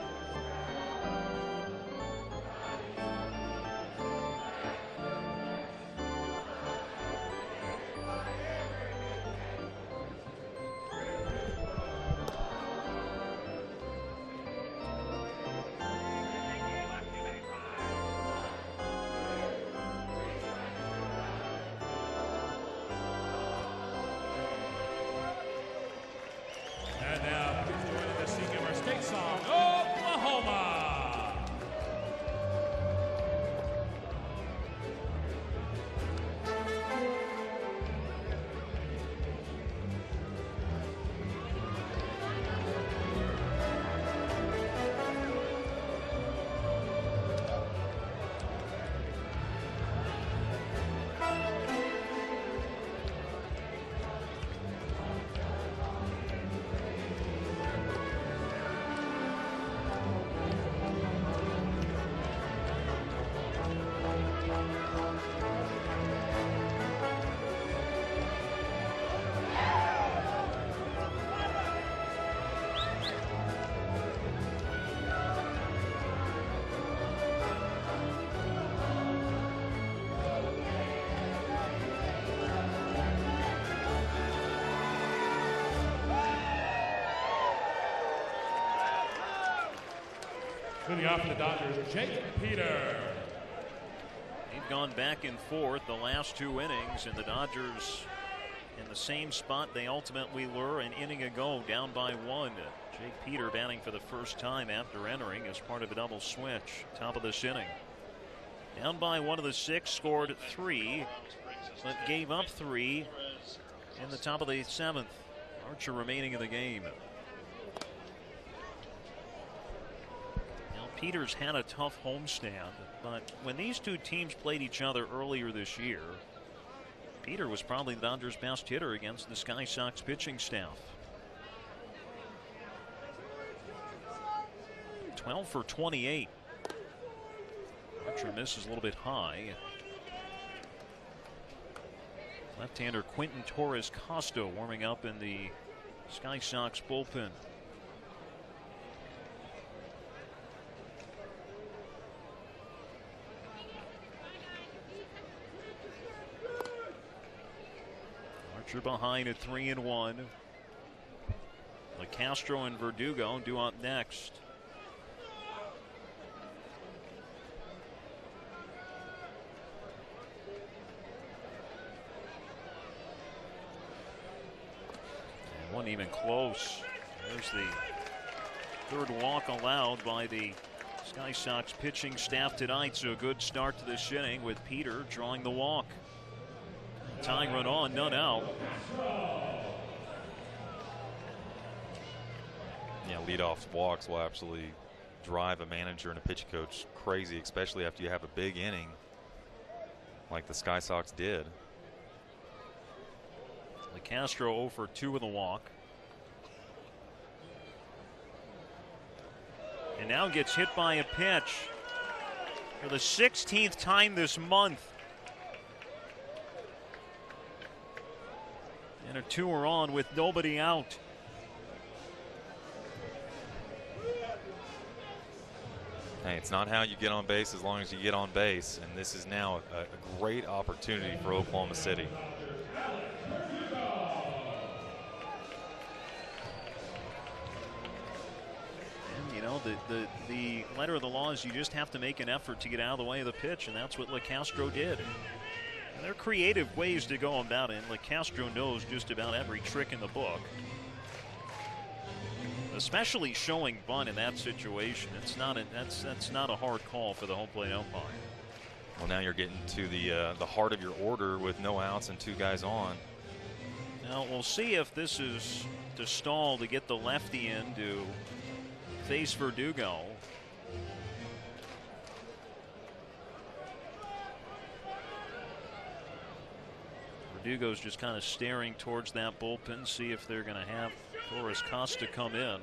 And now, please join in the singing of our state song, Oklahoma. Leading off for the Dodgers, Jake Peter. They've gone back and forth the last 2 innings, and the Dodgers in the same spot they ultimately were an inning ago, down by 1. Jake Peter batting for the first time after entering as part of a double switch. Top of this inning. Down by 1 of the 6, scored 3, but gave up 3 in the top of the 7th. Archer remaining in the game. Peters had a tough homestand, but when these 2 teams played each other earlier this year, Peter was probably the Dodgers' best hitter against the Sky Sox pitching staff. 12 for 28. Archer misses a little bit high. Left-hander Quentin Torres Costa warming up in the Sky Sox bullpen. Archer behind at 3-1. LeCastro and Verdugo due up next. And wasn't even close. There's the third walk allowed by the Sky Sox pitching staff tonight. So a good start to this inning with Peter drawing the walk. Tying run on, none out. Yeah, leadoff walks will absolutely drive a manager and a pitch coach crazy, especially after you have a big inning like the Sky Sox did. LeCastro 0 for 2 with a walk. And now gets hit by a pitch for the 16th time this month. And a 2 are on with nobody out. Hey, it's not how you get on base as long as you get on base, and this is now a great opportunity for Oklahoma City. And you know, the letter of the law is you just have to make an effort to get out of the way of the pitch, and that's what LeCastro did. And there are creative ways to go about it, and LeCastro knows just about every trick in the book. Especially showing bunt in that situation. It's not that's not a hard call for the home plate umpire. Well, now you're getting to the heart of your order with no outs and 2 guys on. Now we'll see if this is to stall to get the lefty in to face Verdugo. Verdugo's just kind of staring towards that bullpen, see if they're going to have Torres Costa come in.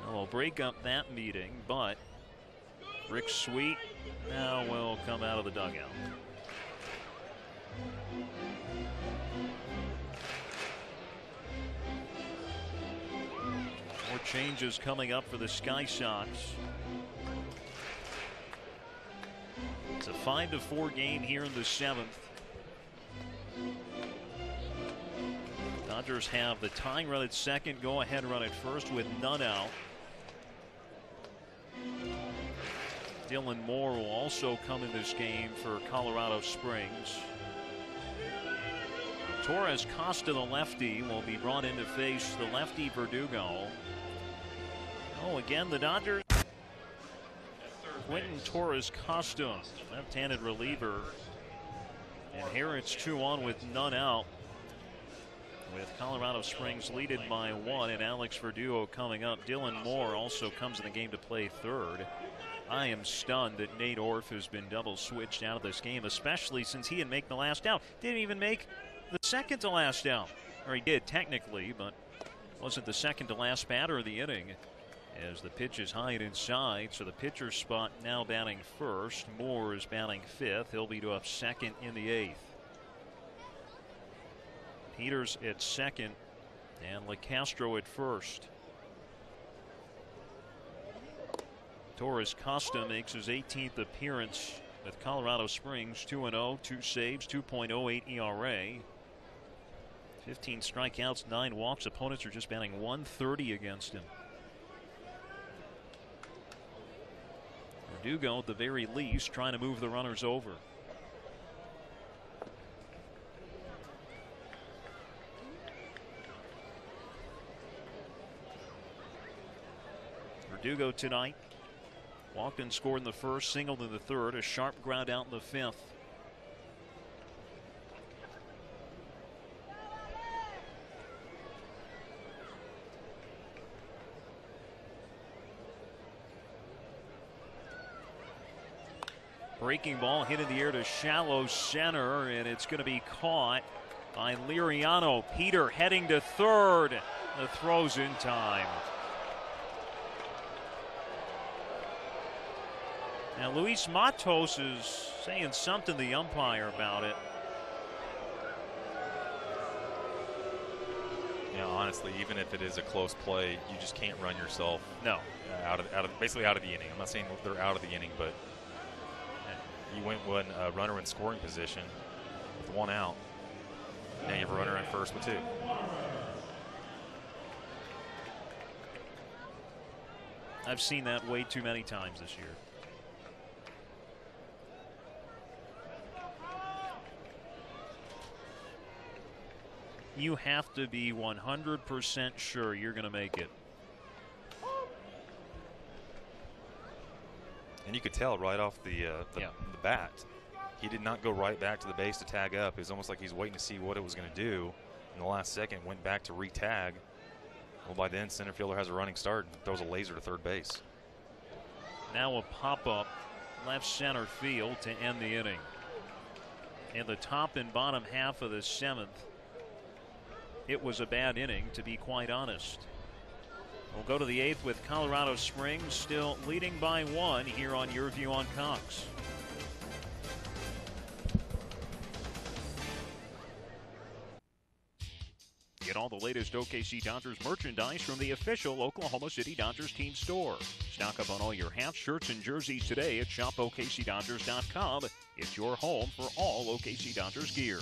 Well, we'll break up that meeting, but Rick Sweet now will come out of the dugout. More changes coming up for the Sky Sox. It's a 5-4 game here in the 7th. Dodgers have the tying run at second, go ahead run at first with none out. Dylan Moore will also come in this game for Colorado Springs. Torres Costa, the lefty, will be brought in to face the lefty Verdugo. Oh, again, the Dodgers. Quentin Torres Costa, left-handed reliever. And here it's 2 on with none out, with Colorado Springs leaded by 1 and Alex Verdugo coming up. Dylan Moore also comes in the game to play third. I am stunned that Nate Orff has been double switched out of this game, especially since he didn't make the last out. Didn't even make the second to last out. Or he did technically, but wasn't the second to last batter of the inning. As the pitch is high and inside, so the pitcher's spot now batting first. Moore is batting 5th. He'll be to up second in the 8th. Peters at second and LeCastro at first. Torres Costa makes his 18th appearance with Colorado Springs. 2-0, 2 saves, 2.08 ERA. 15 strikeouts, 9 walks. Opponents are just batting 130 against him. Verdugo, at the very least, trying to move the runners over. Verdugo tonight walked and scored in the first, singled in the third, a sharp ground out in the 5th. Breaking ball hit in the air to shallow center, and it's going to be caught by Liriano. Peter heading to third. The throw's in time. Now Luis Matos is saying something to the umpire about it. Yeah, honestly, even if it is a close play, you just can't run yourself No. basically out of the inning. I'm not saying they're out of the inning, but you went one runner in scoring position with one out. Now you have a runner in first with two. I've seen that way too many times this year. You have to be 100% sure you're going to make it. And you could tell right off the bat, he did not go right back to the base to tag up. It was almost like he's waiting to see what it was going to do. In the last second, went back to re-tag. Well, by then, center fielder has a running start and throws a laser to third base. Now a pop-up left center field to end the inning. In the top and bottom half of the seventh, it was a bad inning, to be quite honest. We'll go to the eighth with Colorado Springs still leading by 1 here on Your View on Cox. Get all the latest OKC Dodgers merchandise from the official Oklahoma City Dodgers team store. Stock up on all your hats, shirts, and jerseys today at shopokcdodgers.com. It's your home for all OKC Dodgers gear.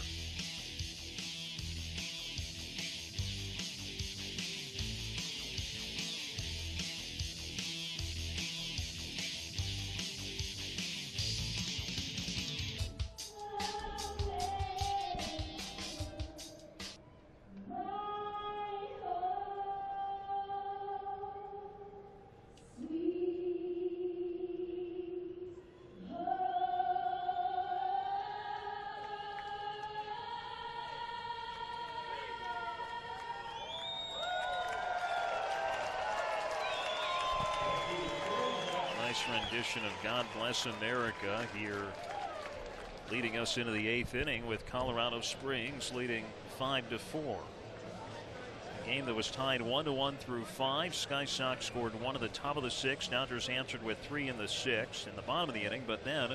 Nice rendition of God Bless America here, leading us into the eighth inning with Colorado Springs leading 5-4. A game that was tied 1-1 through 5. Sky Sox scored 1 at the top of the 6th. Dodgers answered with 3 in the 6th in the bottom of the inning, but then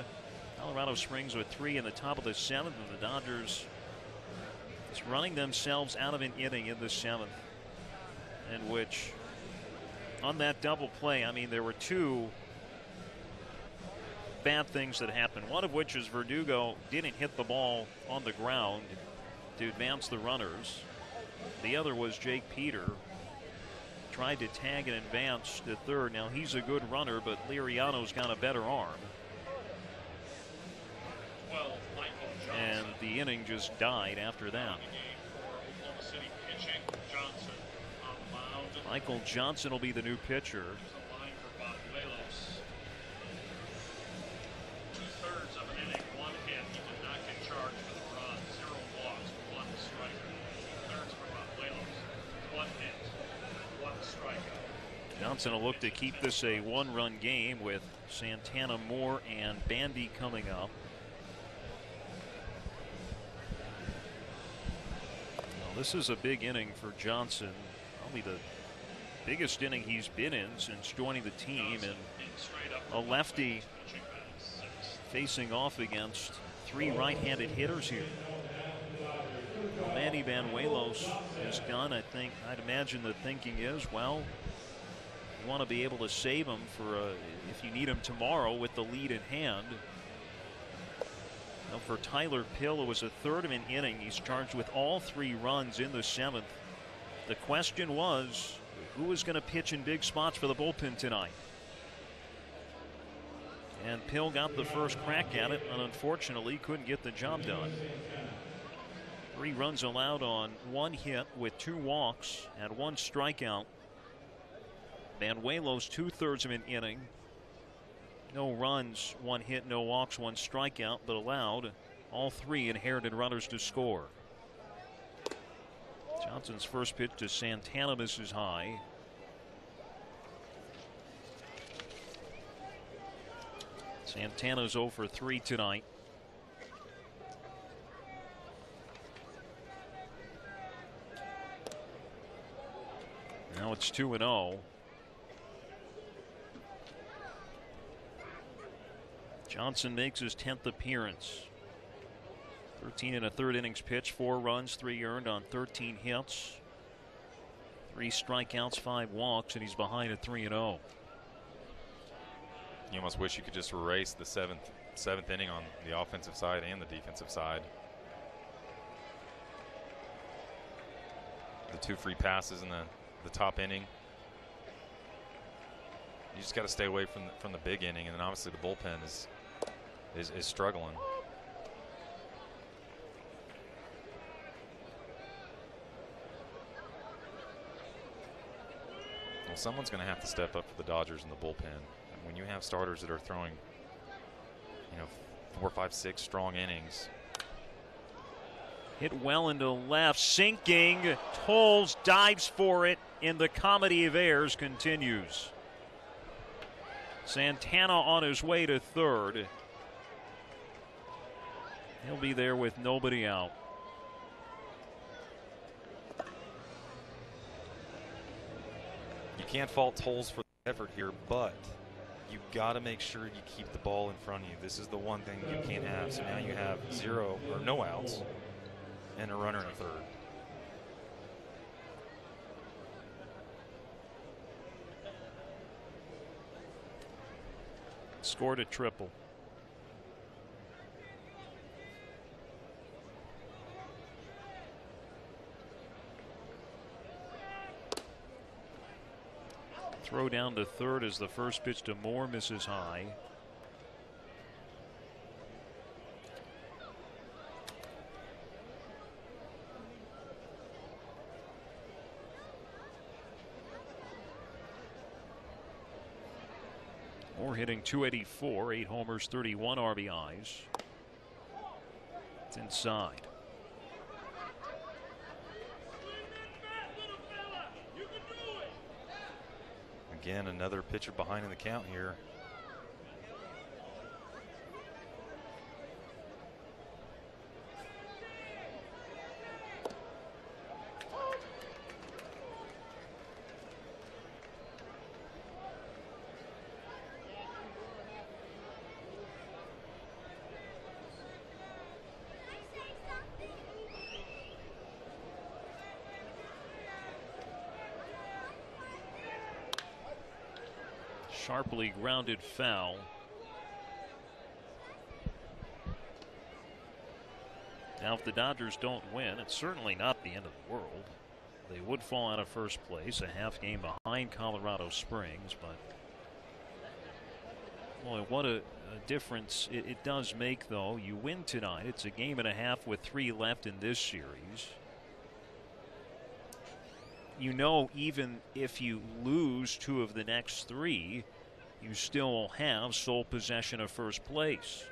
Colorado Springs with 3 in the top of the 7th, and the Dodgers just running themselves out of an inning in the 7th, in which on that double play, I mean, there were 2 bad things that happened, one of which is Verdugo didn't hit the ball on the ground to advance the runners. The other was Jake Peter tried to tag and advance to third. Now he's a good runner, but Liriano's got a better arm. And the inning just died after that. Michael Johnson will be the new pitcher. Johnson will look to keep this a 1-run game with Santana, Moore, and Bandy coming up. Well, this is a big inning for Johnson. Probably the biggest inning he's been in since joining the team, and a lefty facing off against 3 right-handed hitters here. Manny Banuelos is gone. I'd imagine the thinking is, well, you want to be able to save him for if you need him tomorrow with the lead in hand. Now for Tyler Pill, it was a third of an inning. He's charged with all 3 runs in the 7th. The question was, who was going to pitch in big spots for the bullpen tonight? And Pill got the first crack at it, and unfortunately couldn't get the job done. 3 runs allowed on 1 hit with 2 walks and 1 strikeout. Banuelos 2/3 of an inning. No runs, 1 hit, no walks, 1 strikeout, but allowed all 3 inherited runners to score. Johnson's first pitch to Santana misses high. Santana's 0 for 3 tonight. Now it's 2-0. Johnson makes his 10th appearance. 13 and a third innings pitched, 4 runs, 3 earned on 13 hits, 3 strikeouts, 5 walks, and he's behind at 3-0. You almost wish you could just erase the seventh inning on the offensive side and the defensive side. The 2 free passes in the top inning. You just got to stay away from the big inning, and then obviously the bullpen is struggling. Well, someone's going to have to step up for the Dodgers in the bullpen. And when you have starters that are throwing, 4, 5, 6 strong innings. Hit well into left, sinking. Tolles dives for it, and the comedy of errors continues. Santana on his way to third. He'll be there with nobody out. You can't fault Tolles for the effort here, but you got to make sure you keep the ball in front of you. This is the one thing you can't have. So now you have 0 or no outs and a runner in third. Scored a triple. Throw down to third as the first pitch to Moore misses high. Moore hitting .284, 8 homers, 31 RBIs. It's inside. Again, another pitcher behind in the count here. Sharply grounded foul. Now, if the Dodgers don't win, it's certainly not the end of the world. They would fall out of first place, a half game behind Colorado Springs, but boy, what a difference it does make, though. You win tonight. It's a game and a half with 3 left in this series. Even if you lose 2 of the next 3, you still have sole possession of first place.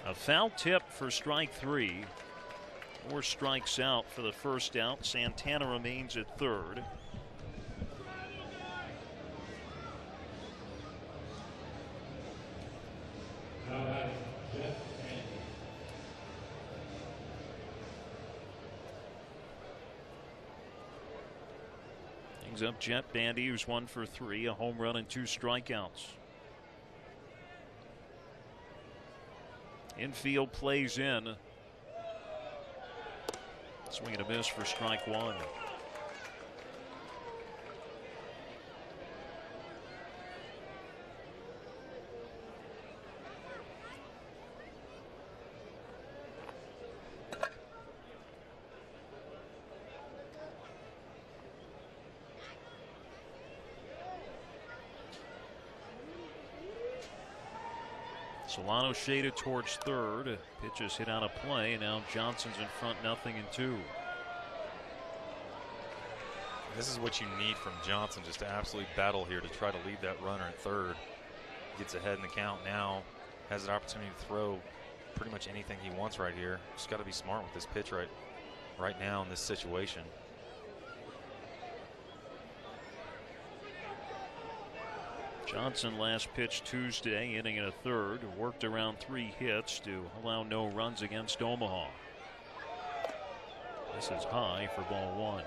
A foul tip for strike 3. 4 strikes out for the first out. Santana remains at third. Up Jet Bandy, who's 1 for 3, a home run and 2 strikeouts. Infield plays in. Swing and a miss for strike 1. Solano shaded towards third. Pitch is hit out of play, and now Johnson's in front, 0-2. This is what you need from Johnson, just to absolutely battle here to try to lead that runner at third. Gets ahead in the count now, has an opportunity to throw pretty much anything he wants right here. Just got to be smart with this pitch right now in this situation. Johnson last pitched Tuesday, inning and a third, worked around 3 hits to allow no runs against Omaha. This is high for ball 1.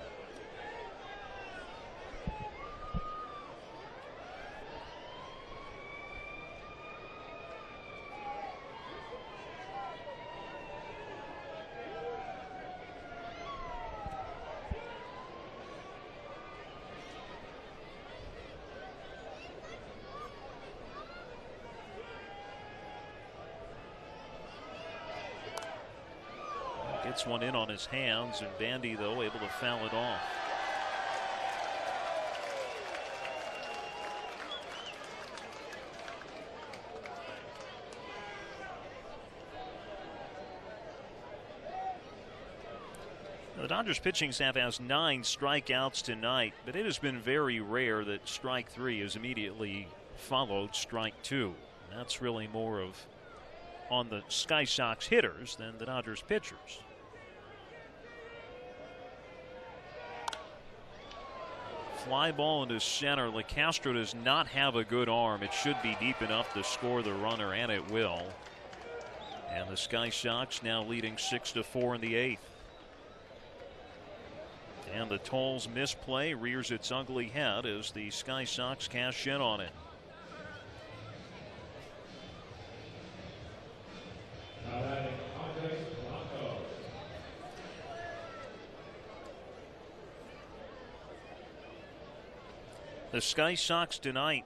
Gets one in on his hands, and Bandy, though, able to foul it off. The Dodgers pitching staff has 9 strikeouts tonight, but it has been very rare that strike 3 is immediately followed strike 2. That's really more of on the Sky Sox hitters than the Dodgers pitchers. Fly ball into center. LeCastro does not have a good arm. It should be deep enough to score the runner, and it will. And the Sky Sox now leading 6-4 in the 8th. And the Tolles misplay rears its ugly head as the Sky Sox cash in on it. The Sky Sox tonight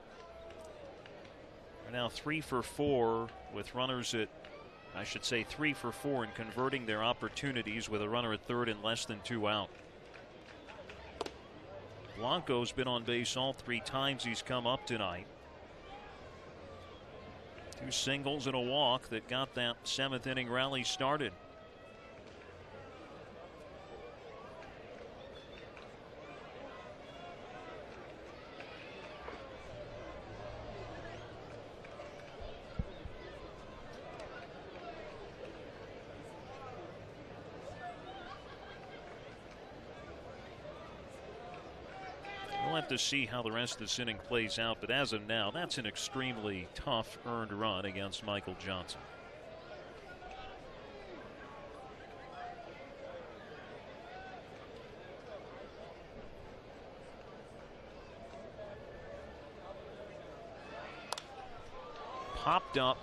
are now 3 for 4 with runners at, I should say 3 for 4 in converting their opportunities with a runner at third and less than 2 out. Blanco's been on base all 3 times he's come up tonight. 2 singles and a walk that got that 7th inning rally started. We'll have to see how the rest of this inning plays out, but as of now, that's an extremely tough earned run against Michael Johnson. Popped up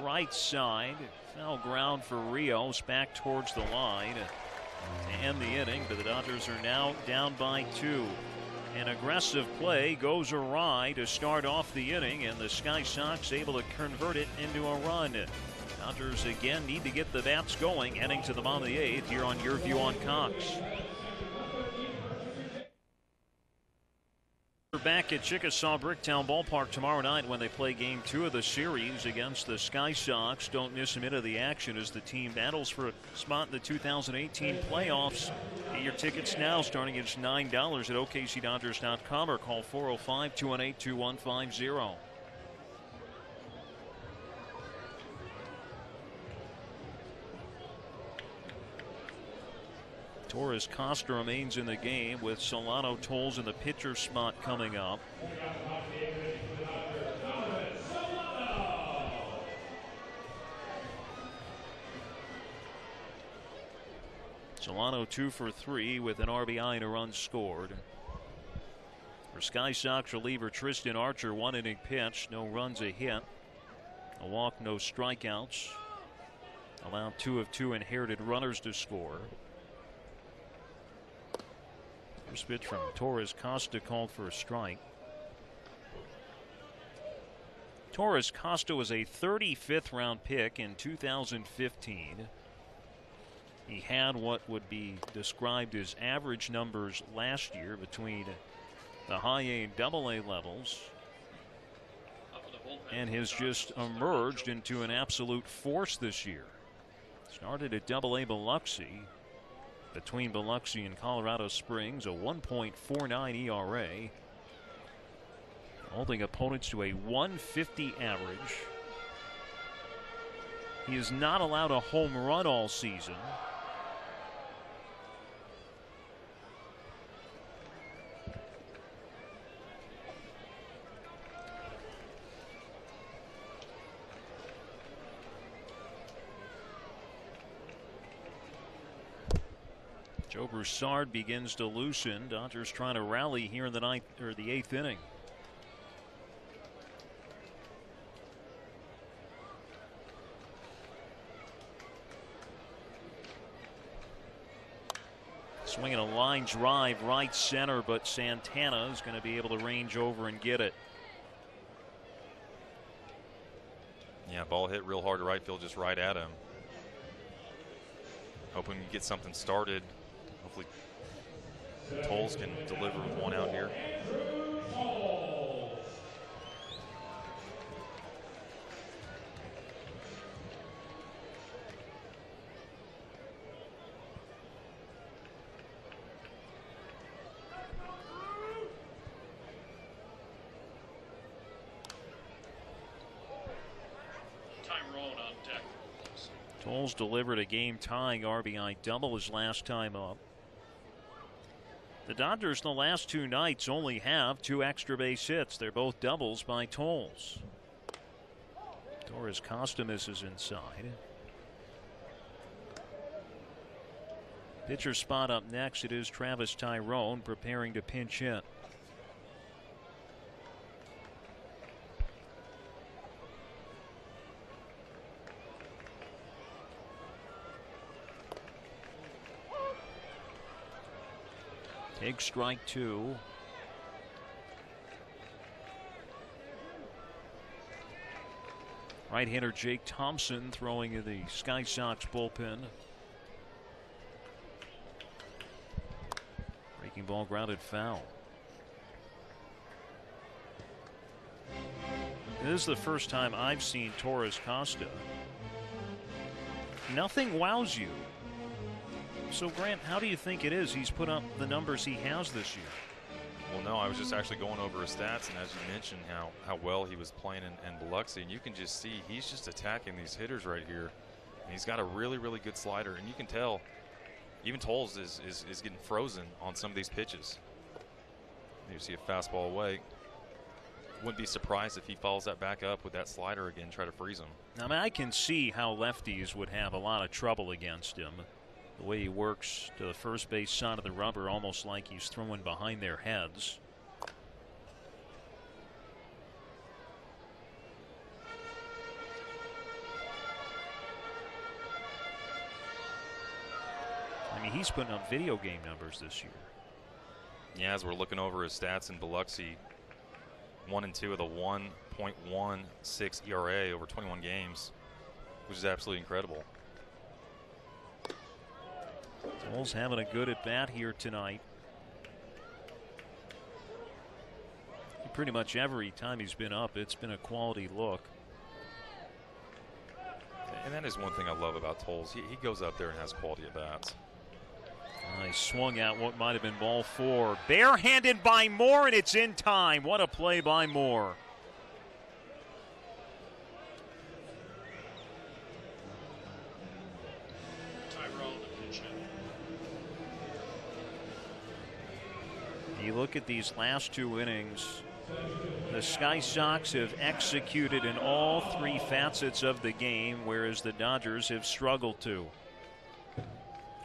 right side, foul ground for Rios, back towards the line to end the inning, but the Dodgers are now down by 2. An aggressive play goes awry to start off the inning, and the Sky Sox able to convert it into a run. Dodgers again need to get the bats going, heading to the bottom of the 8th here on Your View on Cox. We're back at Chickasaw Bricktown Ballpark tomorrow night when they play Game 2 of the series against the Sky Sox. Don't miss a minute of the action as the team battles for a spot in the 2018 playoffs. Get your tickets now, starting at $9 at OKCDodgers.com or call 405-218-2150. Torres Costa remains in the game with Solano Tolles in the pitcher spot coming up. Solano 2 for 3 with an RBI and a run scored. For Sky Sox reliever Tristan Archer, 1 inning pitch, no runs, a hit, a walk, no strikeouts. Allowed 2 of 2 inherited runners to score. First pitch from Torres Costa called for a strike. Torres Costa was a 35th round pick in 2015. He had what would be described as average numbers last year between the high A and double A levels, and has just emerged into an absolute force this year. Started at double A Biloxi. Between Biloxi and Colorado Springs, a 1.49 ERA, holding opponents to a 150 average. He has not allowed a home run all season. Joe Broussard begins to loosen. Dodgers trying to rally here in the 8th inning. Swinging a line drive right center, but Santana is going to be able to range over and get it. Yeah, ball hit real hard to right field, just right at him. hoping to get something started. Hopefully Tolles can deliver one out here. Tolles delivered a game-tying RBI double his last time up. The Dodgers in the last 2 nights only have 2 extra base hits. They're both doubles by Tolles. Torres Costa misses inside. Pitcher spot up next. It is Travis Tyrone preparing to pinch hit. Take strike 2. Right-hander Jake Thompson throwing in the Sky Sox bullpen. Breaking ball grounded foul. This is the first time I've seen Torres Costa. Nothing wows you. So, Grant, how do you think it is he's put up the numbers he has this year? Well, no, I was just actually going over his stats, and as you mentioned, how well he was playing in Biloxi, and you can just see he's just attacking these hitters right here. And he's got a really, really good slider, and you can tell even Tolles is getting frozen on some of these pitches. You see a fastball away. Wouldn't be surprised if he follows that back up with that slider again, try to freeze him. I mean, I can see how lefties would have a lot of trouble against him. The way he works to the first base side of the rubber, almost like he's throwing behind their heads. I mean, he's putting up video game numbers this year. Yeah, as we're looking over his stats in Biloxi, 1 and 2 with a 1.16 ERA over 21 games, which is absolutely incredible. Tolles having a good at bat here tonight. Pretty much every time he's been up, it's been a quality look. And that is one thing I love about Tolles. He goes up there and has quality at bats. He swung out what might have been ball 4. Barehanded by Moore, and it's in time. What a play by Moore. You look at these last 2 innings, the Sky Sox have executed in all 3 facets of the game, whereas the Dodgers have struggled to.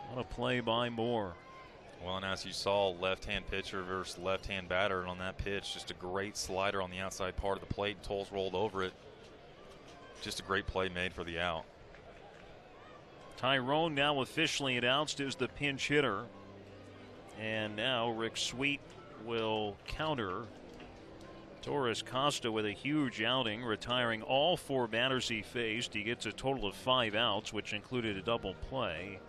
What a play by Moore. Well, and as you saw, left-hand pitcher versus left-hand batter, and on that pitch, just a great slider on the outside part of the plate. Tolles rolled over it. Just a great play made for the out. Tyrone now officially announced as the pinch hitter. And now Rick Sweet will counter Torres Costa with a huge outing, retiring all 4 batters he faced. He gets a total of 5 outs, which included a double play.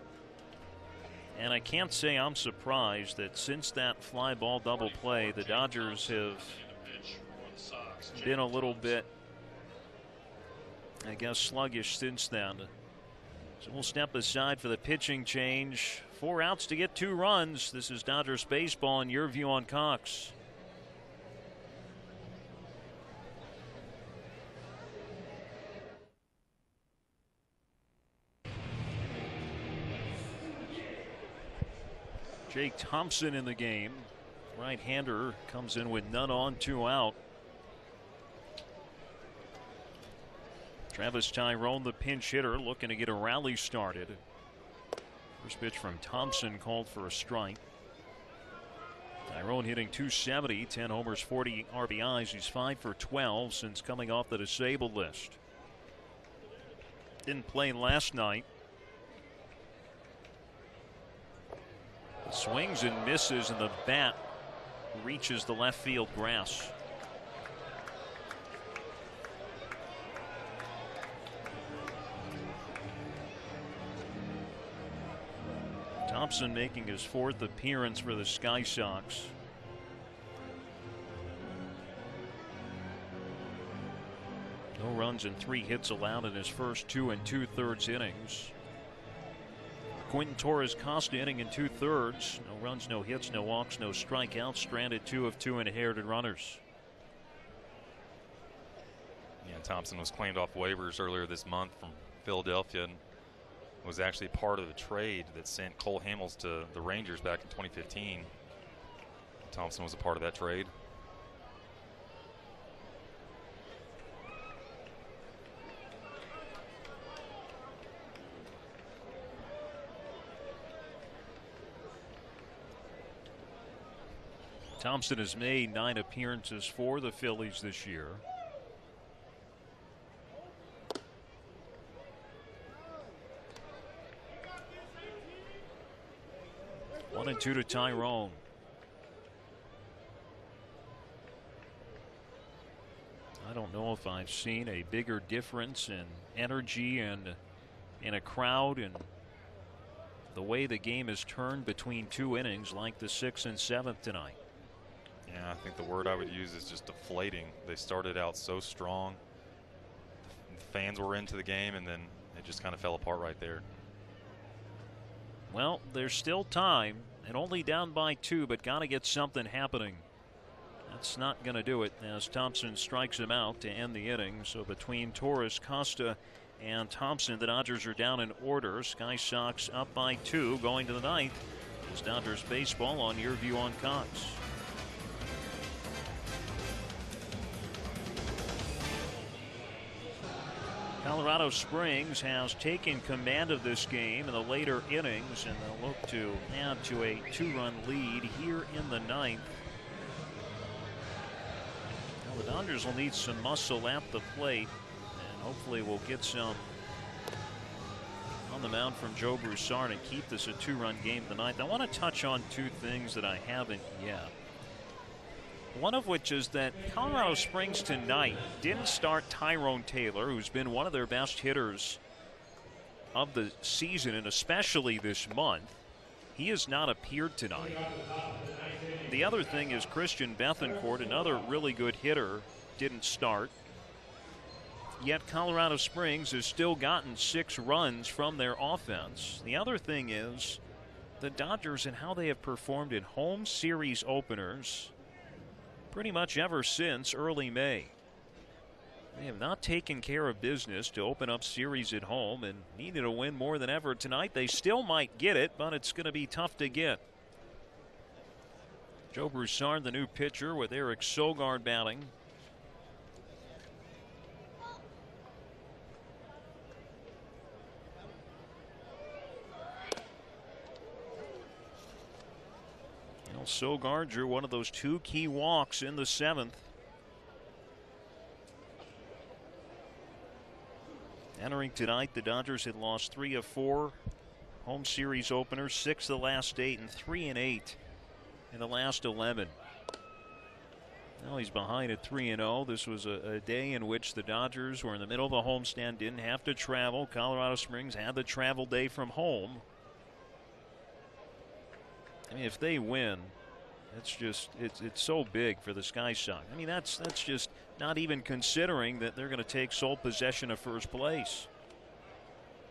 And I can't say I'm surprised that since that fly ball double play, the Dodgers have been a little bit, I guess, sluggish since then. So we'll step aside for the pitching change. 4 outs to get 2 runs. This is Dodgers baseball and your view on Cox. Jake Thompson in the game. Right-hander comes in with none on, 2 out. Travis Tyrone, the pinch hitter, looking to get a rally started. First pitch from Thompson called for a strike. Tyrone hitting .270, 10 homers, 40 RBIs. He's 5 for 12 since coming off the disabled list. Didn't play last night. Swings and misses, and the bat reaches the left field grass. Thompson making his 4th appearance for the Sky Sox. No runs and 3 hits allowed in his first 2 2/3 innings. Quinton Torres Costa inning in 2/3. No runs, no hits, no walks, no strikeouts. Stranded 2 of 2 inherited runners. Yeah, Thompson was claimed off waivers earlier this month from Philadelphia and was actually part of the trade that sent Cole Hamels to the Rangers back in 2015. Thompson was a part of that trade. Thompson has made 9 appearances for the Phillies this year. One and 2 to Tyrone. I don't know if I've seen a bigger difference in energy and in a crowd and the way the game is turned between 2 innings like the 6th and 7th tonight. Yeah, I think the word I would use is just deflating. They started out so strong. The fans were into the game, and then it just kind of fell apart right there. Well, there's still time, and only down by 2, but got to get something happening. That's not going to do it as Thompson strikes him out to end the inning. So between Torres, Costa, and Thompson, the Dodgers are down in order. Sky Sox up by 2 going to the 9th. It's Dodgers baseball on your view on Cox. Colorado Springs has taken command of this game in the later innings, and they'll look to add to a 2-run lead here in the 9th. Now the Dodgers will need some muscle at the plate, and hopefully we'll get some on the mound from Joe Broussard and keep this a 2-run game in the 9th. I want to touch on 2 things that I haven't yet. One of which is that Colorado Springs tonight didn't start Tyrone Taylor, who's been one of their best hitters of the season and especially this month. He has not appeared tonight. The other thing is Christian Bethancourt, another really good hitter, didn't start. Yet Colorado Springs has still gotten 6 runs from their offense. The other thing is the Dodgers and how they have performed in home series openers pretty much ever since early May. They have not taken care of business to open up series at home and needed a win more than ever tonight. They still might get it, but it's going to be tough to get. Joe Broussard, the new pitcher, with Eric Sogard batting. Sogard drew one of those 2 key walks in the 7th. Entering tonight, the Dodgers had lost 3 of 4 home series openers, 6 of the last 8, and 3 and 8 in the last 11. Now he's behind at 3-0. This was a day in which the Dodgers were in the middle of a homestand, didn't have to travel. Colorado Springs had the travel day from home. I mean, if they win, it's so big for the Sky Sox. I mean, that's just not even considering that they're going to take sole possession of first place.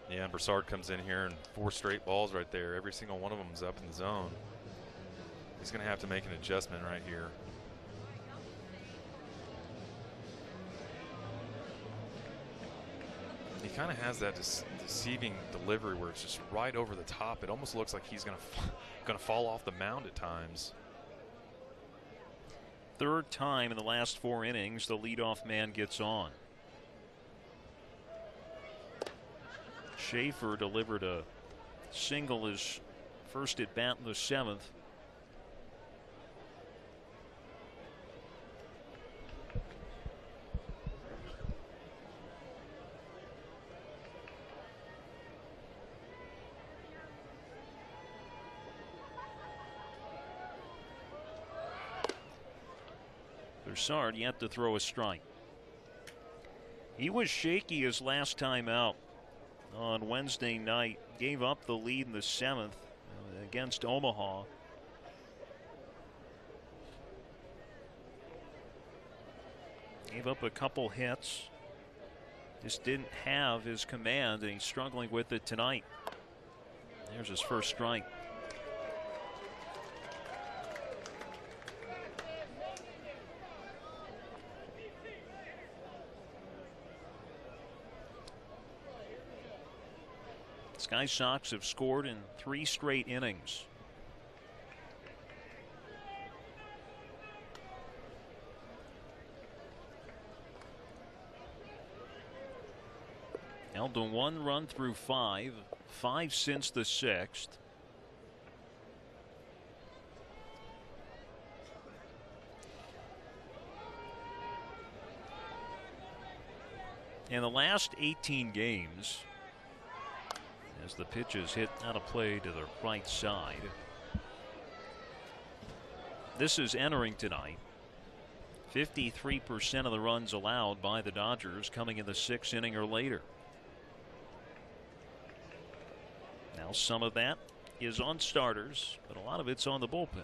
Yeah, and Broussard comes in here and 4 straight balls right there. Every single one of them is up in the zone. He's going to have to make an adjustment right here. He kind of has that deceiving delivery where it's just right over the top. It almost looks like he's going to fall off the mound at times. 3rd time in the last 4 innings the leadoff man gets on. Schaefer delivered a single his first at bat in the 7th. Broussard yet to throw a strike. He was shaky his last time out on Wednesday night. Gave up the lead in the 7th. against Omaha. Gave up a couple hits. Just didn't have his command, and he's struggling with it tonight. There's his first strike. Sky Sox have scored in 3 straight innings. Held to 1 run through 5 since the 6th. In the last 18 games, as the pitches hit out of play to the right side. This is entering tonight. 53% of the runs allowed by the Dodgers coming in the 6th inning or later. Now some of that is on starters, but a lot of it's on the bullpen.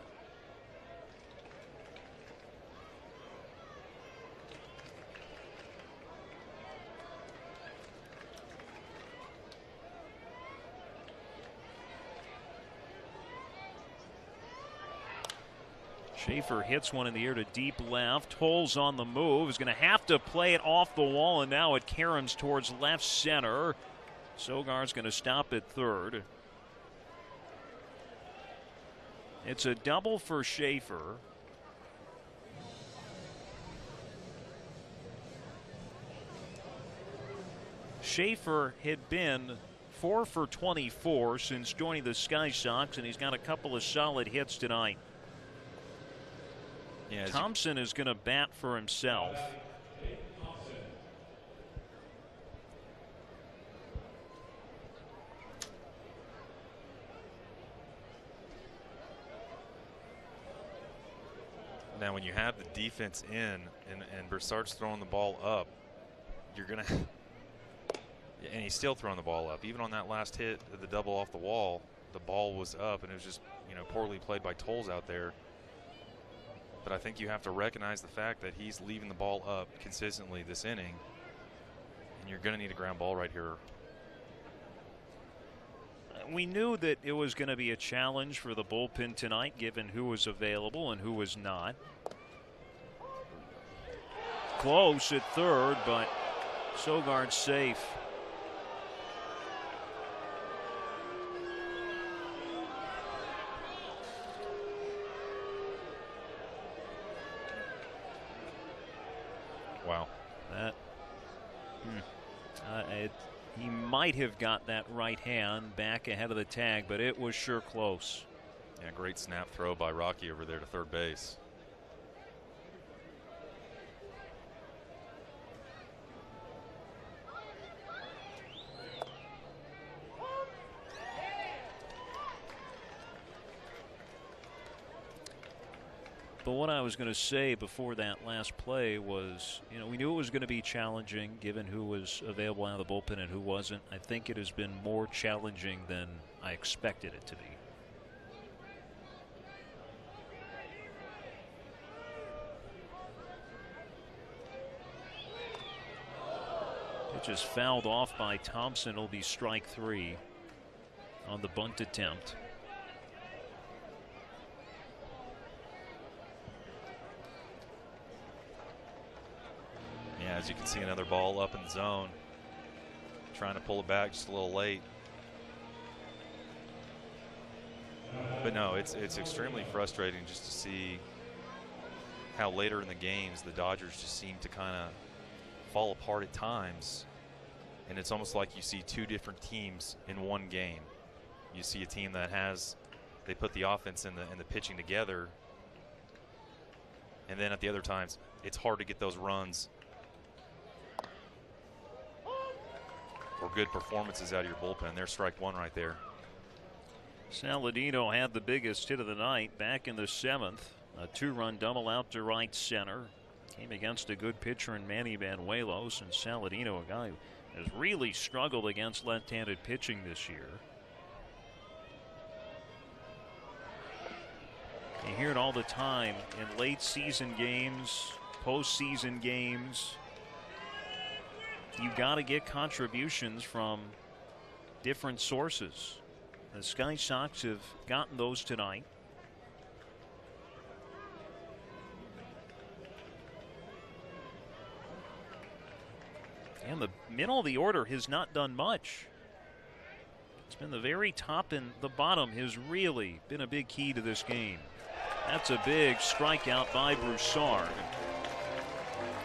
Schaefer hits one in the air to deep left. Holes on the move. Is going to have to play it off the wall, and now it caroms towards left center. Sogar's going to stop at third. It's a double for Schaefer. Schaefer had been 4 for 24 since joining the Sky Sox, and he's got a couple of solid hits tonight. Yeah, Thompson is going to bat for himself. Now, when you have the defense in and Broussard's throwing the ball up, you're going to – and he's still throwing the ball up. Even on that last hit, the double off the wall, the ball was up, and it was just, you know, poorly played by Tolles out there. But I think you have to recognize the fact that he's leaving the ball up consistently this inning, and you're going to need a ground ball right here. We knew that it was going to be a challenge for the bullpen tonight, given who was available and who was not. Close at third, but Sogard's safe. Wow. That he might have got that right hand back ahead of the tag, but it was sure close. Yeah, great snap throw by Rocky over there to third base. But what I was going to say before that last play was, you know, we knew it was going to be challenging given who was available out of the bullpen and who wasn't. I think it has been more challenging than I expected it to be. It just fouled off by Thompson. It'll be strike 3 on the bunt attempt. Yeah, as you can see, another ball up in the zone. Trying to pull it back just a little late. But no, it's extremely frustrating just to see how later in the games the Dodgers just seem to kind of fall apart at times. And it's almost like you see two different teams in one game. You see a team that they put the offense and the pitching together. And then at the other times, it's hard to get those runs or good performances out of your bullpen. There's strike 1 right there. Saladino had the biggest hit of the night back in the 7th. A 2-run double out to right center. Came against a good pitcher in Manny Banuelos, and Saladino, a guy who has really struggled against left-handed pitching this year. You hear it all the time in late season games, postseason games. You got to get contributions from different sources. The Sky Sox have gotten those tonight. And the middle of the order has not done much. It's been the very top and the bottom has really been a big key to this game. That's a big strikeout by Broussard.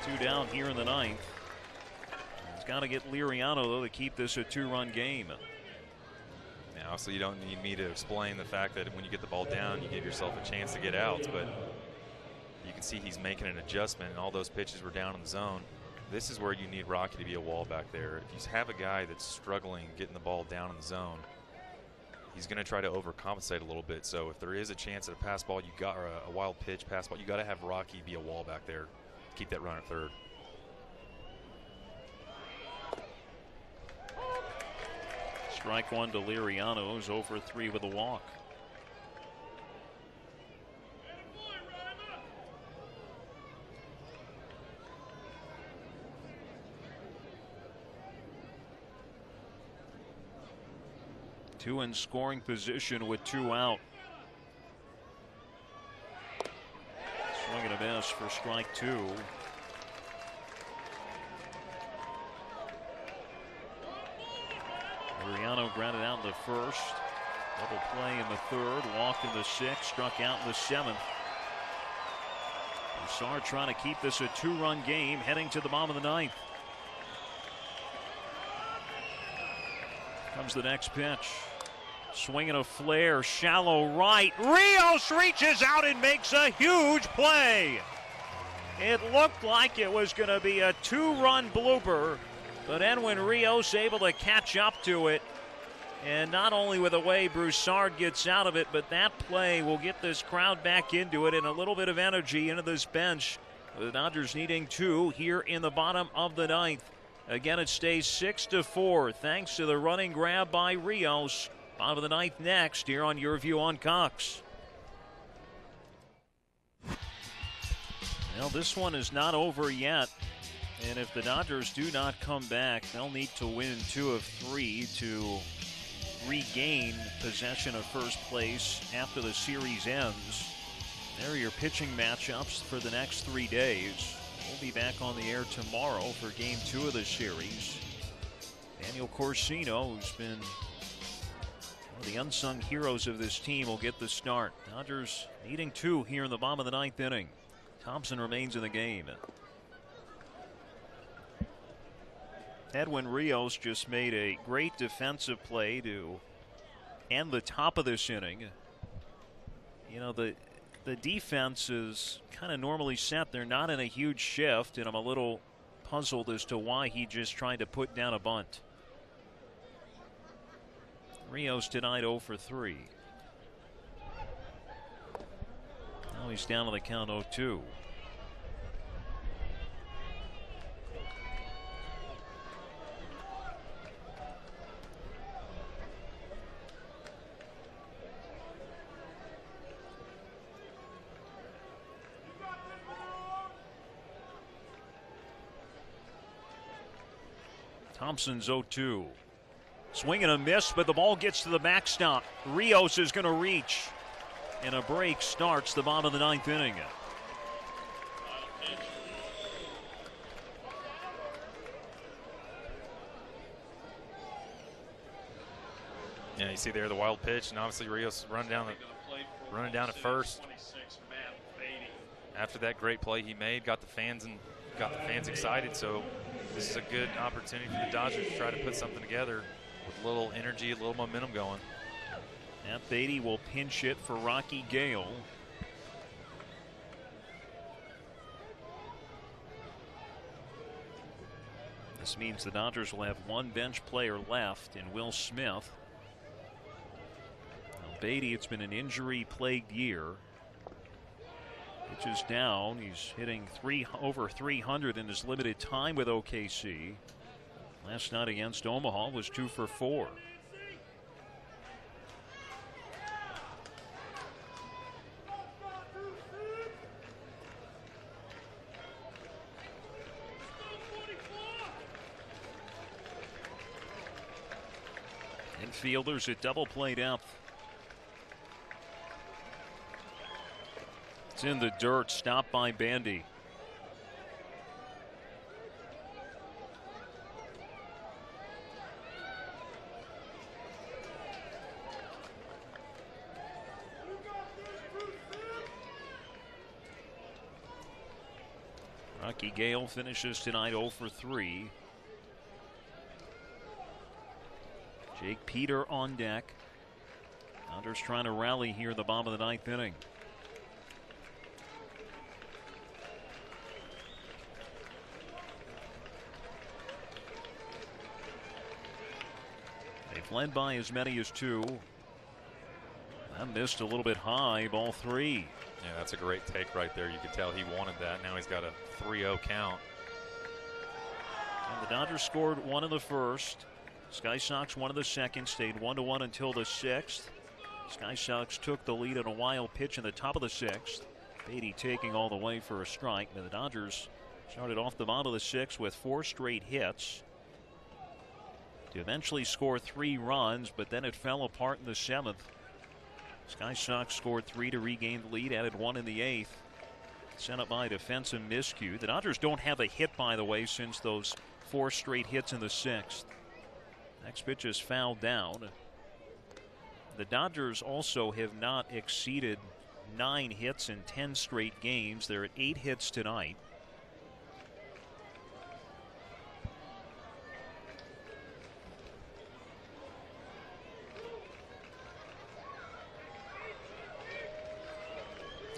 2 down here in the 9th. He's got to get Liriano, though, to keep this a 2-run game. Now, so you don't need me to explain the fact that when you get the ball down, you give yourself a chance to get outs, but you can see he's making an adjustment, and all those pitches were down in the zone. This is where you need Rocky to be a wall back there. If you have a guy that's struggling getting the ball down in the zone, he's going to try to overcompensate a little bit. So if there is a chance at a pass ball, or a wild pitch pass ball, you got to have Rocky be a wall back there. Keep that run at third. Strike 1 to Liriano, who's over 3 with a walk. Two in scoring position with 2 out. Swing and a miss for strike 2. Liriano grounded out in the first. Double play in the 3rd. Walked in the 6th. Struck out in the 7th. Broussard trying to keep this a 2-run game heading to the bottom of the 9th. Comes the next pitch. Swinging a flare, shallow right. Rios reaches out and makes a huge play. It looked like it was going to be a 2-run blooper, but Edwin Rios able to catch up to it. And not only with the way Broussard gets out of it, but that play will get this crowd back into it and a little bit of energy into this bench. The Dodgers needing 2 here in the bottom of the 9th. Again, it stays 6-4 thanks to the running grab by Rios. Bottom of the 9th next here on Your View on Cox. Well, this one is not over yet. And if the Dodgers do not come back, they'll need to win 2 of 3 to regain possession of first place after the series ends. There are your pitching matchups for the next 3 days. We'll be back on the air tomorrow for game 2 of the series. Daniel Corsino, who's been one of the unsung heroes of this team, will get the start. Dodgers needing 2 here in the bottom of the 9th inning. Thompson remains in the game. Edwin Rios just made a great defensive play to end the top of this inning. You know, the defense is kind of normally set. They're not in a huge shift, and I'm a little puzzled as to why he just tried to put down a bunt. Rios tonight 0 for 3. Now he's down to the count 0-2. Thompson's 0-2. Swing and a miss, but the ball gets to the backstop. Rios is going to reach. And a break starts the bottom of the 9th inning. Yeah, you see there the wild pitch, and obviously Rios running down at first. After that great play he made, got the fans excited. So this is a good opportunity for the Dodgers to try to put something together with a little energy, a little momentum going. Matt Beatty will pinch it for Rocky Gale. This means the Dodgers will have 1 bench player left in Will Smith. Now Beatty, it's been an injury-plagued year. Pitch is down. He's hitting over 300 in his limited time with OKC. Last night against Omaha was 2 for 4. Infielders at double play depth. It's in the dirt, stopped by Bandy. Rocky Gale finishes tonight 0 for 3. Jake Peter on deck. Dodgers trying to rally here at the bottom of the 9th inning. They've led by as many as 2. That missed a little bit high, ball 3. Yeah, that's a great take right there. You could tell he wanted that. Now he's got a 3-0 count. And the Dodgers scored 1 in the first. Sky Sox 1 in the second, stayed 1-1 until the 6th. Sky Sox took the lead on a wild pitch in the top of the 6th. Beatty taking all the way for a strike. Now the Dodgers started off the bottom of the 6th with 4 straight hits to eventually score 3 runs, but then it fell apart in the 7th. Sky Sox scored 3 to regain the lead, added 1 in the 8th. Sent up by a defensive miscue. The Dodgers don't have a hit, by the way, since those 4 straight hits in the 6th. Next pitch is fouled down. The Dodgers also have not exceeded 9 hits in 10 straight games. They're at 8 hits tonight.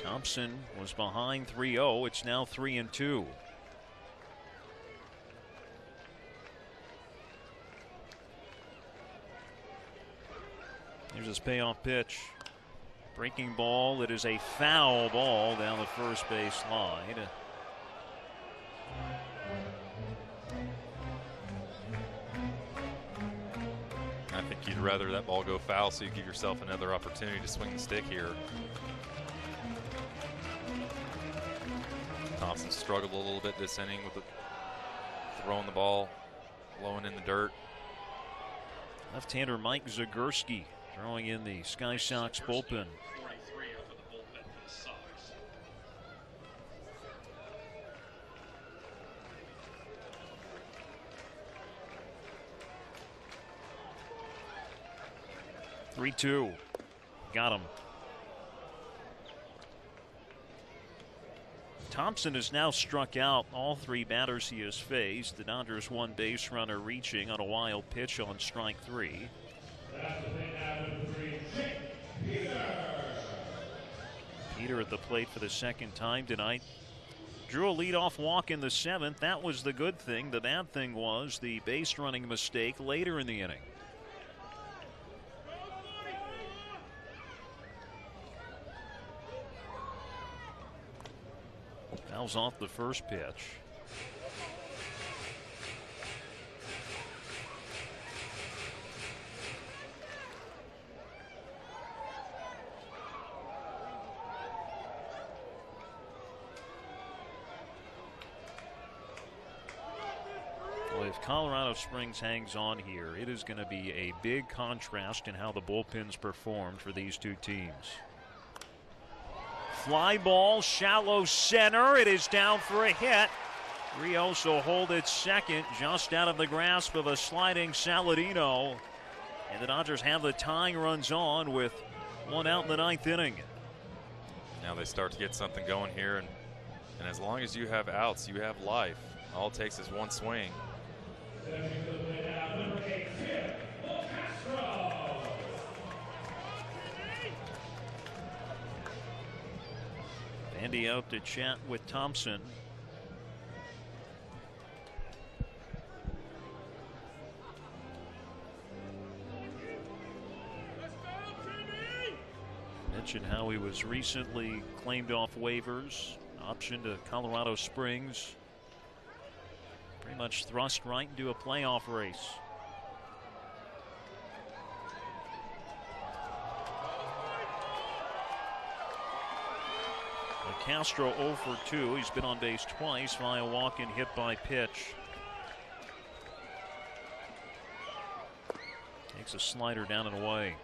Thompson was behind 3-0. It's now 3-2. Here's his payoff pitch. Breaking ball. It is a foul ball down the first base line. I think you'd rather that ball go foul so you give yourself another opportunity to swing the stick here. Thompson struggled a little bit this inning with throwing the ball, blowing in the dirt. Left-hander Mike Zagurski throwing in the Sky Sox bullpen. 43 up in the bullpen for the Sox. Three-two. Got him. Thompson has now struck out all 3 batters he has faced. The Dodgers 1 base runner reaching on a wild pitch on strike 3. Peter at the plate for the 2nd time tonight. Drew a leadoff walk in the 7th. That was the good thing. The bad thing was the base running mistake later in the inning. Fouls off the first pitch. Well, if Colorado Springs hangs on here, it is going to be a big contrast in how the bullpens performed for these 2 teams. Fly ball, shallow center. It is down for a hit. Rios will hold it second, just out of the grasp of a sliding Saladino. And the Dodgers have the tying runs on with 1 out in the 9th inning. Now they start to get something going here, and as long as you have outs, you have life. All it takes is 1 swing. Andy out to chat with Thompson. Mentioned how he was recently claimed off waivers, option to Colorado Springs. Pretty much thrust right into a playoff race. Castro 0 for 2. He's been on base twice via walk and hit by pitch. Takes a slider down and away.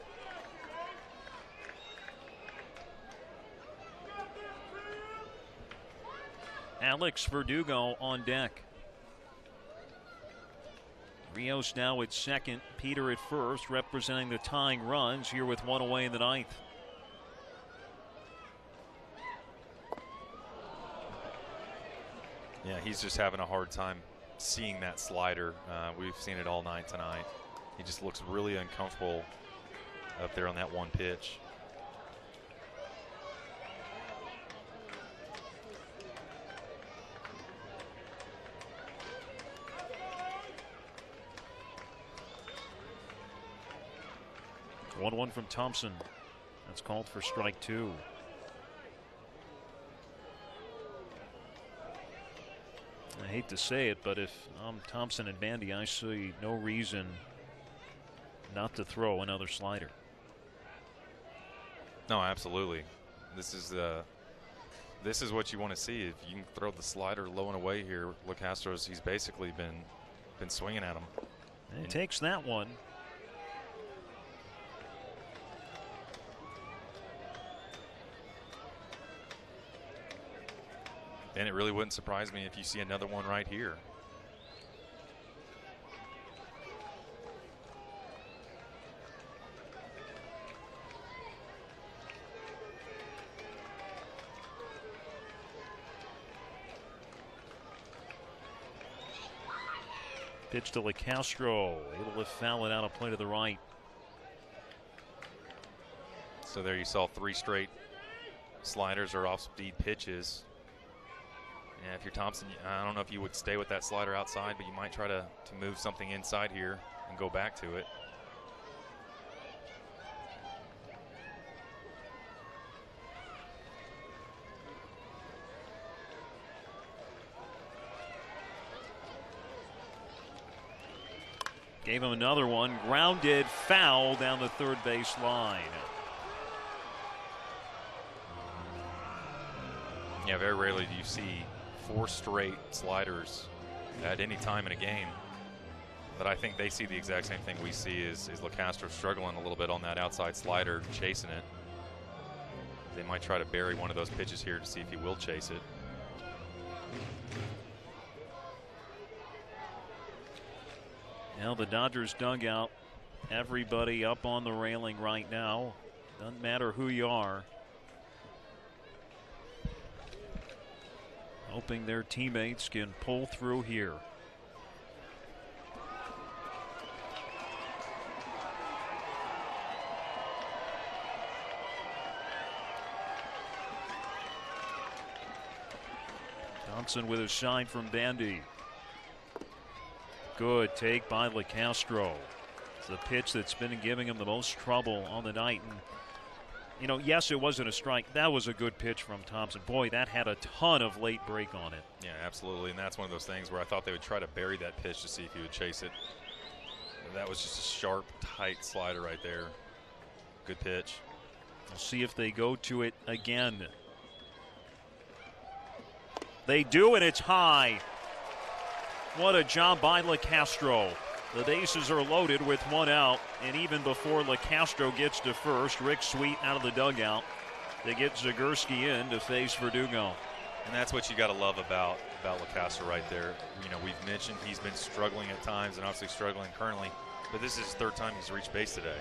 Alex Verdugo on deck. Rios now at second, Peter at first, representing the tying runs here with one away in the ninth. Yeah, he's just having a hard time seeing that slider. We've seen it all night tonight. He just looks really uncomfortable up there on that one pitch. One 1 from Thompson. That's called for strike 2. I hate to say it, but if I'm Thompson and Bandy, I see no reason not to throw another slider. No, absolutely. This is what you want to see. If you can throw the slider low and away here, LeCastro's, he's basically been swinging at him. And he takes that one. And it really wouldn't surprise me if you see another one right here. Pitch to LeCastro, able to foul it out of play to the right. So there you saw 3 straight sliders or off-speed pitches. Yeah, if you're Thompson, I don't know if you would stay with that slider outside, but you might try to move something inside here and go back to it. Gave him another one, grounded, foul down the third base line. Yeah, very rarely do you see 4 straight sliders at any time in a game. But I think they see the exact same thing we see is LeCastro struggling a little bit on that outside slider, chasing it. They might try to bury one of those pitches here to see if he will chase it. Now the Dodgers dugout, everybody up on the railing right now. Doesn't matter who you are. Hoping their teammates can pull through here. Thompson with a shine from Bandy. Good take by LeCastro. It's the pitch that's been giving him the most trouble on the night. And you know, yes, it wasn't a strike. That was a good pitch from Thompson. Boy, that had a ton of late break on it. Yeah, absolutely. And that's one of those things where I thought they would try to bury that pitch to see if he would chase it. That was just a sharp, tight slider right there. Good pitch. We'll see if they go to it again. They do, and it's high. What a job by LeCastro. The bases are loaded with 1 out, and even before LeCastro gets to first, Rick Sweet out of the dugout. They get Zagurski in to face Verdugo. And that's what you got to love about LeCastro right there. You know, we've mentioned he's been struggling at times and obviously struggling currently, but this is his 3rd time he's reached base today.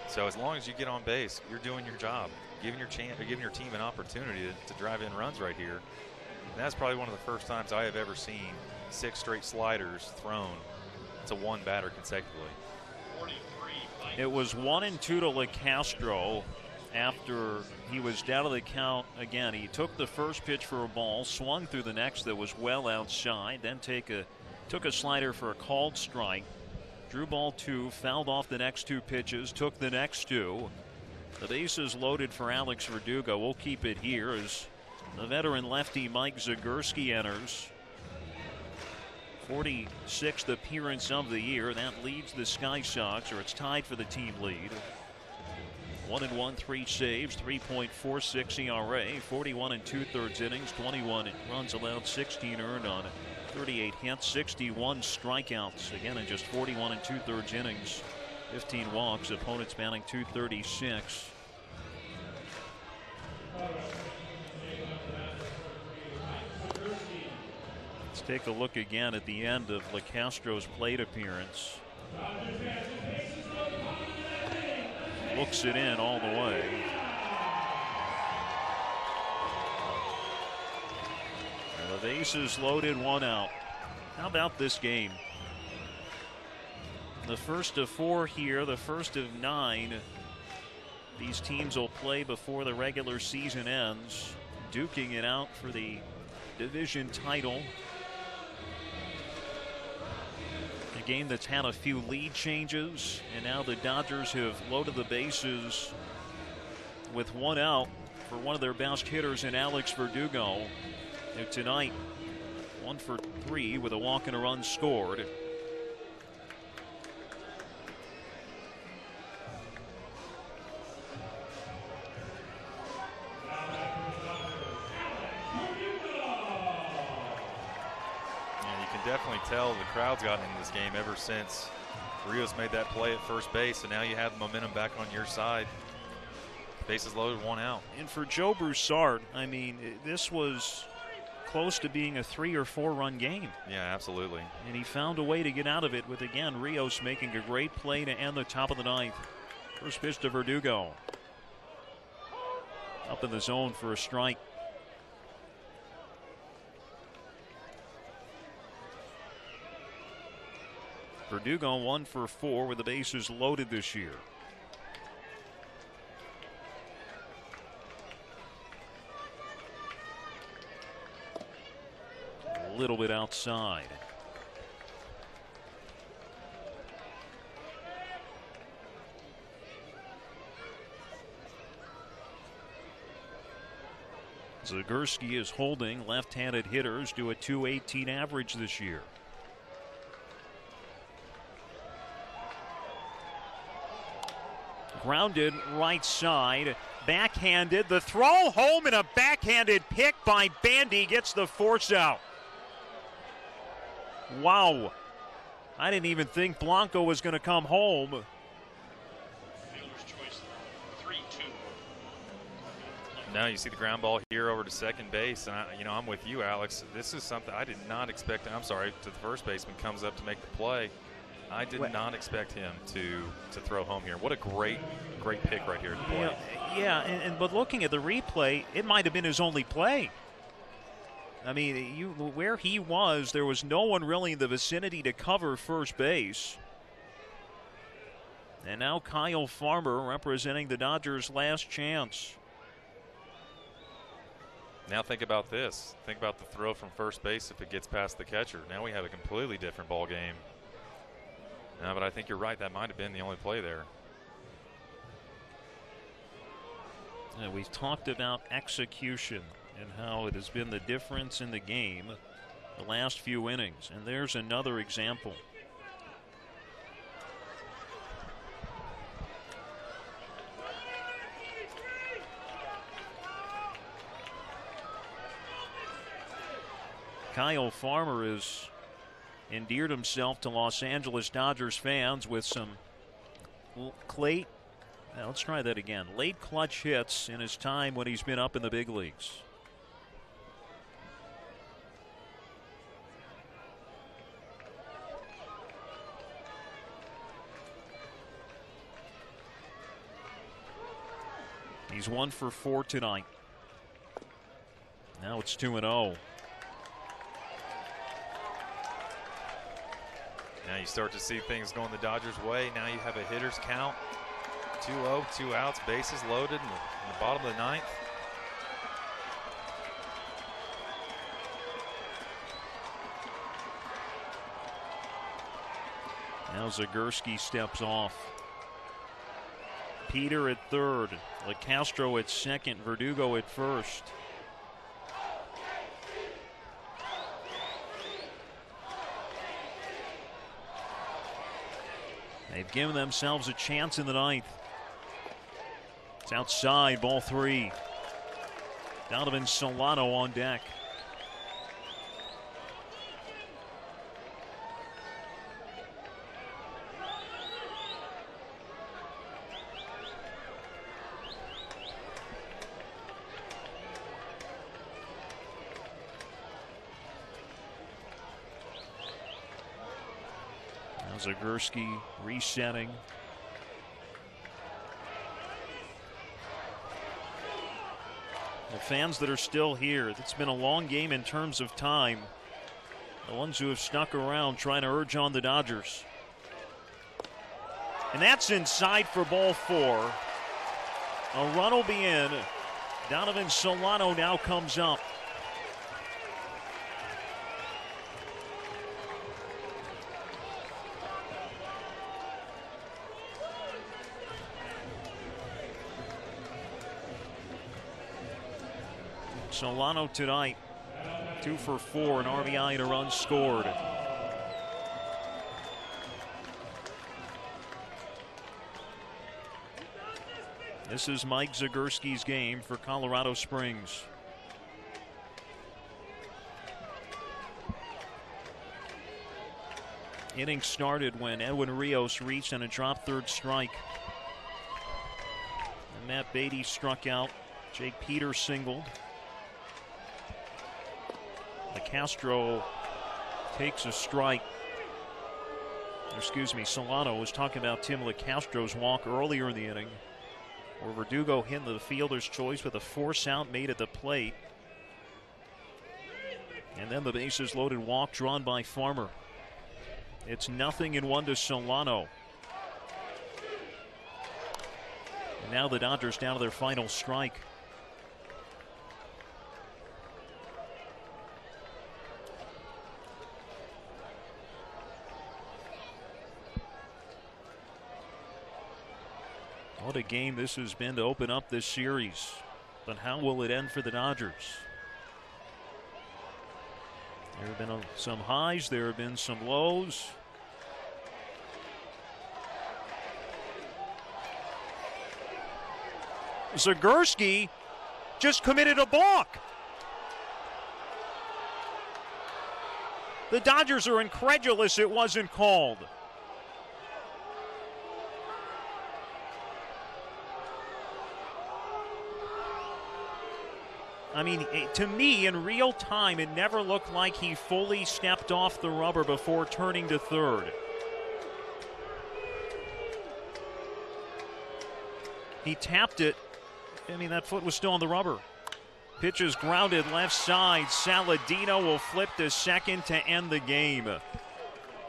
So as long as you get on base, you're doing your job, giving your team an opportunity to drive in runs right here. And that's probably one of the first times I have ever seen 6 straight sliders thrown to one batter consecutively. It was 1-2 to LeCastro after he was down to the count again. He took the first pitch for a ball, swung through the next that was well outside, then took a slider for a called strike, drew ball 2, fouled off the next 2 pitches, took the next 2. The bases loaded for Alex Verdugo. We'll keep it here as the veteran lefty Mike Zagurski enters. 46th appearance of the year. That leads the Sky Sox, or it's tied for the team lead. 1-1, 3 saves, 3.46 ERA, 41 2/3 innings, 21 runs allowed, 16 earned on 38 hits, 61 strikeouts. Again, in just 41 2/3 innings. 15 walks. Opponents batting .236. Let's take a look again at the end of LeCastro's plate appearance. Looks it in all the way. The bases loaded, 1 out. How about this game? The first of 4 here, the first of 9. These teams will play before the regular season ends, duking it out for the division title. A game that's had a few lead changes, and now the Dodgers have loaded the bases with 1 out for one of their best hitters in Alex Verdugo. And tonight, 1 for 3 with a walk and a run scored. Definitely tell the crowd's gotten in this game ever since Rios made that play at first base, and now you have momentum back on your side. Bases loaded, 1 out. And for Joe Broussard, I mean, this was close to being a 3 or 4 run game. Yeah, absolutely. And he found a way to get out of it with, again, Rios making a great play to end the top of the 9th. First pitch to Verdugo. Up in the zone for a strike. Verdugo 1 for 4 with the bases loaded this year. A little bit outside. Zagurski is holding left-handed hitters to a .218 average this year. Grounded right side, backhanded, the throw home, and a backhanded pick by Bandy gets the force out. Wow. I didn't even think Blanco was going to come home. Fielder's choice, 3-2. Now you see the ground ball here over to second base, and I'm with you, Alex. This is something I did not expect. I'm sorry, to the first baseman comes up to make the play. I did not expect him to throw home here. What a great pick right here at the plate. Yeah, but looking at the replay, it might have been his only play. I mean, where he was, there was no one really in the vicinity to cover first base. And now Kyle Farmer representing the Dodgers' last chance. Now think about this. Think about the throw from first base if it gets past the catcher. Now we have a completely different ball game. No, but I think you're right. That might have been the only play there. Yeah, we've talked about execution and how it has been the difference in the game the last few innings. And there's another example. Kyle Farmer has endeared himself to Los Angeles Dodgers fans with some late clutch hits in his time when he's been up in the big leagues. He's 1 for 4 tonight. Now it's 2-0. Now you start to see things going the Dodgers' way. Now you have a hitter's count. 2-0, 2 outs, bases loaded in the bottom of the 9th. Now Zagurski steps off. Peter at third, LeCastro at second, Verdugo at first. They've given themselves a chance in the 9th. It's outside, ball 3. Donovan Solano on deck. Zagurski resetting. The fans that are still here, it's been a long game in terms of time. The ones who have stuck around trying to urge on the Dodgers. And that's inside for ball 4. A run will be in. Donovan Solano now comes up. Solano tonight, 2 for 4, an RBI and a run scored. This is Mike Zagurski's game for Colorado Springs. Inning started when Edwin Rios reached on a drop third strike. And Matt Beatty struck out. Jake Peters singled. Castro takes a strike. Excuse me, Solano was talking about Tim LeCastro's walk earlier in the inning, where Verdugo hit the fielder's choice with a force out made at the plate. And then the bases loaded walk drawn by Farmer. It's 0-1 to Solano. And now the Dodgers down to their final strike. What a game this has been to open up this series. But how will it end for the Dodgers? There have been some highs, there have been some lows. Zagurski just committed a balk. The Dodgers are incredulous it wasn't called. I mean, to me, in real time, it never looked like he fully stepped off the rubber before turning to third. He tapped it. I mean, that foot was still on the rubber. Pitch is grounded left side. Saladino will flip to second to end the game.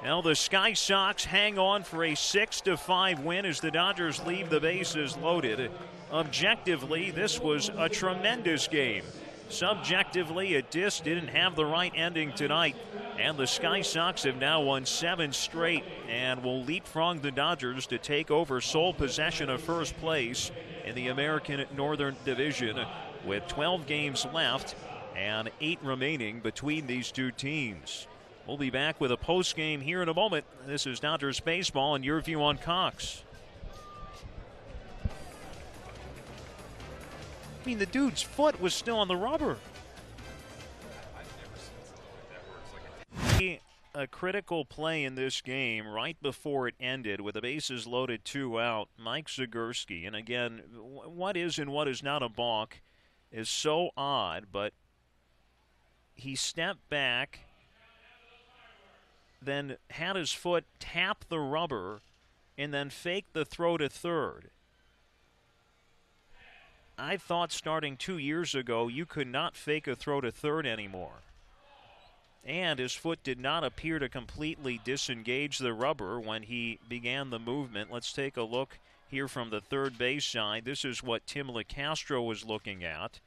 Now the Sky Sox hang on for a 6-5 win as the Dodgers leave the bases loaded. Objectively, this was a tremendous game. Subjectively, it just didn't have the right ending tonight. And the Sky Sox have now won 7 straight and will leapfrog the Dodgers to take over sole possession of first place in the American Northern Division with 12 games left and 8 remaining between these two teams. We'll be back with a post game here in a moment. This is Dodgers Baseball and your view on Cox. I mean, the dude's foot was still on the rubber. A critical play in this game right before it ended with the bases loaded 2 out. Mike Zagurski, and again, what is and what is not a balk is so odd, but he stepped back, then had his foot tap the rubber, and then faked the throw to third. I thought starting 2 years ago you could not fake a throw to third anymore. And his foot did not appear to completely disengage the rubber when he began the movement. Let's take a look here from the third base side. This is what Tim LeCastro was looking at.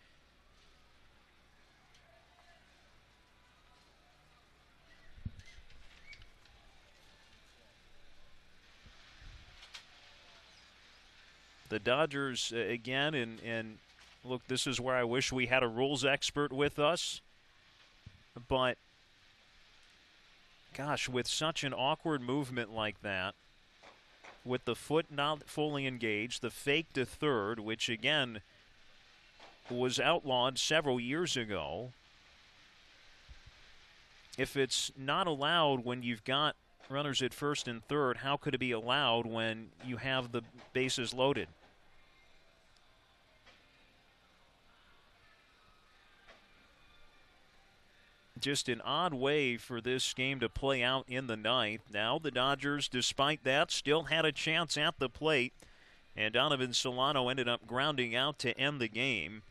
The Dodgers, again, and look, this is where I wish we had a rules expert with us. But, gosh, with such an awkward movement like that, with the foot not fully engaged, the fake to third, which, again, was outlawed several years ago. If it's not allowed when you've got runners at first and third, how could it be allowed when you have the bases loaded? just an odd way for this game to play out in the ninth. Now the Dodgers, despite that, still had a chance at the plate, and Donovan Solano ended up grounding out to end the game.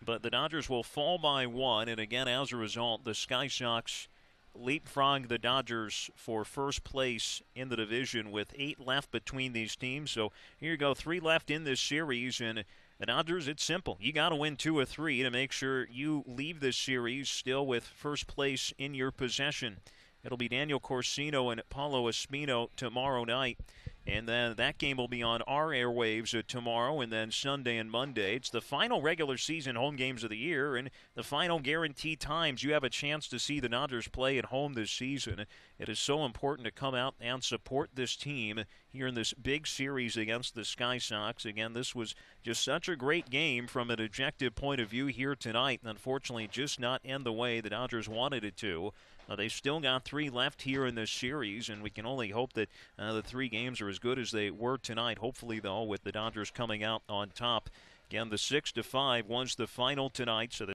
But the Dodgers will fall by 1, and again, as a result, the Sky Sox leapfrog the Dodgers for first place in the division with 8 left between these teams. So here you go, 3 left in this series, and the Dodgers, it's simple. You got to win 2 or 3 to make sure you leave this series still with first place in your possession. It'll be Daniel Corsino and Paulo Espino tomorrow night. And then that game will be on our airwaves tomorrow and then Sunday and Monday. It's the final regular season home games of the year and the final guaranteed times you have a chance to see the Dodgers play at home this season. It is so important to come out and support this team here in this big series against the Sky Sox. Again, this was just such a great game from an objective point of view here tonight, and unfortunately just not end the way the Dodgers wanted it to. They've still got 3 left here in this series, and we can only hope that the 3 games are as good as they were tonight. Hopefully, though, with the Dodgers coming out on top. Again, the 6-5 was the final tonight, so the